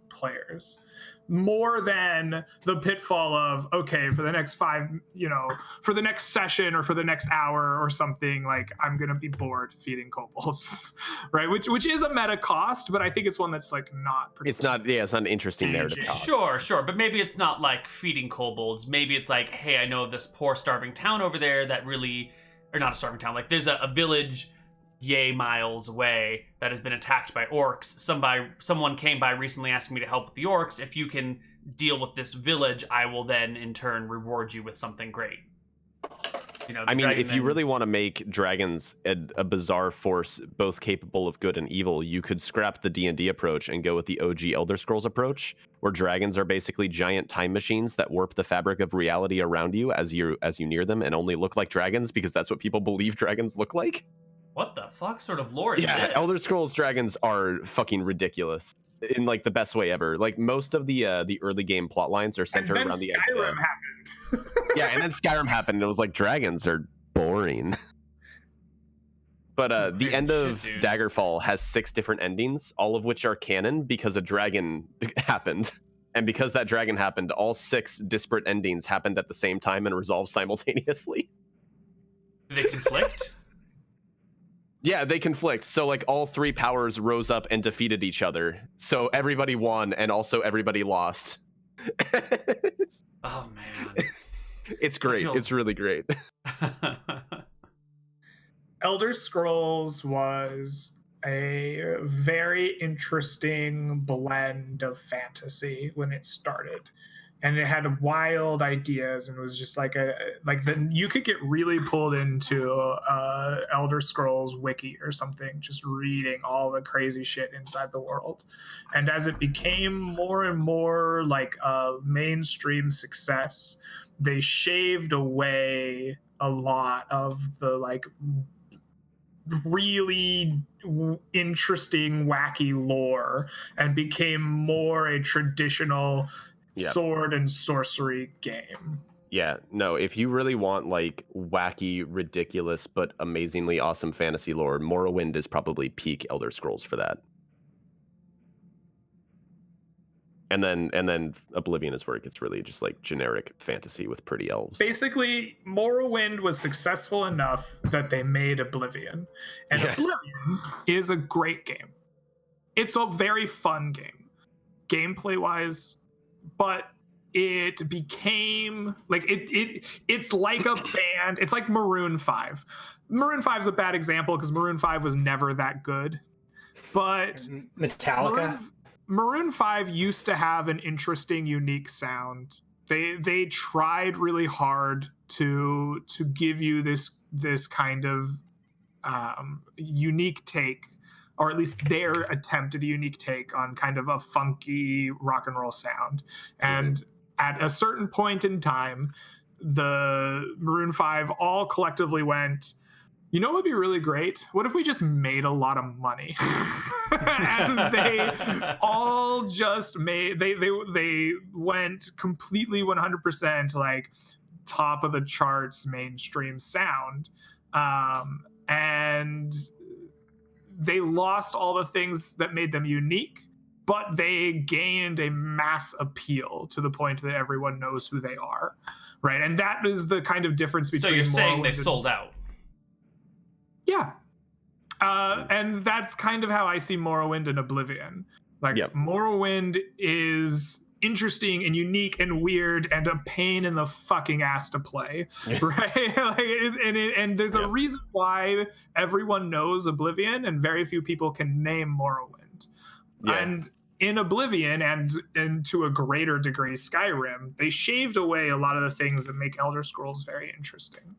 players, more than the pitfall of, okay, for the next for the next session or for the next hour or something, like I'm gonna be bored feeding kobolds, right? Which is a meta cost, but I think it's one that's like not it's not an interesting narrative cost. Sure, but maybe it's not like feeding kobolds. Maybe it's like, hey, I know this poor starving town over there that really, or not a starving town, like there's a village yay miles away that has been attacked by orcs. Someone came by recently asking me to help with the orcs. If you can deal with this village, I will then in turn reward you with something great. I mean, if you really want to make dragons a bizarre force, both capable of good and evil, you could scrap the D&D approach and go with the OG Elder Scrolls approach, where dragons are basically giant time machines that warp the fabric of reality around you as you near them and only look like dragons because that's what people believe dragons look like. What the fuck sort of lore is this? Yeah, Elder Scrolls dragons are fucking ridiculous in like the best way ever. Like most of the early game plot lines are centered around the Skyrim happened. Yeah, and then Skyrim happened and it was like dragons are boring. But the end of Daggerfall has 6 different endings, all of which are canon because a dragon happened. And because that dragon happened, all 6 disparate endings happened at the same time and resolved simultaneously. Do they conflict? Yeah, they conflict. So like all 3 powers rose up and defeated each other. So everybody won and also everybody lost. Oh man. It's great. It's really great. Elder Scrolls was a very interesting blend of fantasy when it started. And it had wild ideas and was just like you could get really pulled into Elder Scrolls wiki or something, just reading all the crazy shit inside the world. And as it became more and more like a mainstream success, they shaved away a lot of the like really interesting, wacky lore and became more a traditional sword and sorcery game. Yeah, no, if you really want like wacky, ridiculous, but amazingly awesome fantasy lore, Morrowind is probably peak Elder Scrolls for that. And then Oblivion is where it gets really just like generic fantasy with pretty elves. Basically, Morrowind was successful enough that they made Oblivion. And Oblivion is a great game. It's a very fun game, gameplay-wise. But it became like it's like a band. It's like Maroon 5. Maroon 5 is a bad example because Maroon 5 was never that good. But Metallica? Maroon 5 used to have an interesting, unique sound. They tried really hard to give you this kind of unique take, or at least their attempt at a unique take on kind of a funky rock and roll sound. And at a certain point in time, the Maroon 5 all collectively went, you know what would be really great? What if we just made a lot of money? And they all just they went completely 100% like top of the charts mainstream sound. And they lost all the things that made them unique, but they gained a mass appeal to the point that everyone knows who they are, right? And that is the kind of difference between. So you're saying they sold out? Yeah, and that's kind of how I see Morrowind and Oblivion. Like Morrowind is interesting and unique and weird and a pain in the fucking ass to play, right? And there's a reason why everyone knows Oblivion and very few people can name Morrowind. And in Oblivion and to a greater degree Skyrim, they shaved away a lot of the things that make Elder Scrolls very interesting.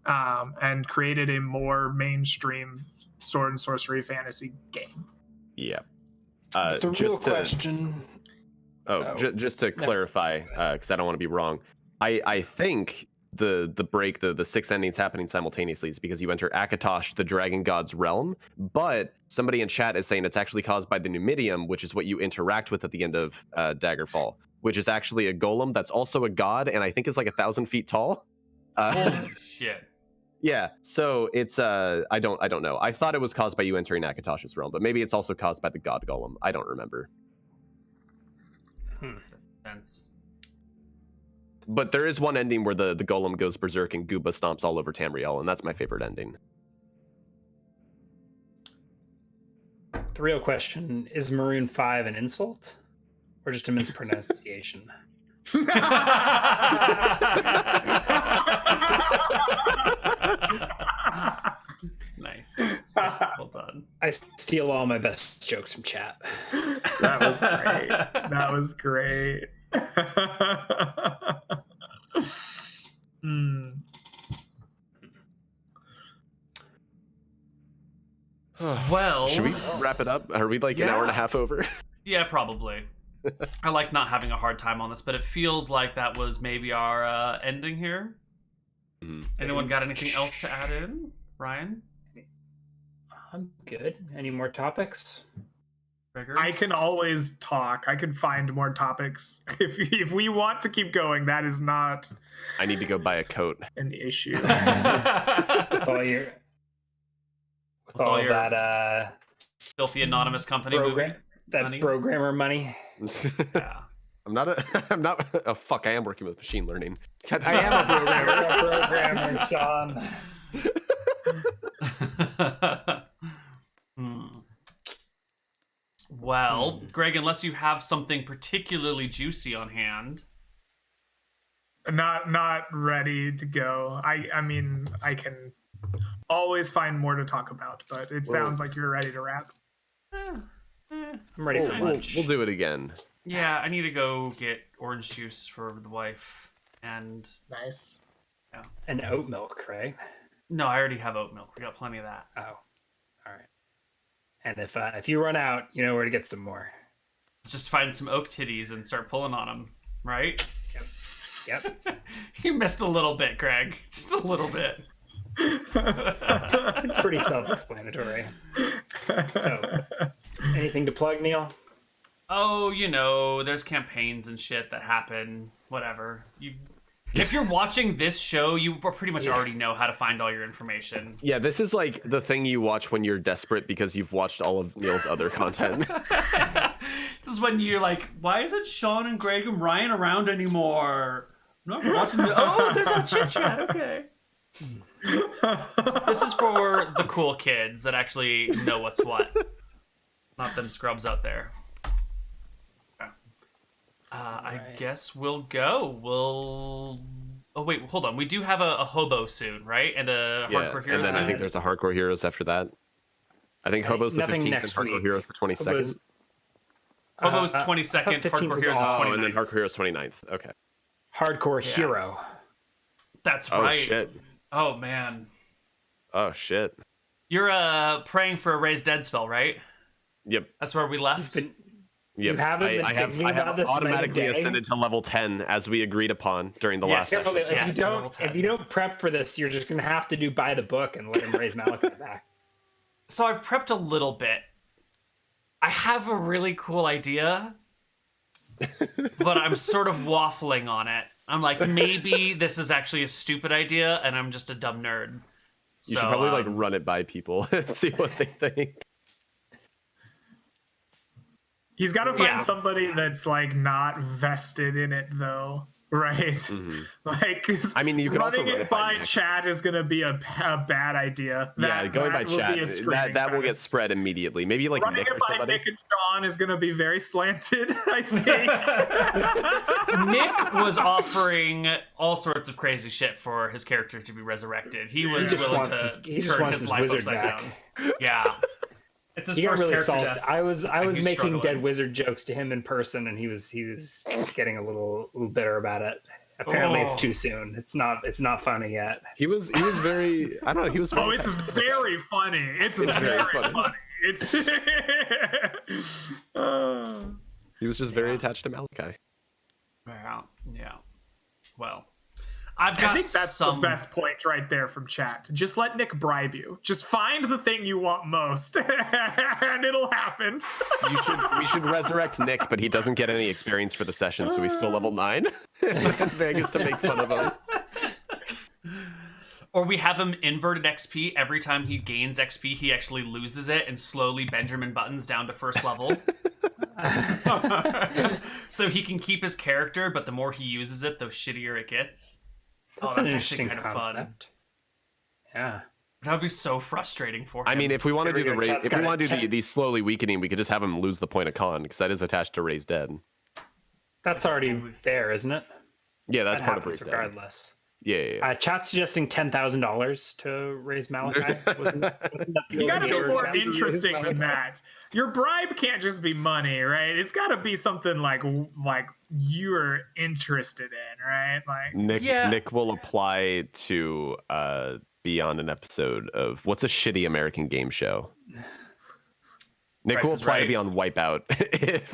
and created a more mainstream sword and sorcery fantasy game. Yeah. The real question. Just to clarify, because I don't want to be wrong, I think the 6 endings happening simultaneously is because you enter Akatosh, the dragon god's realm, but somebody in chat is saying it's actually caused by the Numidium, which is what you interact with at the end of Daggerfall, which is actually a golem that's also a god, and I think is like 1,000 feet tall. Holy shit. Yeah, so it's I don't know. I thought it was caused by you entering Akatosh's realm, but maybe it's also caused by the god golem. I don't remember. Sense. But there is one ending where the golem goes berserk and Gooba stomps all over Tamriel, and that's my favorite ending. The real question, is Maroon 5 an insult? Or just a mispronunciation? Nice. Well done. I steal all my best jokes from chat. That was great. That was great. Well, should we wrap it up? Are we like an hour and a half over? Yeah, probably. I like not having a hard time on this, but it feels like that was maybe our ending here. Anyone got anything else to add in? Ryan? I'm good. Any more topics? Gregor? I can always talk. I can find more topics. If we want to keep going, that is not I need to go buy a coat. an issue. With all your... With all your that... filthy anonymous company movie. That money. programmer money. Yeah. I'm not oh fuck, I am working with machine learning. I am a programmer. Sean. Well, Greg, unless you have something particularly juicy on hand. Not ready to go. I mean, I can always find more to talk about, but it sounds like you're ready to wrap. I'm ready for lunch. We'll do it again. Yeah, I need to go get orange juice for the wife. And Nice. And oat milk, right? no, I already have oat milk. We got plenty of that. Oh, all right. And if you run out, you know where to get some more. Just find some oak titties and start pulling on them, right? Yep. You missed a little bit, Greg. Just a little bit. It's pretty self-explanatory. So, anything to plug, Neal? Oh, you know, there's campaigns and shit that happen. Whatever. If you're watching this show, you pretty much already know how to find all your information. Yeah, this is like the thing you watch when you're desperate because you've watched all of Neal's other content. This is when you're like, why isn't Sean and Greg and Ryan around anymore? I'm not watching oh, there's a chit chat. Okay. This is for the cool kids that actually know what's what. Not them scrubs out there. I guess we'll go. Oh wait, hold on. We do have a hobo soon, right? And a hardcore heroes. And then soon? I think there's a hardcore heroes after that. I think Hobo's the 15th and hardcore heroes the 22nd. Hobo's 22nd. Hardcore heroes is 29th. Oh, and then hardcore heroes 29th. Okay. Hardcore hero. That's Oh right. shit. Oh man. Oh shit. You're praying for a raised dead spell, right? Yep. That's where we left. You haven't been thinking about this automatically night and day? ascended to level 10 as we agreed upon during the last Yes. episode. If you don't prep for this, you're just gonna have to buy the book and let him raise Malachite back. So I've prepped a little bit. I have a really cool idea, but I'm sort of waffling on it. I'm like, maybe this is actually a stupid idea, and I'm just a dumb nerd. You should probably like run it by people and see what they think. He's got to find somebody that's like not vested in it, though, right? Mm-hmm. Like, 'cause I mean, you can also running run it by chat is going to be a bad idea. Going by will chat, be a screaming that will get fest. spread immediately. Maybe like Running Nick it or by somebody. Nick and Sean is going to be very slanted, I think. Nick was offering all sorts of crazy shit for his character to be resurrected. He was willing to turn his life upside down. Yeah. It's his He got first really character salty. death. I was he's making struggling. dead wizard jokes to him in person, and he was getting a little bitter about it. Apparently, it's too soon. It's not funny yet. He was very. I don't know. He was. Very it's very funny. It's very funny. It's. He was just very attached to Malachi. Yeah. Well, I think that's the best point right there from chat. Just let Nick bribe you. Just find the thing you want most, and it'll happen. We should resurrect Nick, but he doesn't get any experience for the session, so he's still level 9. Vegas to make fun of him. Or we have him inverted XP. Every time he gains XP, he actually loses it and slowly Benjamin Buttons down to first level. So he can keep his character, but the more he uses it, the shittier it gets. That's an interesting kind of concept. Yeah. That would be so frustrating for him. I mean, if we want to do the slowly weakening, we could just have him lose the point of con, because that is attached to Raise Dead. That's already there, isn't it? Yeah, that's part of Raise Dead. Regardless. Yeah. Chat's suggesting $10,000 to raise Malachi. Wasn't that you gotta be more interesting than that. Your bribe can't just be money, right? It's gotta be something like you're interested in, right? Like Nick will apply to be on an episode of what's a shitty American game show. Nick will apply to be on Wipeout. If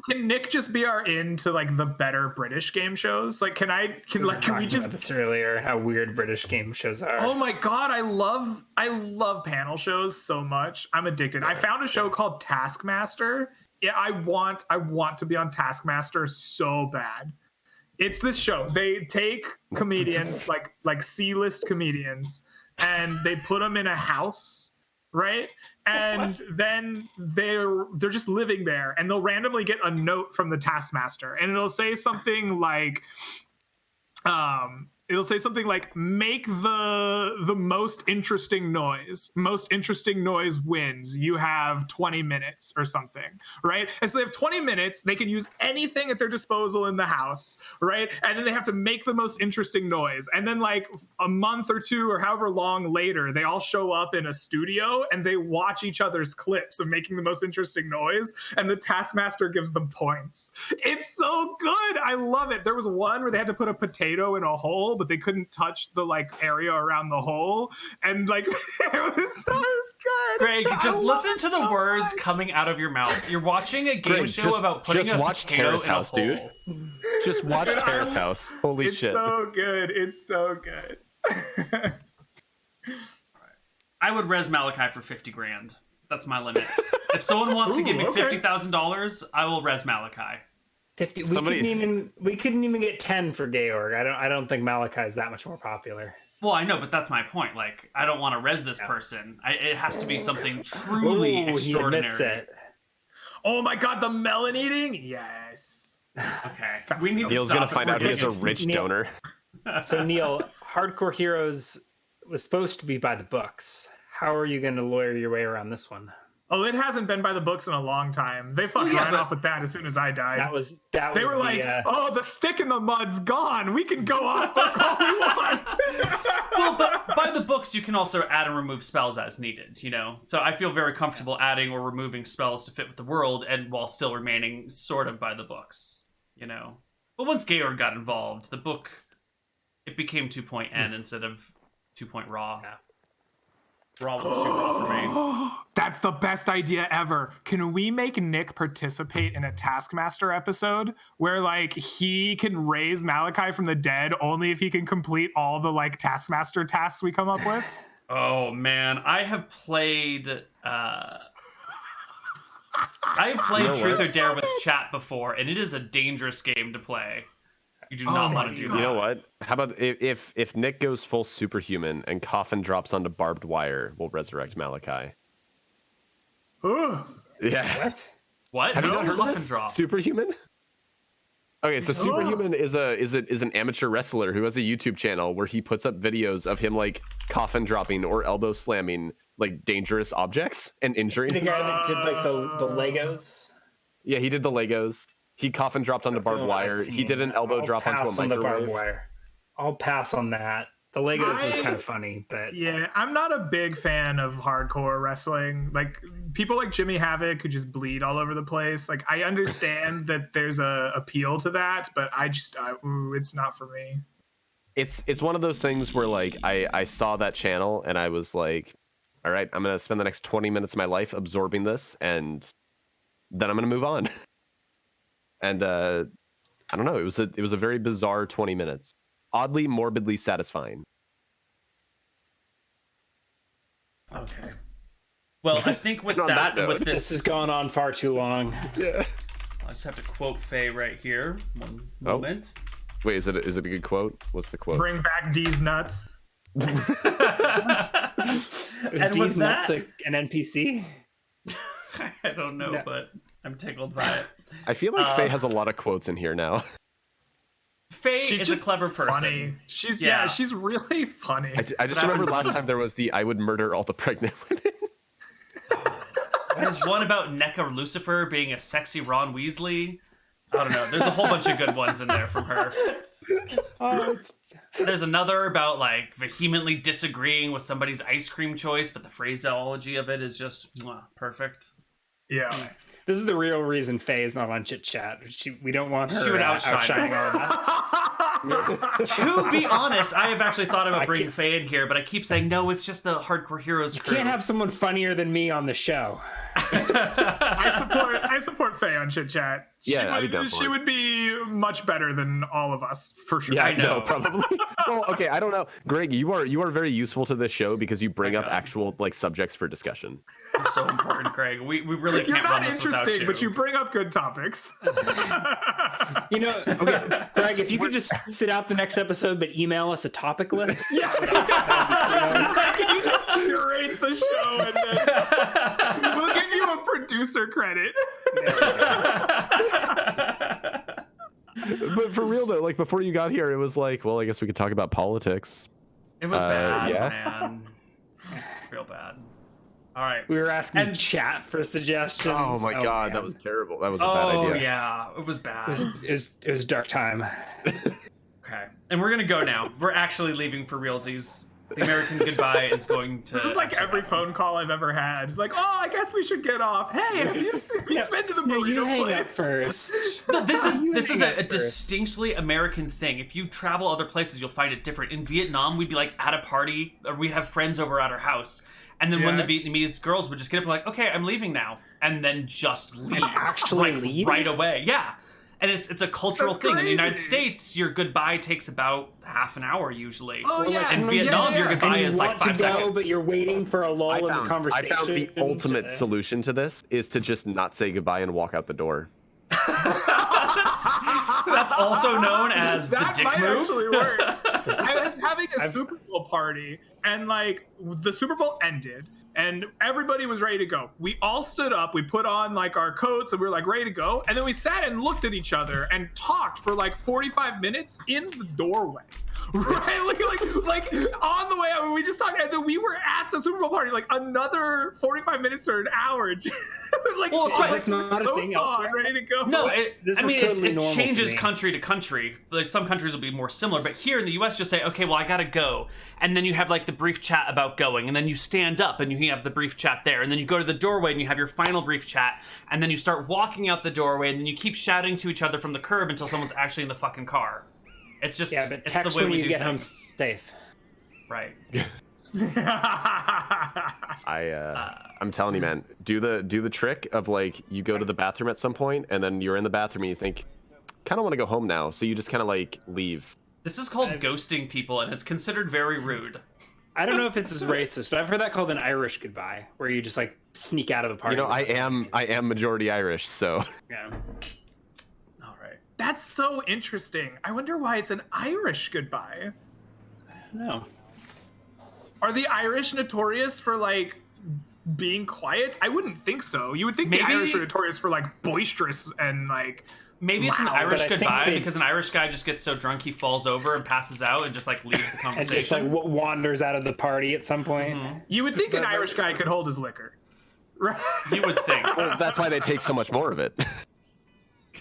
Can Nick just be our in to like the better British game shows? Like, can we just this earlier how weird British game shows are? Oh my god, I love panel shows so much. I'm addicted. I found a show called Taskmaster. Yeah, I want to be on Taskmaster so bad. It's this show. They take comedians like C-list comedians and they put them in a house, right? And then they're just living there, and they'll randomly get a note from the Taskmaster, and it'll say something like, make the most interesting noise. Most interesting noise wins. You have 20 minutes or something, right? And so they have 20 minutes. They can use anything at their disposal in the house, right? And then they have to make the most interesting noise. And then like a month or two or however long later, they all show up in a studio and they watch each other's clips of making the most interesting noise. And the Taskmaster gives them points. It's so good. I love it. There was one where they had to put a potato in a hole, but they couldn't touch the like area around the hole, and like it was good. Greg, just listen to the words coming out of your mouth. You're watching a game show about putting a potato in a hole. Dude. Just watch Terrace House. Holy shit! It's so good. It's so good. I would res Malachi for 50 grand. That's my limit. If someone wants to give me $50,000, I will res Malachi. 50. We couldn't even get 10 for Georg. I don't think Malachi is that much more popular. Well, I know, but that's my point. Like, I don't want to res this person. It has to be something truly extraordinary. He admits it. Oh my god, the melon eating? Yes. Okay. We need Neal's gonna find out he is a rich donor. So Neal, Hardcore Heroes was supposed to be by the books. How are you gonna lawyer your way around this one? Oh, it hasn't been by the books in a long time. They fucked right off with that as soon as I died. They were like, "Oh, the stick in the mud's gone. We can go off book all we want." Well, but by the books, you can also add and remove spells as needed. You know, so I feel very comfortable adding or removing spells to fit with the world, and while still remaining sort of by the books. You know, but once Georg got involved, the book became 2.N instead of 2. Raw. Yeah. Raw was too raw for me. That's the best idea ever. Can we make Nick participate in a Taskmaster episode where like he can raise Malachi from the dead only if he can complete all the like Taskmaster tasks we come up with? Oh man, I have played Truth or Dare with chat before, and it is a dangerous game to play. You do not want to do that. You know what? How about if Nick goes full superhuman and Coffin drops onto barbed wire, we'll resurrect Malachi. Yeah. What? Have you not heard of this? Superhuman? Okay, so Superhuman is an amateur wrestler who has a YouTube channel where he puts up videos of him like coffin dropping or elbow slamming like dangerous objects and injuring. The guy that did like the Legos. Yeah, he did the Legos. He dropped onto barbed wire. He did an elbow drop onto a microwave. I'll pass on that. The Legos was kind of funny, but yeah, I'm not a big fan of hardcore wrestling. Like people like Jimmy Havoc who just bleed all over the place. Like I understand that there's a appeal to that, but it's not for me. It's one of those things where like I saw that channel and I was like, all right, I'm gonna spend the next 20 minutes of my life absorbing this, and then I'm gonna move on. And I don't know, it was a very bizarre 20 minutes, oddly morbidly satisfying. Okay. Well, I think with On that, that note, with this has gone on far too long. Yeah. I just have to quote Faye right here. One moment. Wait, is it a good quote? What's the quote? Bring back D's nuts. Was And D's with nuts that- an NPC? I don't know, No. but I'm tickled by it. I feel like Faye has a lot of quotes in here now. Faye She's is a just clever person. funny. She's Yeah. she's really funny. I just remember last time there was the I would murder all the pregnant women. There's one about NECA Lucifer being a sexy Ron Weasley. I don't know. There's a whole bunch of good ones in there from her. There's another about like vehemently disagreeing with somebody's ice cream choice, but the phraseology of it is just perfect. Yeah. This is the real reason Faye is not on Chit Chat. We don't want her She would outshine outshining all of us. To be honest, I have actually thought about bringing Faye in here, but I keep saying no. It's just the Hardcore Heroes crew. Can't have someone funnier than me on the show. I support Faye on Chit Chat. Yeah, I'd be down for She it. would be much better than all of us for sure. Yeah, I know. probably. Well, okay, I don't know. Greg, you are very useful to this show because you bring I up know. actual like subjects for discussion. You're so important, Greg. We really You're can't not run this without interesting, you. but you bring up good topics. You know, okay, Greg, if you could just sit out the next episode but email us a topic list. Yeah. Can you just curate the show and then we'll give you a producer credit. But for real though, like before you got here, it was like, well, I guess we could talk about politics. It was bad, yeah. man. Real bad. All right. We were asking And- chat for suggestions. Oh my god, man. that was terrible. That was a bad Oh idea. yeah, it was bad. It was a dark time. Okay, and we're gonna go now. We're actually leaving for realsies. The American goodbye is going to. This is like every phone call I've ever had. Like, oh, I guess we should get off. Hey, have you been to the No, you burrito hang up place? first. No, this is hang a up first. distinctly American thing. If you travel other places, you'll find it different. In Vietnam, we'd be like at a party, or we'd have friends over at our house, and then when the Yeah. Vietnamese girls would just get up and like, okay, I'm leaving now, and then just leave. actually leave? right away. Yeah. And it's a cultural That's thing. In the United crazy. States, your goodbye takes about half an hour usually. Oh, yeah. In Yeah, Vietnam, yeah. your And goodbye you is want like 5 to go, seconds. but you're waiting for a lull in the I conversation. found the ultimate to- solution to this is to just not say goodbye and walk out the door. That's also known as the That dick might move. actually work. I was having a Super Bowl party, and like the Super Bowl ended, and everybody was ready to go. We all stood up, we put on like our coats, and we were like ready to go. And then we sat and looked at each other and talked for like 45 minutes in the doorway. Right, like on the way out, we just talked, and then we were at the Super Bowl party like another 45 minutes or an hour. Like, Well, it's all, right. That's not a coats thing on, elsewhere. ready to go. No, This I is mean, totally it normal to changes me. country to country. Like some countries will be more similar, but here in the U.S., you'll say, "Okay, well, I gotta go," and then you have like the brief chat about going, and then you stand up and you have the brief chat there, and then you go to the doorway and you have your final brief chat, and then you start walking out the doorway, and then you keep shouting to each other from the curb until someone's actually in the fucking car. It's just Yeah, but it's text the way when we you do get home things. safe. Right. I'm telling you, man, do the trick of like you go to the bathroom at some point and then you're in the bathroom and you think, kind of want to go home now, so you just kind of like leave. This is called ghosting people, and it's considered very rude. I don't know if it's as racist, but I've heard that called an Irish goodbye, where you just like sneak out of the party. You know, I am majority Irish, so Yeah. All right. That's so interesting. I wonder why it's an Irish goodbye. No. Are the Irish notorious for like being quiet? I wouldn't think so. You would think Maybe- the Irish are notorious for like boisterous and like Maybe it's an loud, Irish but I think goodbye they- because an Irish guy just gets so drunk he falls over and passes out and just like leaves the And conversation. just like wanders out of the party at some point. You would think an Irish guy could hold his liquor. Right? You would think. well, that's why they take so much more of it.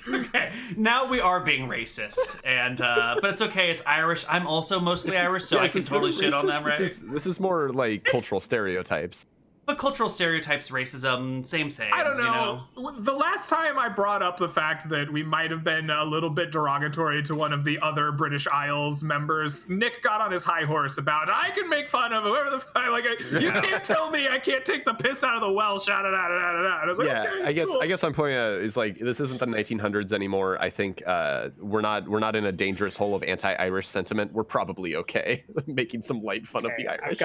Okay, now we are being racist, and but it's okay. It's Irish. I'm also mostly Irish, so I can totally shit on them, right? This is more like cultural stereotypes. But cultural stereotypes, racism, same. I don't know. You know? The last time I brought up the fact that we might have been a little bit derogatory to one of the other British Isles members, Nick got on his high horse about, I can make fun of whoever the fuck, like, you can't tell me I can't take the piss out of the Welsh, da da da da da. I was like, Yeah, okay, cool. I guess my point is like, this isn't the 1900s anymore. I think we're not in a dangerous hole of anti-Irish sentiment. We're probably okay making some light fun of the Irish.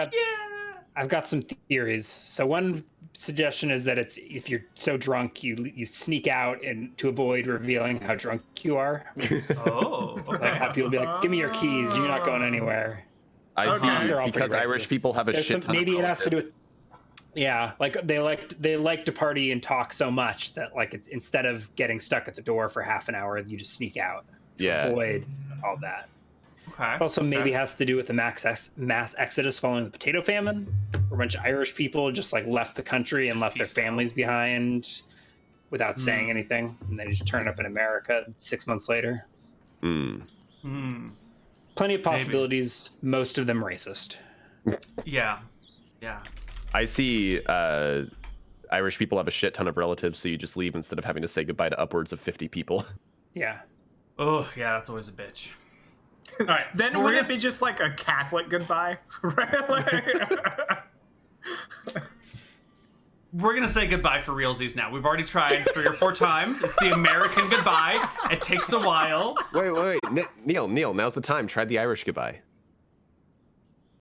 I've got some theories. So one suggestion is that it's if you're so drunk you sneak out and to avoid revealing how drunk you are. Oh, okay. Like have people be like, "Give me your keys. You're not going anywhere." I Okay. see, These are all because pretty Irish racist. people have a There's shit ton maybe of it has to do relatives. with like they like to party and talk so much that like it's, instead of getting stuck at the door for half an hour, you just sneak out. To Yeah. avoid all that. Okay. Also, maybe Okay. has to do with the mass exodus following the potato famine, where a bunch of Irish people just like left the country and left their peaced out. families behind without saying anything, and they just turn up in America 6 months later. Hmm. Plenty of possibilities, most of them racist. Yeah. I see Irish people have a shit ton of relatives, so you just leave instead of having to say goodbye to upwards of 50 people. Yeah. Oh, yeah, that's always a bitch. All right, then Well, wouldn't we're it be just like a Catholic goodbye? Right? Like- We're gonna say goodbye for realsies now. We've already tried 3 or 4 times. It's the American goodbye. It takes a while. Wait. Neal, now's the time. Try the Irish goodbye.